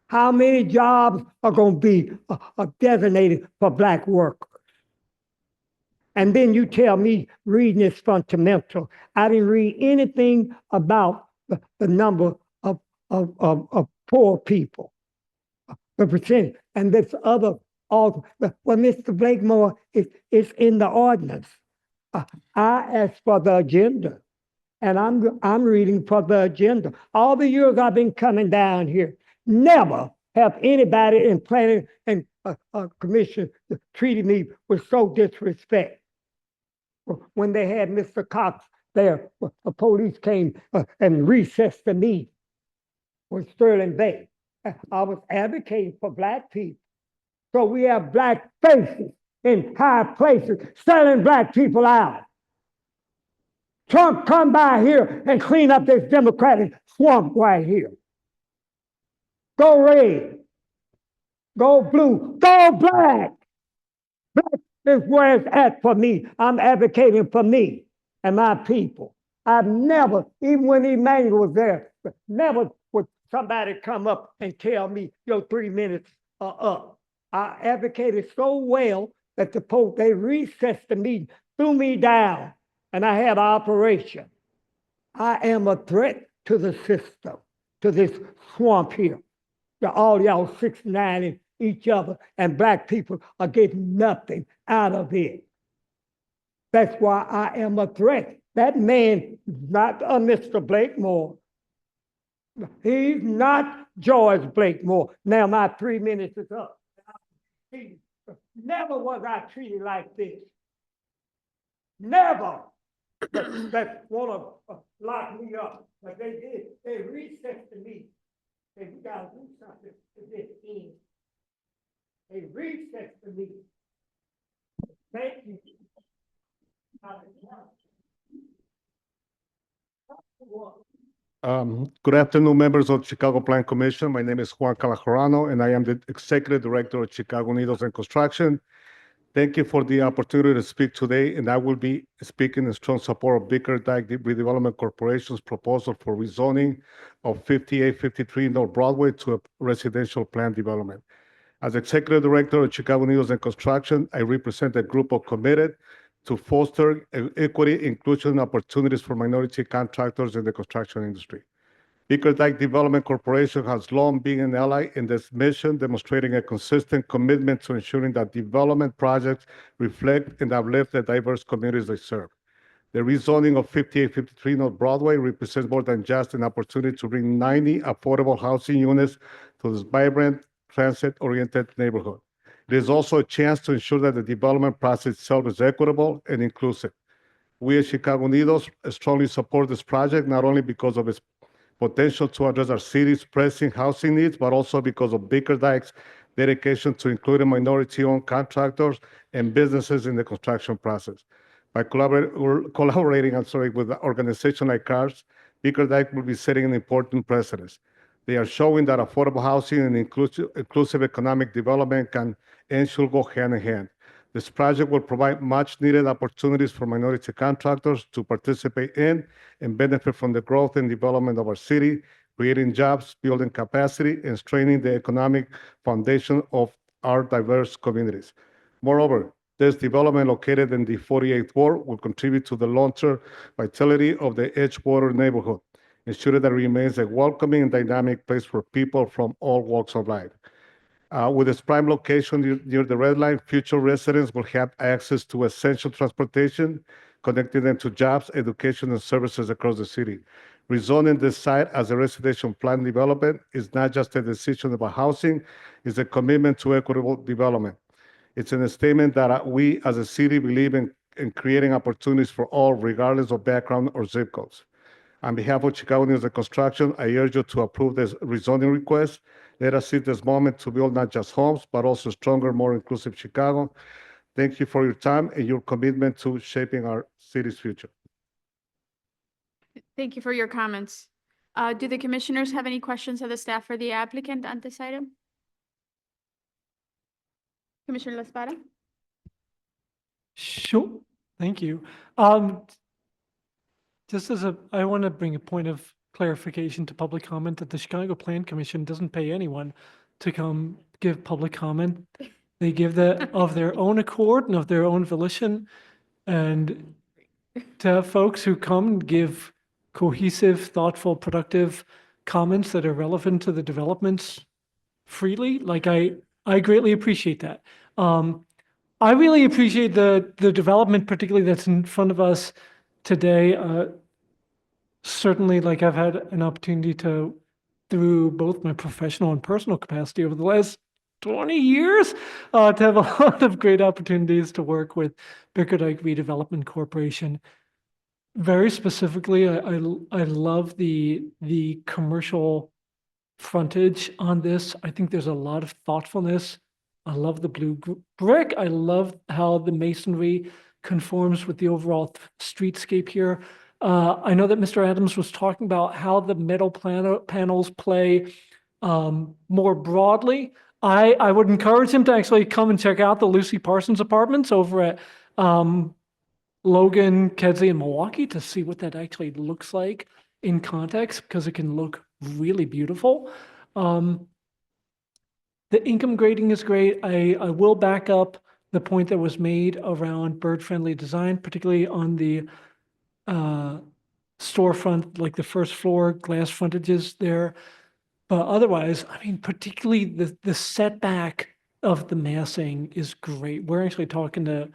How many jobs are going to be designated for black workers? And then you tell me reading is fundamental. I didn't read anything about the number of poor people, the percentage. And this other, well, Mr. Blakemore, it's in the ordinance. I asked for the agenda, and I'm reading for the agenda. All the years I've been coming down here, never have anybody in planning and commission treated me with so disrespect. When they had Mr. Cox there, the police came and recessed the meeting with Sterling Bay. I was advocating for black people. So we have black faces in high places selling black people out. Trump, come by here and clean up this Democratic swamp right here. Go red, go blue, go black. Black is where it's at for me. I'm advocating for me and my people. I've never, even when Emmanuel was there, never would somebody come up and tell me, your 3 minutes are up. I advocated so well that they recessed the meeting, threw me down, and I had an operation. I am a threat to the system, to this swamp here. All y'all 6'9" each other, and black people are getting nothing out of it. That's why I am a threat. That man is not Mr. Blakemore. He's not George Blakemore. Now my 3 minutes is up. Never was I treated like this. Never. That want to lock me up, but they did. They recessed the meeting. They got to do something to this end. They recessed the meeting. Thank you. Good afternoon, members of Chicago Plan Commission. My name is Juan Calajorano, and I am the Executive Director of Chicago Needles and Construction. Thank you for the opportunity to speak today, and I will be speaking in strong support of Bickert Dyke Redevelopment Corporation's proposal for rezoning of 5853 North Broadway to a residential plan development. As Executive Director of Chicago Needles and Construction, I represent a group of committed to foster equity, inclusion, and opportunities for minority contractors in the construction industry. Bickert Dyke Development Corporation has long been an ally in this mission, demonstrating a consistent commitment to ensuring that development projects reflect and uplift the diverse communities they serve. The rezoning of 5853 North Broadway represents more than just an opportunity to bring 90 affordable housing units to this vibrant, transit-oriented neighborhood. It is also a chance to ensure that the development process itself is equitable and inclusive. We at Chicago Unidos strongly support this project, not only because of its potential to address our city's pressing housing needs, but also because of Bickerdike's dedication to including minority-owned contractors and businesses in the construction process. By collaborating with an organization like ours, Bickerdike will be setting an important precedent. They are showing that affordable housing and inclusive economic development can and should go hand in hand. This project will provide much-needed opportunities for minority contractors to participate in and benefit from the growth and development of our city, creating jobs, building capacity, and strengthening the economic foundation of our diverse communities. Moreover, this development located in the 48th Ward will contribute to the long-term vitality of the Edgewater neighborhood, ensuring that it remains a welcoming and dynamic place for people from all walks of life. With its prime location near the Red Line, future residents will have access to essential transportation, connecting them to jobs, education, and services across the city. Rezoning this site as a residential plan development is not just a decision about housing, it's a commitment to equitable development. It's a statement that we as a city believe in creating opportunities for all, regardless of background or zip codes. On behalf of Chicago Unidos Construction, I urge you to approve this rezoning request. Let us seize this moment to build not just homes, but also stronger, more inclusive Chicago. Thank you for your time and your commitment to shaping our city's future. Thank you for your comments. Do the commissioners have any questions of the staff for the applicant on this item? Commissioner Laspada? Sure, thank you. I want to bring a point of clarification to public comment that the Chicago Plan Commission doesn't pay anyone to come give public comment. They give that of their own accord and of their own volition. And to have folks who come and give cohesive, thoughtful, productive comments that are relevant to the developments freely, like I greatly appreciate that. I really appreciate the development, particularly that's in front of us today. Certainly, like I've had an opportunity to, through both my professional and personal capacity over the last 20 years, to have a lot of great opportunities to work with Bickerdike Redevelopment Corporation. Very specifically, I love the commercial frontage on this. I think there's a lot of thoughtfulness. I love the blue brick. I love how the masonry conforms with the overall streetscape here. I know that Mr. Adams was talking about how the metal panels play more broadly. I would encourage him to actually come and check out the Lucy Parsons Apartments over at Logan, Kedzie, and Milwaukee to see what that actually looks like in context, because it can look really beautiful. The income grading is great. I will back up the point that was made around bird-friendly design, particularly on the storefront, like the first floor glass frontages there. But otherwise, I mean, particularly the setback of the massing is great. We're actually talking to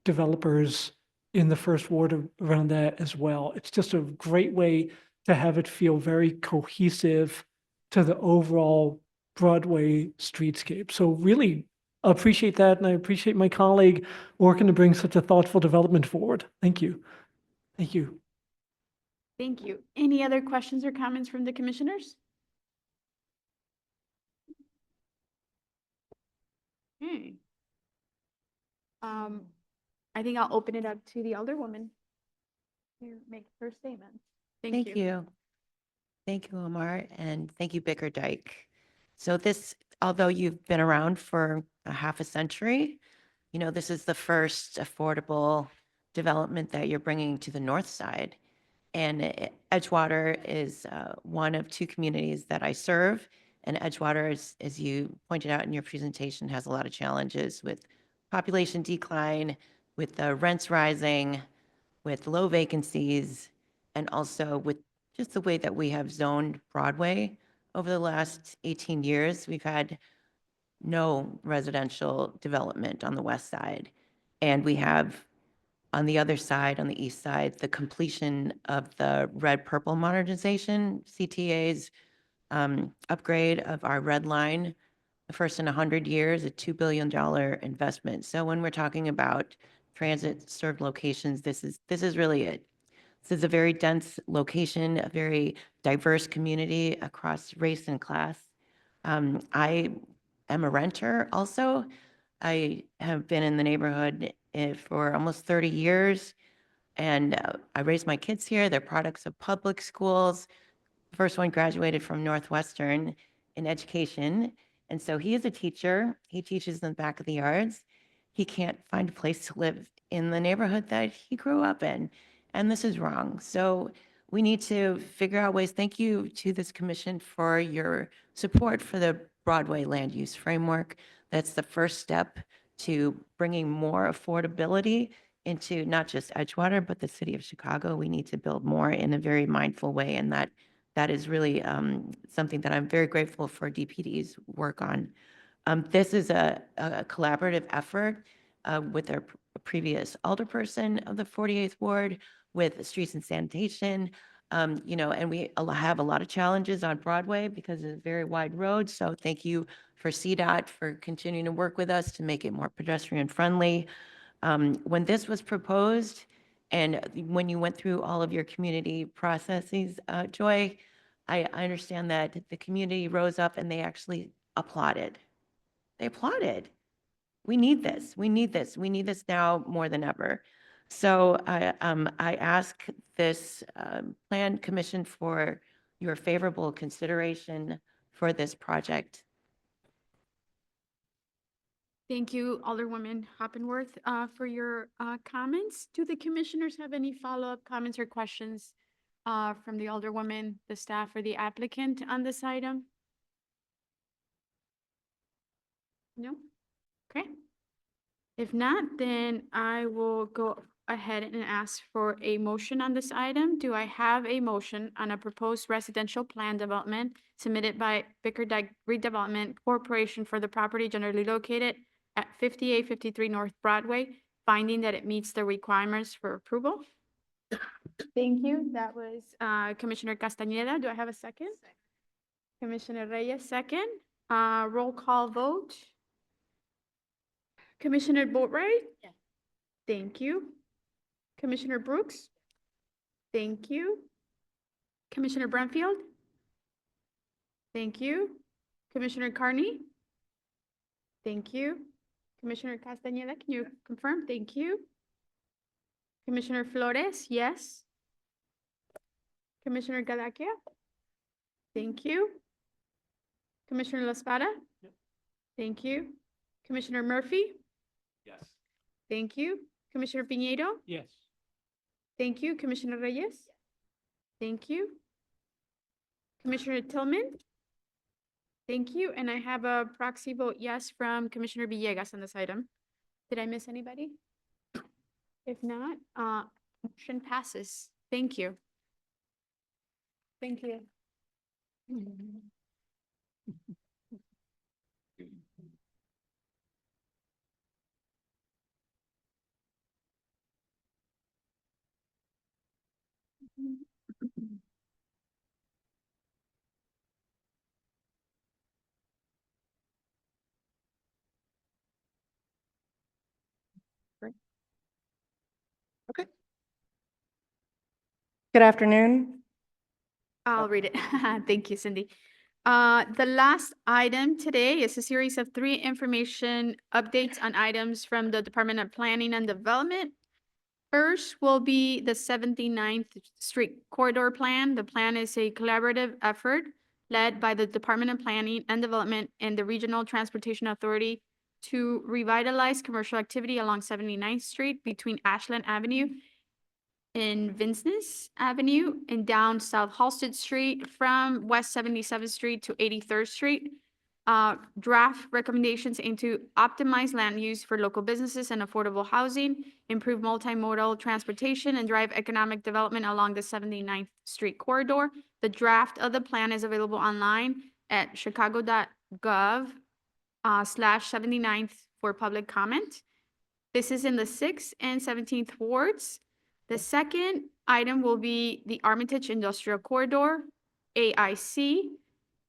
developers in the first ward around that as well. It's just a great way to have it feel very cohesive to the overall Broadway streetscape. So really appreciate that, and I appreciate my colleague working to bring such a thoughtful development forward. Thank you. Thank you. Thank you. Any other questions or comments from the commissioners? Okay. I think I'll open it up to the Alderwoman to make her statement. Thank you. Thank you, Omar, and thank you, Bickerdike. So this, although you've been around for a half a century, you know, this is the first affordable development that you're bringing to the north side. And Edgewater is one of two communities that I serve. And Edgewater, as you pointed out in your presentation, has a lot of challenges with population decline, with the rents rising, with low vacancies, and also with just the way that we have zoned Broadway. Over the last 18 years, we've had no residential development on the west side. And we have, on the other side, on the east side, the completion of the red purple modernization, CTA's upgrade of our red line the first in 100 years, a $2 billion investment. So when we're talking about transit served locations, this is really it. This is a very dense location, a very diverse community across race and class. I am a renter also. I have been in the neighborhood for almost 30 years, and I raised my kids here. They're products of public schools. The first one graduated from Northwestern in education, and so he is a teacher. He teaches in the back of the yards. He can't find a place to live in the neighborhood that he grew up in, and this is wrong. So we need to figure out ways. Thank you to this commission for your support for the Broadway land use framework. That's the first step to bringing more affordability into not just Edgewater, but the city of Chicago. We need to build more in a very mindful way, and that is really something that I'm very grateful for DPD's work on. This is a collaborative effort with our previous alderperson of the 48th Ward, with Streets and Sanitation, and we have a lot of challenges on Broadway because it's a very wide road. So thank you for CDOT for continuing to work with us to make it more pedestrian friendly. When this was proposed, and when you went through all of your community processes, Joy, I understand that the community rose up and they actually applauded. They applauded. We need this. We need this. We need this now more than ever. So I ask this Plan Commission for your favorable consideration for this project. Thank you, Alderwoman Hoppenworth, for your comments. Do the commissioners have any follow-up comments or questions from the Alderwoman, the staff, or the applicant on this item? No? Okay. If not, then I will go ahead and ask for a motion on this item. Do I have a motion on a proposed residential plan development submitted by Bickerdike Redevelopment Corporation for the property generally located at 5853 North Broadway, finding that it meets the requirements for approval? Thank you. That was Commissioner Castañeda. Do I have a second? Commissioner Reyes, second. Roll call vote. Commissioner Boatright? Yes. Thank you. Commissioner Brooks? Thank you. Commissioner Brumfield? Thank you. Commissioner Carney? Thank you. Commissioner Castañeda, can you confirm? Thank you. Commissioner Flores, yes. Commissioner Galakia? Thank you. Commissioner La Espada? Thank you. Commissioner Murphy? Yes. Thank you. Commissioner Piñeiro? Yes. Thank you. Commissioner Reyes? Thank you. Commissioner Tillman? Thank you. And I have a proxy vote yes from Commissioner Villegas on this item. Did I miss anybody? If not, motion passes. Thank you. Thank you. Good afternoon. I'll read it. Thank you, Cindy. The last item today is a series of 3 information updates on items from the Department of Planning and Development. First will be the 79th Street Corridor Plan. The plan is a collaborative effort led by the Department of Planning and Development and the Regional Transportation Authority to revitalize commercial activity along 79th Street between Ashland Avenue and Vincennes Avenue and down South Halsted Street from West 77th Street to 83rd Street. Draft recommendations aim to optimize land use for local businesses and affordable housing, improve multimodal transportation, and drive economic development along the 79th Street corridor. The draft of the plan is available online at chicago.gov/79th for public comment. This is in the 6th and 17th wards. The second item will be the Armitage Industrial Corridor, AIC.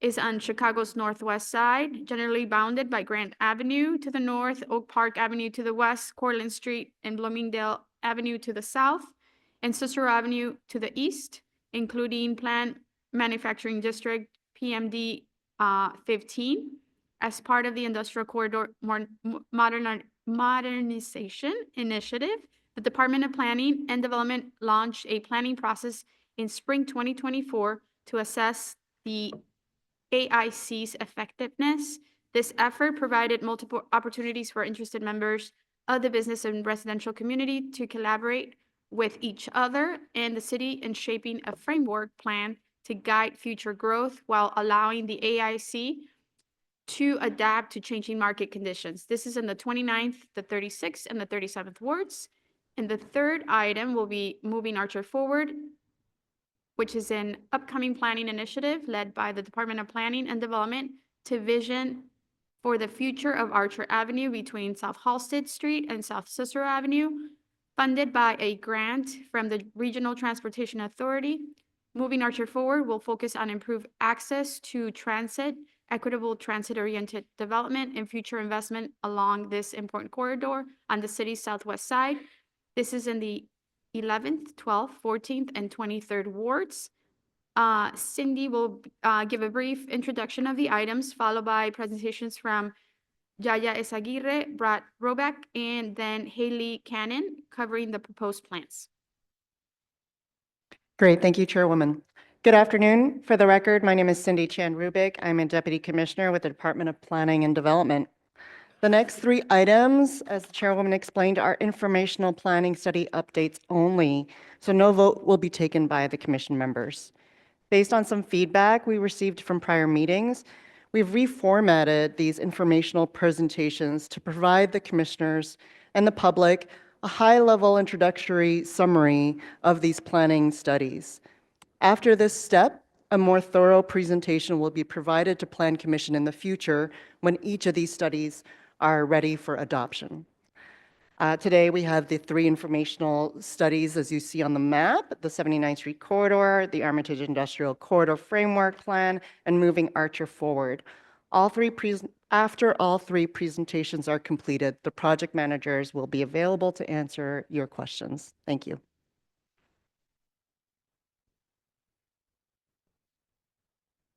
is on Chicago's northwest side, generally bounded by Grant Avenue to the north, Oak Park Avenue to the west, Cortlandt Street and Bloomingdale Avenue to the south, and Cicero Avenue to the east, including Planned Manufacturing District, PMD 15, as part of the Industrial Corridor Modernization Initiative. The Department of Planning and Development launched a planning process in spring 2024 to assess the AIC's effectiveness. This effort provided multiple opportunities for interested members of the business and residential community to collaborate with each other and the city in shaping a framework plan to guide future growth while allowing the AIC to adapt to changing market conditions. This is in the 29th, the 36th, and the 37th wards. And the third item will be moving Archer forward, which is an upcoming planning initiative led by the Department of Planning and Development to vision for the future of Archer Avenue between South Halsted Street and South Cicero Avenue, funded by a grant from the Regional Transportation Authority. Moving Archer forward will focus on improved access to transit, equitable transit-oriented development, and future investment along this important corridor on the city's southwest side. This is in the 11th, 12th, 14th, and 23rd wards. Cindy will give a brief introduction of the items, followed by presentations from Yaya Esaguirre, Brad Roback, and then Haley Cannon covering the proposed plans. Great, thank you, Chairwoman. Good afternoon. For the record, my name is Cindy Chan Rubik. I'm a Deputy Commissioner with the Department of Planning and Development. The next three items, as the Chairwoman explained, are informational planning study updates only, so no vote will be taken by the Commission members. Based on some feedback we received from prior meetings, we've reformatted these informational presentations to provide the Commissioners and the public a high-level introductory summary of these planning studies. After this step, a more thorough presentation will be provided to Plan Commission in the future when each of these studies are ready for adoption. Today, we have the three informational studies, as you see on the map: the 79th Street Corridor, the Armitage Industrial Corridor Framework Plan, and moving Archer forward. After all three presentations are completed, the project managers will be available to answer your questions. Thank you.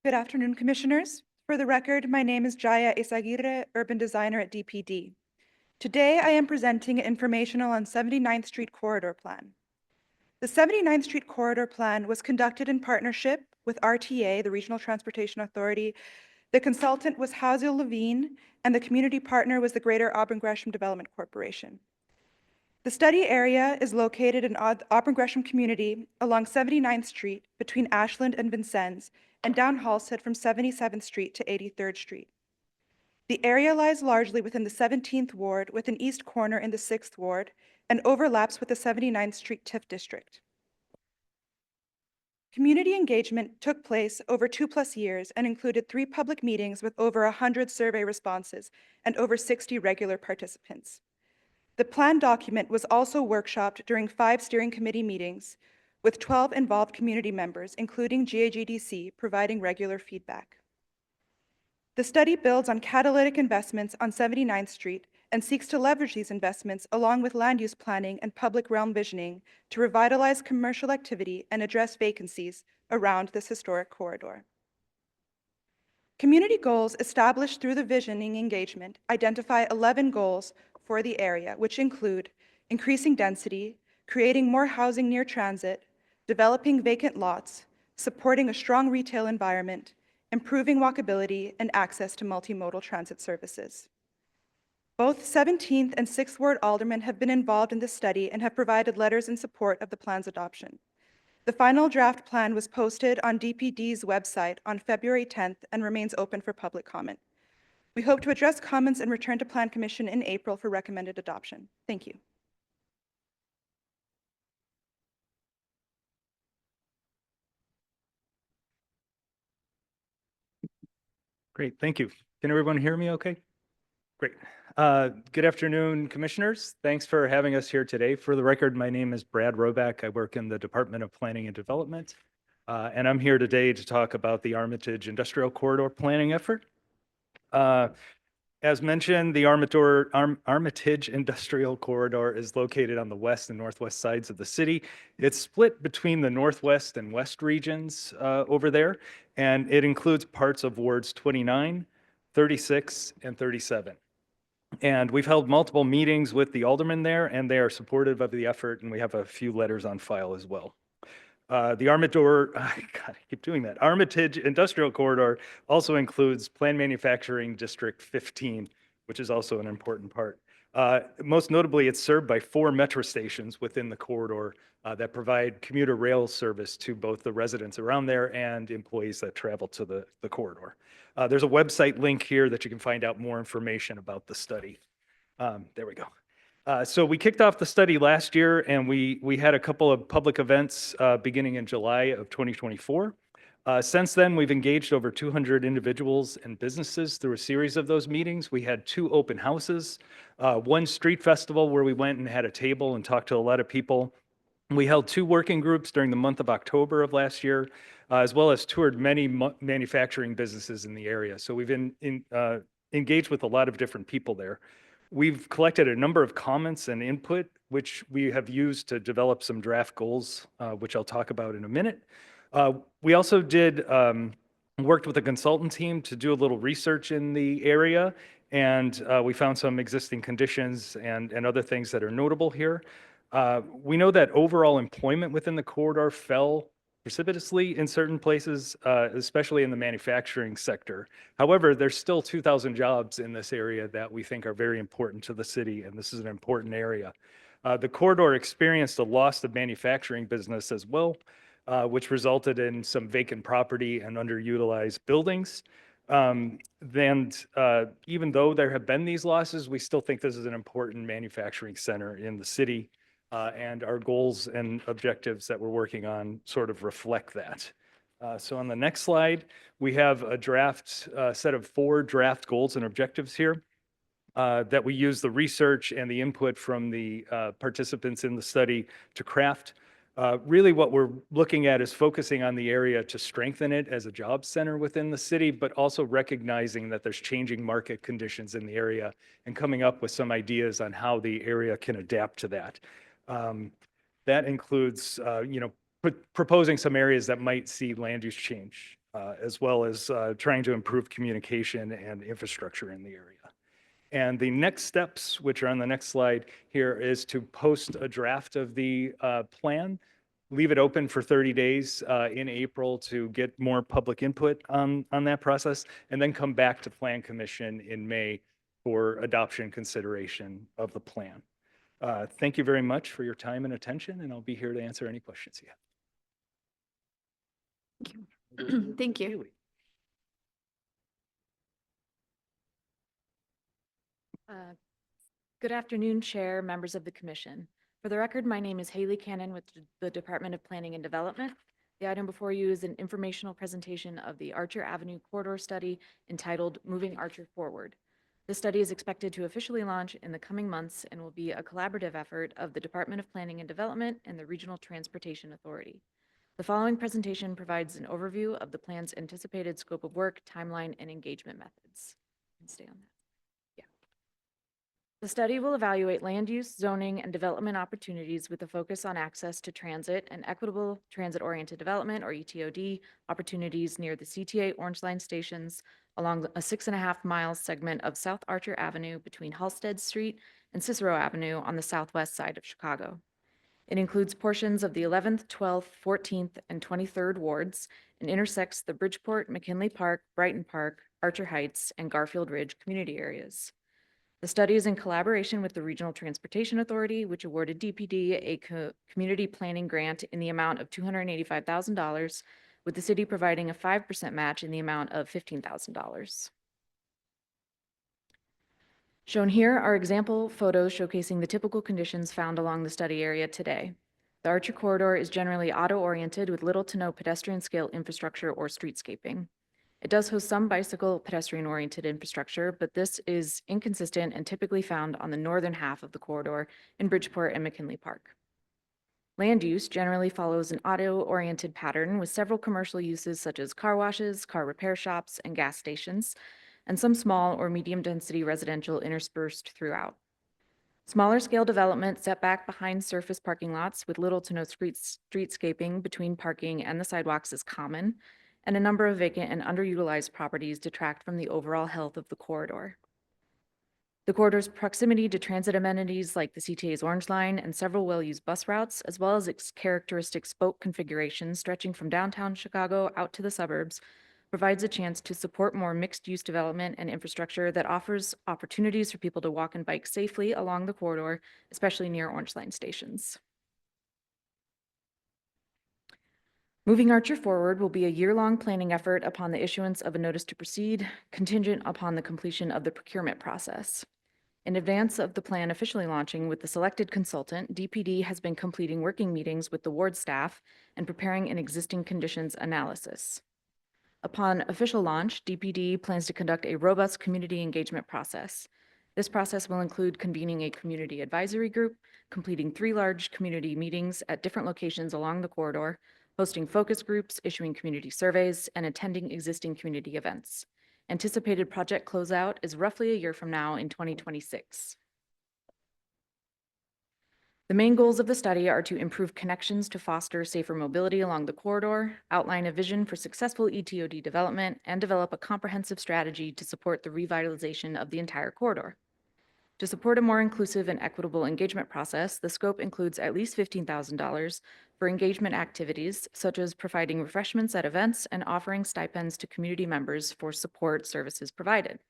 Good afternoon, Commissioners. For the record, my name is Jaya Esaguirre, Urban Designer at DPD. Today, I am presenting informational on 79th Street Corridor Plan. The 79th Street Corridor Plan was conducted in partnership with RTA, the Regional Transportation Authority. The consultant was Hazel Levine, and the community partner was the Greater Auburn Gresham Development Corporation. The study area is located in Auburn Gresham community along 79th Street between Ashland and Vincennes, and down Halsted from 77th Street to 83rd Street. The area lies largely within the 17th Ward with an east corner in the 6th Ward and overlaps with the 79th Street TIF district. Community engagement took place over 2+ years and included 3 public meetings with over 100 survey responses and over 60 regular participants. The plan document was also workshopped during 5 steering committee meetings with 12 involved community members, including GAGDC, providing regular feedback. The study builds on catalytic investments on 79th Street and seeks to leverage these investments along with land use planning and public realm visioning to revitalize commercial activity and address vacancies around this historic corridor. Community goals established through the visioning engagement identify 11 goals for the area, which include increasing density, creating more housing near transit, developing vacant lots, supporting a strong retail environment, improving walkability, and access to multimodal transit services. Both 17th and 6th Ward aldermen have been involved in this study and have provided letters in support of the plan's adoption. The final draft plan was posted on DPD's website on February 10th and remains open for public comment. We hope to address comments and return to Plan Commission in April for recommended adoption. Thank you. Great, thank you. Can everyone hear me okay? Great. Good afternoon, Commissioners. Thanks for having us here today. For the record, my name is Brad Roback. I work in the Department of Planning and Development. And I'm here today to talk about the Armitage Industrial Corridor planning effort. As mentioned, the Armitage Industrial Corridor is located on the west and northwest sides of the city. It's split between the northwest and west regions over there, and it includes parts of wards 29, 36, and 37. And we've held multiple meetings with the aldermen there, and they are supportive of the effort, and we have a few letters on file as well. The Armitage Industrial Corridor also includes Planned Manufacturing District 15, which is also an important part. Most notably, it's served by 4 metro stations within the corridor that provide commuter rail service to both the residents around there and employees that travel to the corridor. There's a website link here that you can find out more information about the study. There we go. So we kicked off the study last year, and we had a couple of public events beginning in July of 2024. Since then, we've engaged over 200 individuals and businesses through a series of those meetings. We had 2 open houses, 1 street festival where we went and had a table and talked to a lot of people. We held 2 working groups during the month of October of last year, as well as toured many manufacturing businesses in the area. So we've engaged with a lot of different people there. We've collected a number of comments and input, which we have used to develop some draft goals, which I'll talk about in a minute. We also worked with a consultant team to do a little research in the area, and we found some existing conditions and other things that are notable here. We know that overall employment within the corridor fell precipitously in certain places, especially in the manufacturing sector. However, there's still 2,000 jobs in this area that we think are very important to the city, and this is an important area. The corridor experienced a loss of manufacturing business as well, which resulted in some vacant property and underutilized buildings. Even though there have been these losses, we still think this is an important manufacturing center in the city. And our goals and objectives that we're working on sort of reflect that. So on the next slide, we have a draft set of 4 draft goals and objectives here that we use the research and the input from the participants in the study to craft. Really what we're looking at is focusing on the area to strengthen it as a job center within the city, but also recognizing that there's changing market conditions in the area and coming up with some ideas on how the area can adapt to that. That includes, proposing some areas that might see land use change, as well as trying to improve communication and infrastructure in the area. And the next steps, which are on the next slide here, is to post a draft of the plan, leave it open for 30 days in April to get more public input on that process, and then come back to Plan Commission in May for adoption consideration of the plan. Thank you very much for your time and attention, and I'll be here to answer any questions you have. Thank you. Good afternoon, Chair, members of the Commission. For the record, my name is Haley Cannon with the Department of Planning and Development. The item before you is an informational presentation of the Archer Avenue Corridor Study entitled Moving Archer Forward. The study is expected to officially launch in the coming months and will be a collaborative effort of the Department of Planning and Development and the Regional Transportation Authority. The following presentation provides an overview of the plan's anticipated scope of work, timeline, and engagement methods. Stay on that. The study will evaluate land use, zoning, and development opportunities with a focus on access to transit and equitable transit-oriented development, or ETOD, opportunities near the CTA Orange Line stations along a 6.5-mile segment of South Archer Avenue between Halsted Street and Cicero Avenue on the southwest side of Chicago. It includes portions of the 11th, 12th, 14th, and 23rd wards and intersects the Bridgeport, McKinley Park, Brighton Park, Archer Heights, and Garfield Ridge community areas. The study is in collaboration with the Regional Transportation Authority, which awarded DPD a community planning grant in the amount of $285,000, with the city providing a 5% match in the amount of $15,000. Shown here are example photos showcasing the typical conditions found along the study area today. The Archer Corridor is generally auto-oriented with little to no pedestrian scale infrastructure or streetscaping. It does host some bicycle pedestrian-oriented infrastructure, but this is inconsistent and typically found on the northern half of the corridor in Bridgeport and McKinley Park. Land use generally follows an auto-oriented pattern with several commercial uses such as car washes, car repair shops, and gas stations, and some small or medium-density residential interspersed throughout. Smaller scale development set back behind surface parking lots with little to no streetscaping between parking and the sidewalks is common, and a number of vacant and underutilized properties detract from the overall health of the corridor. The corridor's proximity to transit amenities like the CTA's Orange Line and several well-used bus routes, as well as its characteristic spoke configuration stretching from downtown Chicago out to the suburbs, provides a chance to support more mixed-use development and infrastructure that offers opportunities for people to walk and bike safely along the corridor, especially near Orange Line stations. Moving Archer forward will be a year-long planning effort upon the issuance of a notice to proceed, contingent upon the completion of the procurement process. In advance of the plan officially launching with the selected consultant, DPD has been completing working meetings with the ward staff and preparing an existing conditions analysis. Upon official launch, DPD plans to conduct a robust community engagement process. This process will include convening a community advisory group, completing 3 large community meetings at different locations along the corridor, hosting focus groups, issuing community surveys, and attending existing community events. Anticipated project closeout is roughly a year from now in 2026. The main goals of the study are to improve connections to foster safer mobility along the corridor, outline a vision for successful ETOD development, and develop a comprehensive strategy to support the revitalization of the entire corridor. To support a more inclusive and equitable engagement process, the scope includes at least $15,000 for engagement activities, such as providing refreshments at events and offering stipends to community members for support services provided.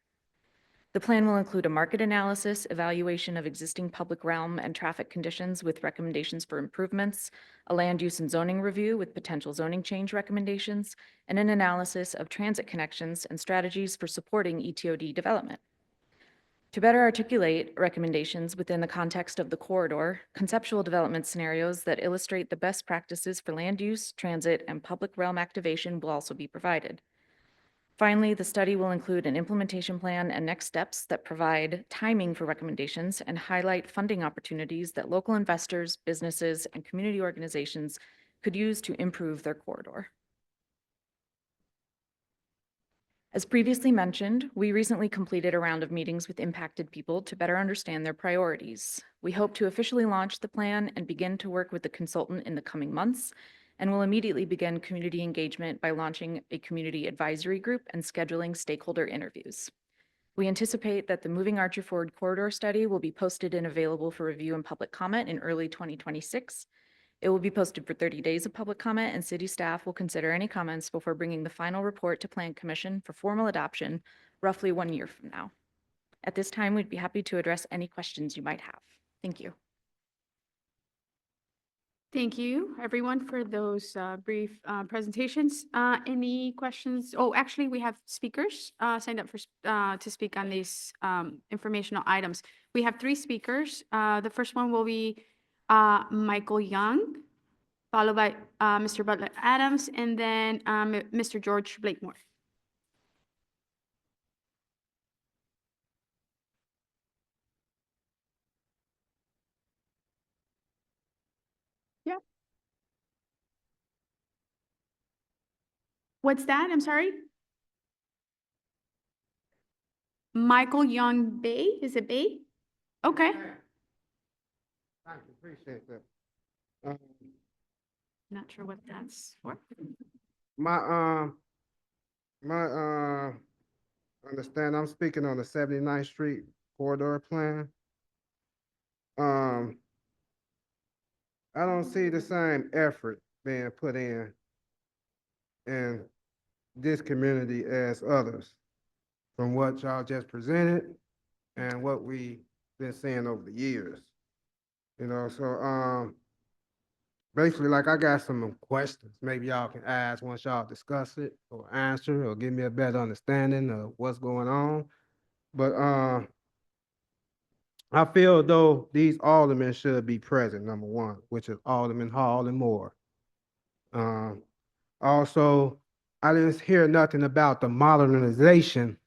The plan will include a market analysis, evaluation of existing public realm and traffic conditions with recommendations for improvements, a land use and zoning review with potential zoning change recommendations, and an analysis of transit connections and strategies for supporting ETOD development. To better articulate recommendations within the context of the corridor, conceptual development scenarios that illustrate the best practices for land use, transit, and public realm activation will also be provided. Finally, the study will include an implementation plan and next steps that provide timing for recommendations and highlight funding opportunities that local investors, businesses, and community organizations could use to improve their corridor. As previously mentioned, we recently completed a round of meetings with impacted people to better understand their priorities. We hope to officially launch the plan and begin to work with the consultant in the coming months, and will immediately begin community engagement by launching a community advisory group and scheduling stakeholder interviews. We anticipate that the Moving Archer Forward Corridor study will be posted and available for review and public comment in early 2026. It will be posted for 30 days of public comment, and city staff will consider any comments before bringing the final report to Plan Commission for formal adoption roughly 1 year from now. At this time, we'd be happy to address any questions you might have. Thank you. Thank you, everyone, for those brief presentations. Any questions? Oh, actually, we have speakers signed up for to speak on these informational items. We have 3 speakers. The first one will be Michael Young, followed by Mr. Butler Adams, and then Mr. George Blakemore. Yeah. What's that? I'm sorry. Michael Young Bay? Is it Bay? Okay. Thank you, appreciate that. Not sure what that's for. My understand, I'm speaking on the 79th Street corridor plan. I don't see the same effort being put in this community as others from what y'all just presented and what we been seeing over the years. You know, so basically, like, I got some questions maybe y'all can ask once y'all discuss it or answer or give me a better understanding of what's going on. But I feel though these aldermen should be present, number one, which is Alderman Hall and Moore. Also, I didn't hear nothing about the modernization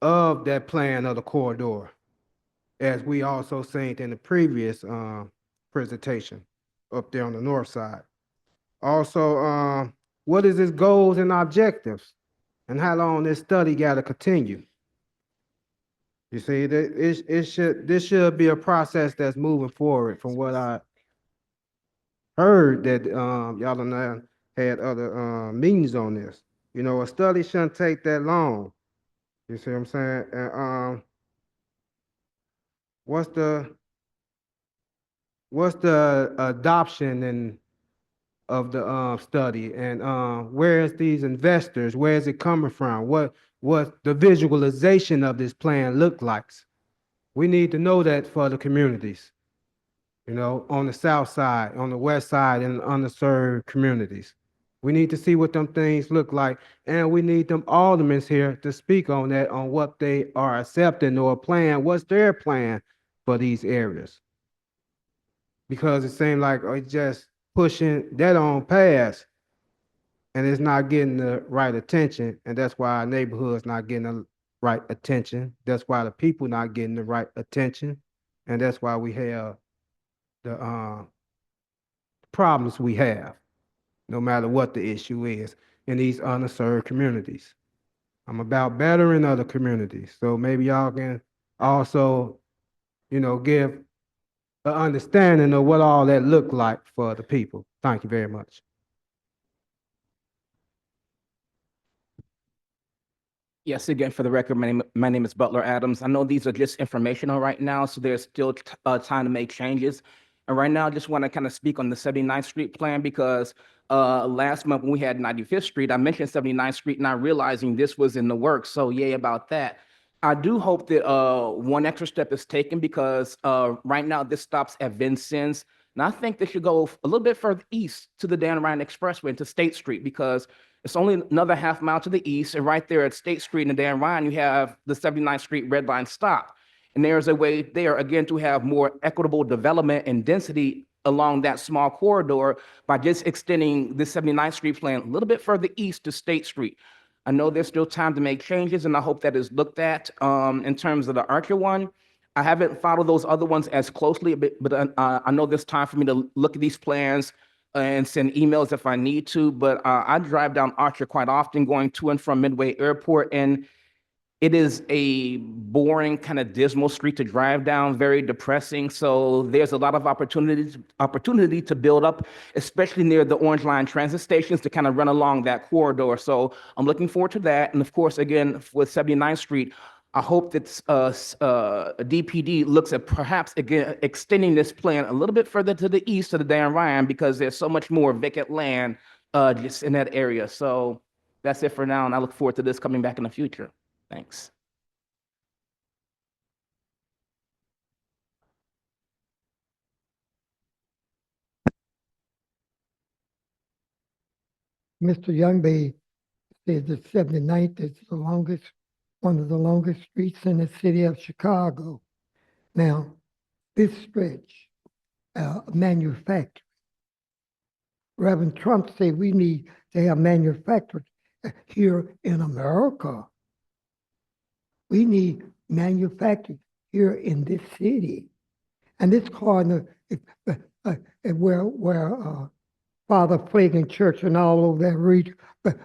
of that plan of the corridor, as we also seen in the previous presentation. up there on the north side. Also, what is its goals and objectives? And how long this study gotta continue? You see, this should be a process that's moving forward from what I heard that, y'all done had other, meetings on this. You know, a study shouldn't take that long. You see what I'm saying? And, what's the adoption and of the study, and where is these investors? Where is it coming from? What the visualization of this plan look like? We need to know that for the communities, you know, on the south side, on the west side, and underserved communities. We need to see what them things look like, and we need them aldermen here to speak on that, on what they are accepting or plan. What's their plan for these areas? Because it seems like it's just pushing that on past, and it's not getting the right attention, and that's why our neighborhood's not getting the right attention. That's why the people not getting the right attention, and that's why we have the problems we have, no matter what the issue is in these underserved communities. I'm about bettering other communities, so maybe y'all can also, you know, give an understanding of what all that look like for the people. Thank you very much. Yes, again, for the record, my name is Butler Adams. I know these are just informational right now, so there's still time to make changes. And right now, I just want to kind of speak on the 79th Street plan because last month when we had 95th Street, I mentioned 79th Street, not realizing this was in the works. So yay about that. I do hope that one extra step is taken because right now this stops at Vincennes. And I think they should go a little bit further east to the Dan Ryan Expressway to State Street because it's only another half mile to the east. And right there at State Street and Dan Ryan, you have the 79th Street Red Line stop. And there's a way there, again, to have more equitable development and density along that small corridor by just extending the 79th Street plan a little bit further east to State Street. I know there's still time to make changes, and I hope that is looked at. In terms of the Archer one, I haven't followed those other ones as closely, but I know there's time for me to look at these plans and send emails if I need to. But I drive down Archer quite often going to and from Midway Airport, and it is a boring, kind of dismal street to drive down, very depressing. So there's a lot of opportunity to build up, especially near the Orange Line transit stations to kind of run along that corridor. So I'm looking forward to that. And of course, again, with 79th Street, I hope that DPD looks at perhaps, again, extending this plan a little bit further to the east of the Dan Ryan because there's so much more vacant land just in that area. So that's it for now. And I look forward to this coming back in the future. Thanks. Mr. Youngby says the 79th is the longest, one of the longest streets in the city of Chicago. Now, this stretch, manufacturing. Reverend Trump said we need to have manufacturing here in America. We need manufacturing here in this city. And this corner is where Father Flagan Church and all over that region, but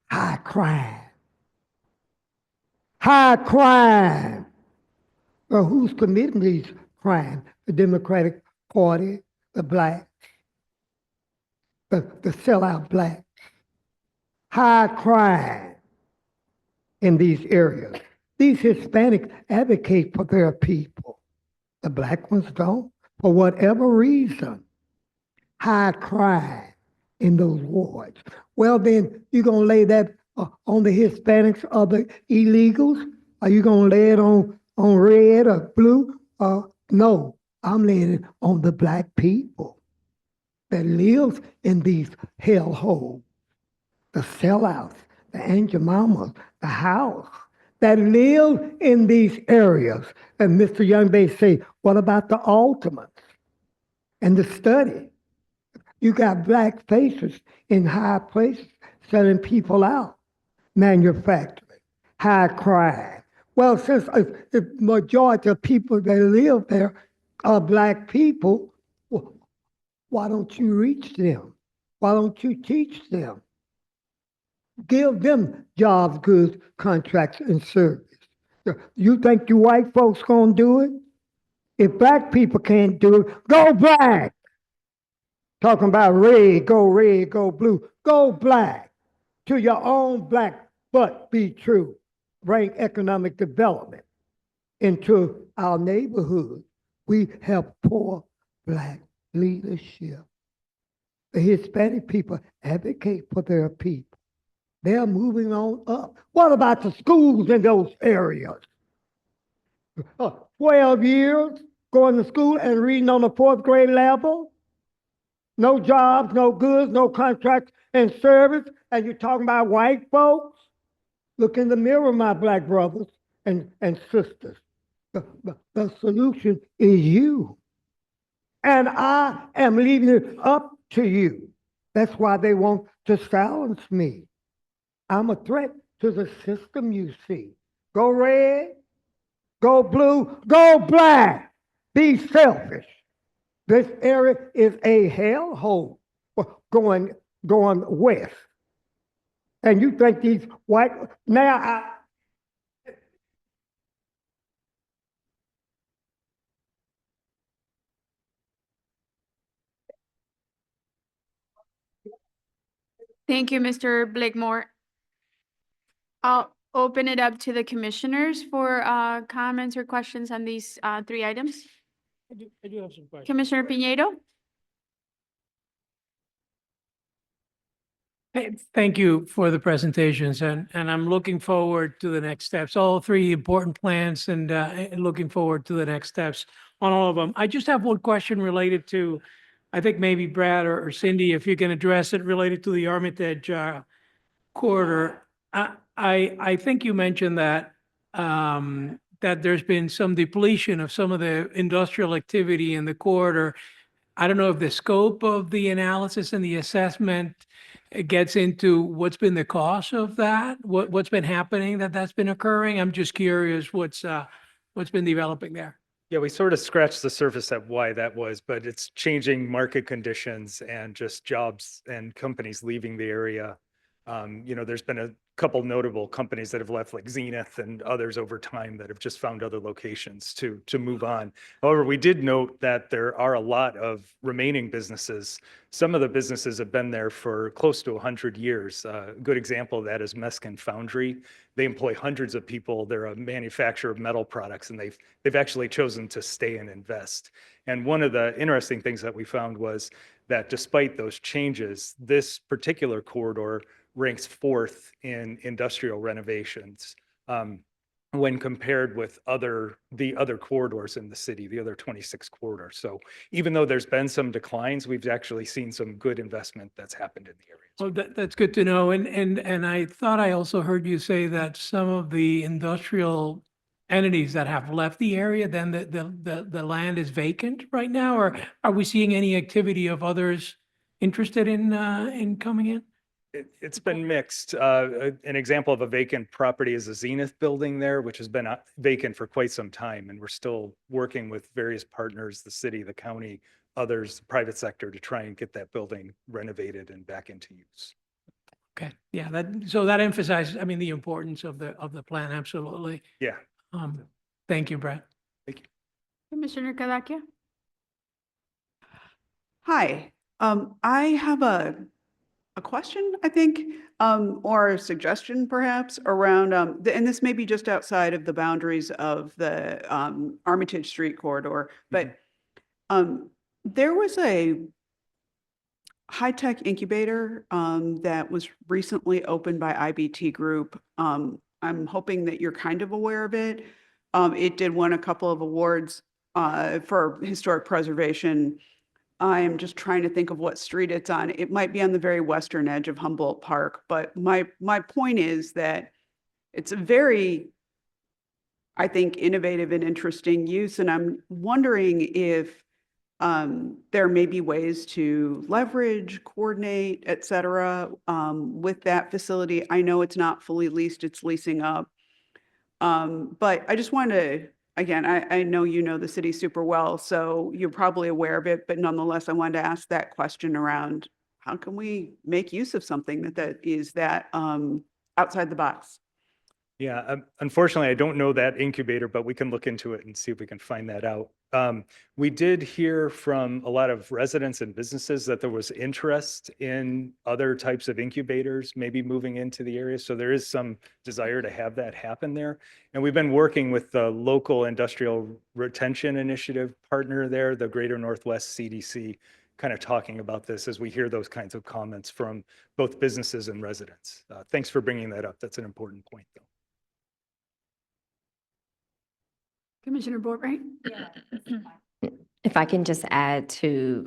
high crime. High crime. Well, who's committing these crimes? The Democratic Party, the blacks, the sellout blacks. High crime in these areas. These Hispanics advocate for their people. The black ones don't, for whatever reason. High crime in those wards. Well, then you're going to lay that on the Hispanics or the illegals? Are you going to lay it on red or blue? No, I'm laying it on the black people that live in these hellholes, the sellouts, the Aunt Jemimas, the house, that live in these areas. And Mr. Youngby say, what about the ultimates and the study? You got black faces in high places selling people out, manufacturing, high crime. Well, since the majority of people that live there are black people, Why don't you reach them? Why don't you teach them? Give them jobs, goods, contracts, and service. You think you white folks gonna do it? If black people can't do it, go black. Talking about red, go blue, go black. To your own black, but be true. Bring economic development into our neighborhood. We have poor black leadership. The Hispanic people advocate for their people. They're moving on up. What about the schools in those areas? 12 years going to school and reading on the 4th grade level? No jobs, no goods, no contracts and service, and you're talking about white folks? Look in the mirror, my black brothers and sisters. The solution is you. And I am leaving it up to you. That's why they want to silence me. I'm a threat to the system, you see. Go red, go blue, go black. Be selfish. This area is a hellhole going west. And you think these white, Thank you, Mr. Blakemore. I'll open it up to the commissioners for comments or questions on these 3 items. I do have some questions. Commissioner Piñeiro? Thank you for the presentations, and I'm looking forward to the next steps. All 3 important plans, and looking forward to the next steps on all of them. I just have one question related to, I think maybe Brad or Cindy, if you can address it, related to the Armitage corridor. I think you mentioned that that there's been some depletion of some of the industrial activity in the corridor. I don't know if the scope of the analysis and the assessment gets into what's been the cause of that, what's been happening that's been occurring. I'm just curious what's been developing there. Yeah, we sort of scratched the surface at why that was, but it's changing market conditions and just jobs and companies leaving the area. There's been a couple notable companies that have left, like Zenith and others over time, that have just found other locations to move on. However, we did note that there are a lot of remaining businesses. Some of the businesses have been there for close to 100 years. A good example of that is Meskin Foundry. They employ hundreds of people. They're a manufacturer of metal products, and they've actually chosen to stay and invest. And one of the interesting things that we found was that despite those changes, this particular corridor ranks 4th in industrial renovations when compared with the other corridors in the city, the other 26 corridors. So even though there's been some declines, we've actually seen some good investment that's happened in the area. Well, that's good to know. And I thought I also heard you say that some of the industrial entities that have left the area, then the land is vacant right now, or are we seeing any activity of others interested in coming in? It's been mixed. An example of a vacant property is the Zenith building there, which has been vacant for quite some time. And we're still working with various partners, the city, the county, others, the private sector, to try and get that building renovated and back into use. Okay, yeah, so that emphasizes, the importance of the plan, absolutely. Yeah. Thank you, Brad. Thank you. Commissioner Cadaquia? Hi, I have a question, I think, or a suggestion perhaps around, and this may be just outside of the boundaries of the Armitage Street corridor, but there was a high-tech incubator that was recently opened by IBT Group. I'm hoping that you're kind of aware of it. It did win a couple of awards for historic preservation. I am just trying to think of what street it's on. It might be on the very western edge of Humboldt Park, but my point is that it's a very, I think, innovative and interesting use, and I'm wondering if there may be ways to leverage, coordinate, et cetera, with that facility. I know it's not fully leased, it's leasing up. But I just wanted to again, I know you know the city super well, so you're probably aware of it, but nonetheless, I wanted to ask that question around how can we make use of something that is outside the box? Yeah, unfortunately, I don't know that incubator, but we can look into it and see if we can find that out. We did hear from a lot of residents and businesses that there was interest in other types of incubators, maybe moving into the area. So there is some desire to have that happen there. And we've been working with the local industrial retention initiative partner there, the Greater Northwest CDC, kind of talking about this as we hear those kinds of comments from both businesses and residents. Thanks for bringing that up. That's an important point, though. Commissioner Boatright? If I can just add to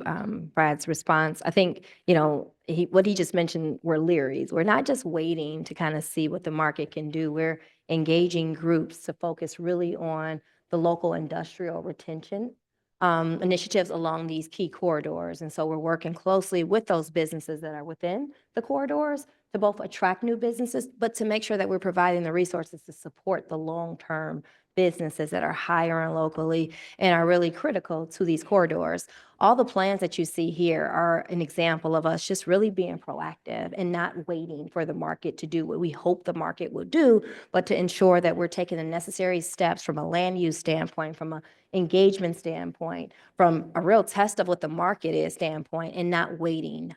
Brad's response, I think, what he just mentioned were Learys. We're not just waiting to kind of see what the market can do. We're engaging groups to focus really on the local industrial retention initiatives along these key corridors. And so we're working closely with those businesses that are within the corridors to both attract new businesses, but to make sure that we're providing the resources to support the long-term businesses that are hiring locally and are really critical to these corridors. All the plans that you see here are an example of us just really being proactive and not waiting for the market to do what we hope the market will do, but to ensure that we're taking the necessary steps from a land use standpoint, from an engagement standpoint, from a real test of what the market is standpoint, and not waiting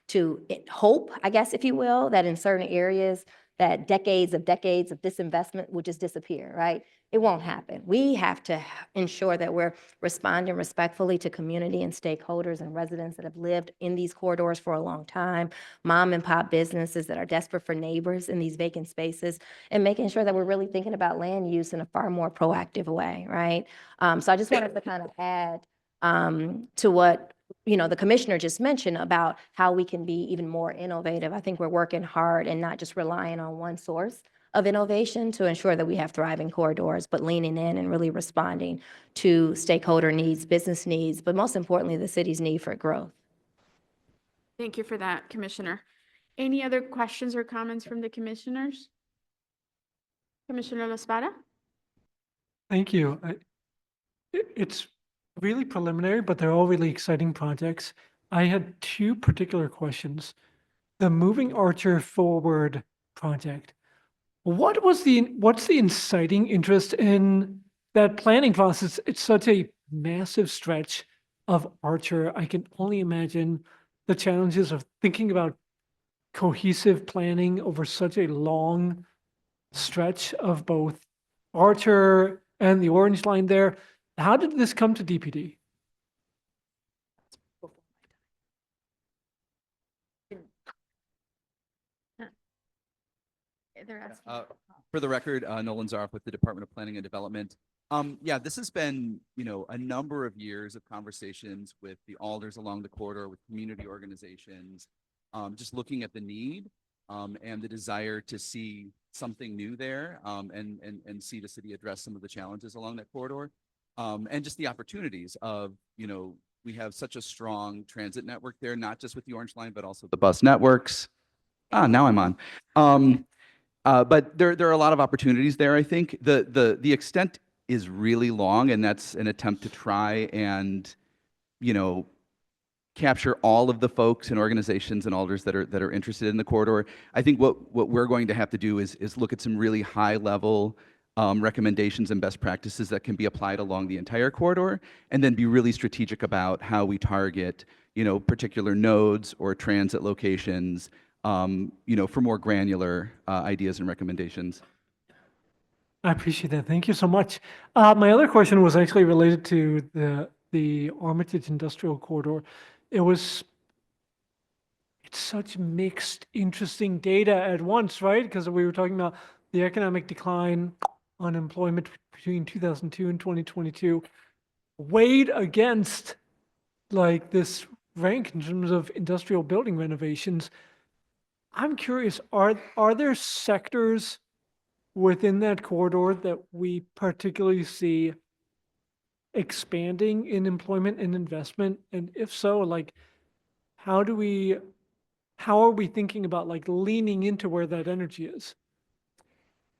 to hope, I guess, if you will, that in certain areas that decades of disinvestment will just disappear, right? It won't happen. We have to ensure that we're responding respectfully to community and stakeholders and residents that have lived in these corridors for a long time, mom and pop businesses that are desperate for neighbors in these vacant spaces, and making sure that we're really thinking about land use in a far more proactive way, right? So I just wanted to kind of add to what the commissioner just mentioned about how we can be even more innovative. I think we're working hard and not just relying on one source of innovation to ensure that we have thriving corridors, but leaning in and really responding to stakeholder needs, business needs, but most importantly, the city's need for growth. Thank you for that, Commissioner. Any other questions or comments from the commissioners? Commissioner La Espada? Thank you. It's really preliminary, but they're all really exciting projects. I had two particular questions. The Moving Archer Forward project. What's the inciting interest in that planning process? It's such a massive stretch of Archer. I can only imagine the challenges of thinking about cohesive planning over such a long stretch of both Archer and the Orange Line there. How did this come to DPD? For the record, Nolan Zarf with the Department of Planning and Development. Yeah, this has been, a number of years of conversations with the alders along the corridor, with community organizations, just looking at the need and the desire to see something new there and see the city address some of the challenges along that corridor. And just the opportunities of, we have such a strong transit network there, not just with the Orange Line, but also the bus networks. Now I'm on. But there are a lot of opportunities there, I think. The extent is really long, and that's an attempt to try and, capture all of the folks and organizations and alders that are interested in the corridor. I think what we're going to have to do is look at some really high level recommendations and best practices that can be applied along the entire corridor, and then be really strategic about how we target, particular nodes or transit locations, for more granular ideas and recommendations. I appreciate that. Thank you so much. My other question was actually related to the Armitage Industrial Corridor. It's such mixed, interesting data at once, right? Because we were talking about the economic decline, unemployment between 2002 and 2022, weighed against like this rank in terms of industrial building renovations. I'm curious, are there sectors within that corridor that we particularly see expanding in employment and investment? And if so, like, how are we thinking about like leaning into where that energy is?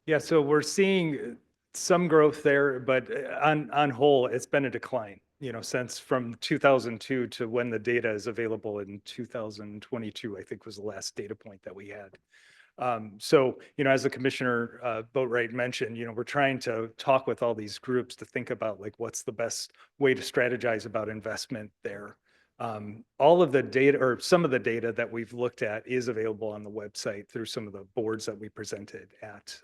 Yeah, so we're seeing some growth there, but on whole, it's been a decline, since from 2002 to when the data is available in 2022, I think was the last data point that we had. So, as the Commissioner Boatright mentioned, we're trying to talk with all these groups to think about like what's the best way to strategize about investment there. All of the data or some of the data that we've looked at is available on the website through some of the boards that we presented at,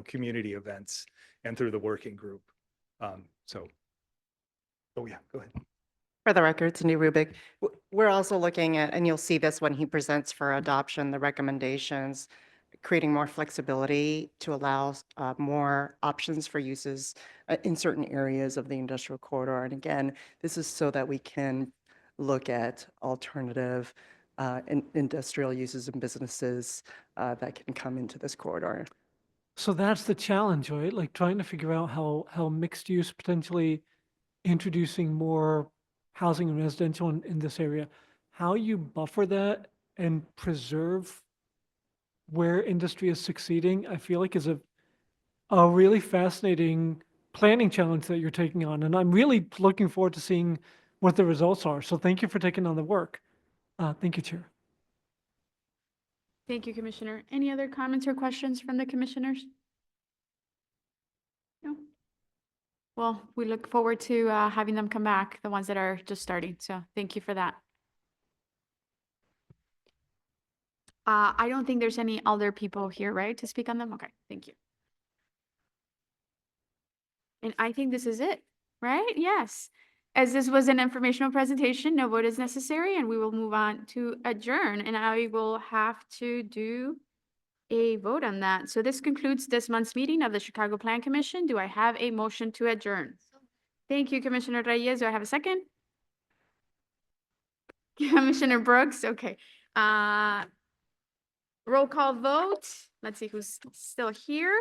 community events and through the working group. Oh yeah, go ahead. For the record, Cindy Rubik, we're also looking at, and you'll see this when he presents for adoption, the recommendations, creating more flexibility to allow more options for uses in certain areas of the industrial corridor. And again, this is so that we can look at alternative industrial uses and businesses that can come into this corridor. So that's the challenge, right? Like trying to figure out how mixed use potentially introducing more housing and residential in this area, how you buffer that and preserve where industry is succeeding, I feel like is a really fascinating planning challenge that you're taking on. And I'm really looking forward to seeing what the results are. So thank you for taking on the work. Thank you, Chair. Thank you, Commissioner. Any other comments or questions from the commissioners? No? Well, we look forward to having them come back, the ones that are just starting. So thank you for that. I don't think there's any other people here, right, to speak on them? Okay, thank you. And I think this is it, right? Yes. As this was an informational presentation, no vote is necessary, and we will move on to adjourn. And I will have to do a vote on that. So this concludes this month's meeting of the Chicago Plan Commission. Do I have a motion to adjourn? Thank you, Commissioner Reyes. Do I have a second? Commissioner Brooks, okay. Roll call vote. Let's see who's still here.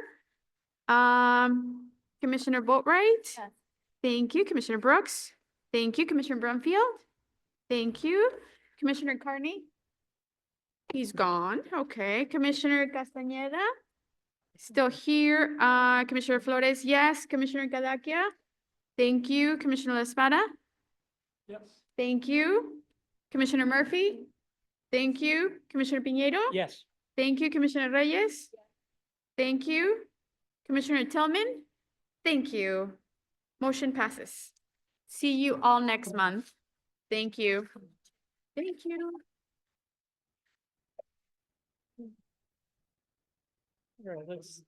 Commissioner Boatright? Yes. Thank you, Commissioner Brooks. Thank you, Commissioner Brumfield. Thank you, Commissioner Carney. He's gone. Okay, Commissioner Castañeda, still here. Commissioner Flores, yes. Commissioner Cadaquia. Thank you, Commissioner La Espada. Yes. Thank you, Commissioner Murphy. Thank you, Commissioner Piñeiro. Yes. Thank you, Commissioner Reyes. Thank you, Commissioner Tillman. Thank you. Motion passes. See you all next month. Thank you. Thank you. All right, let's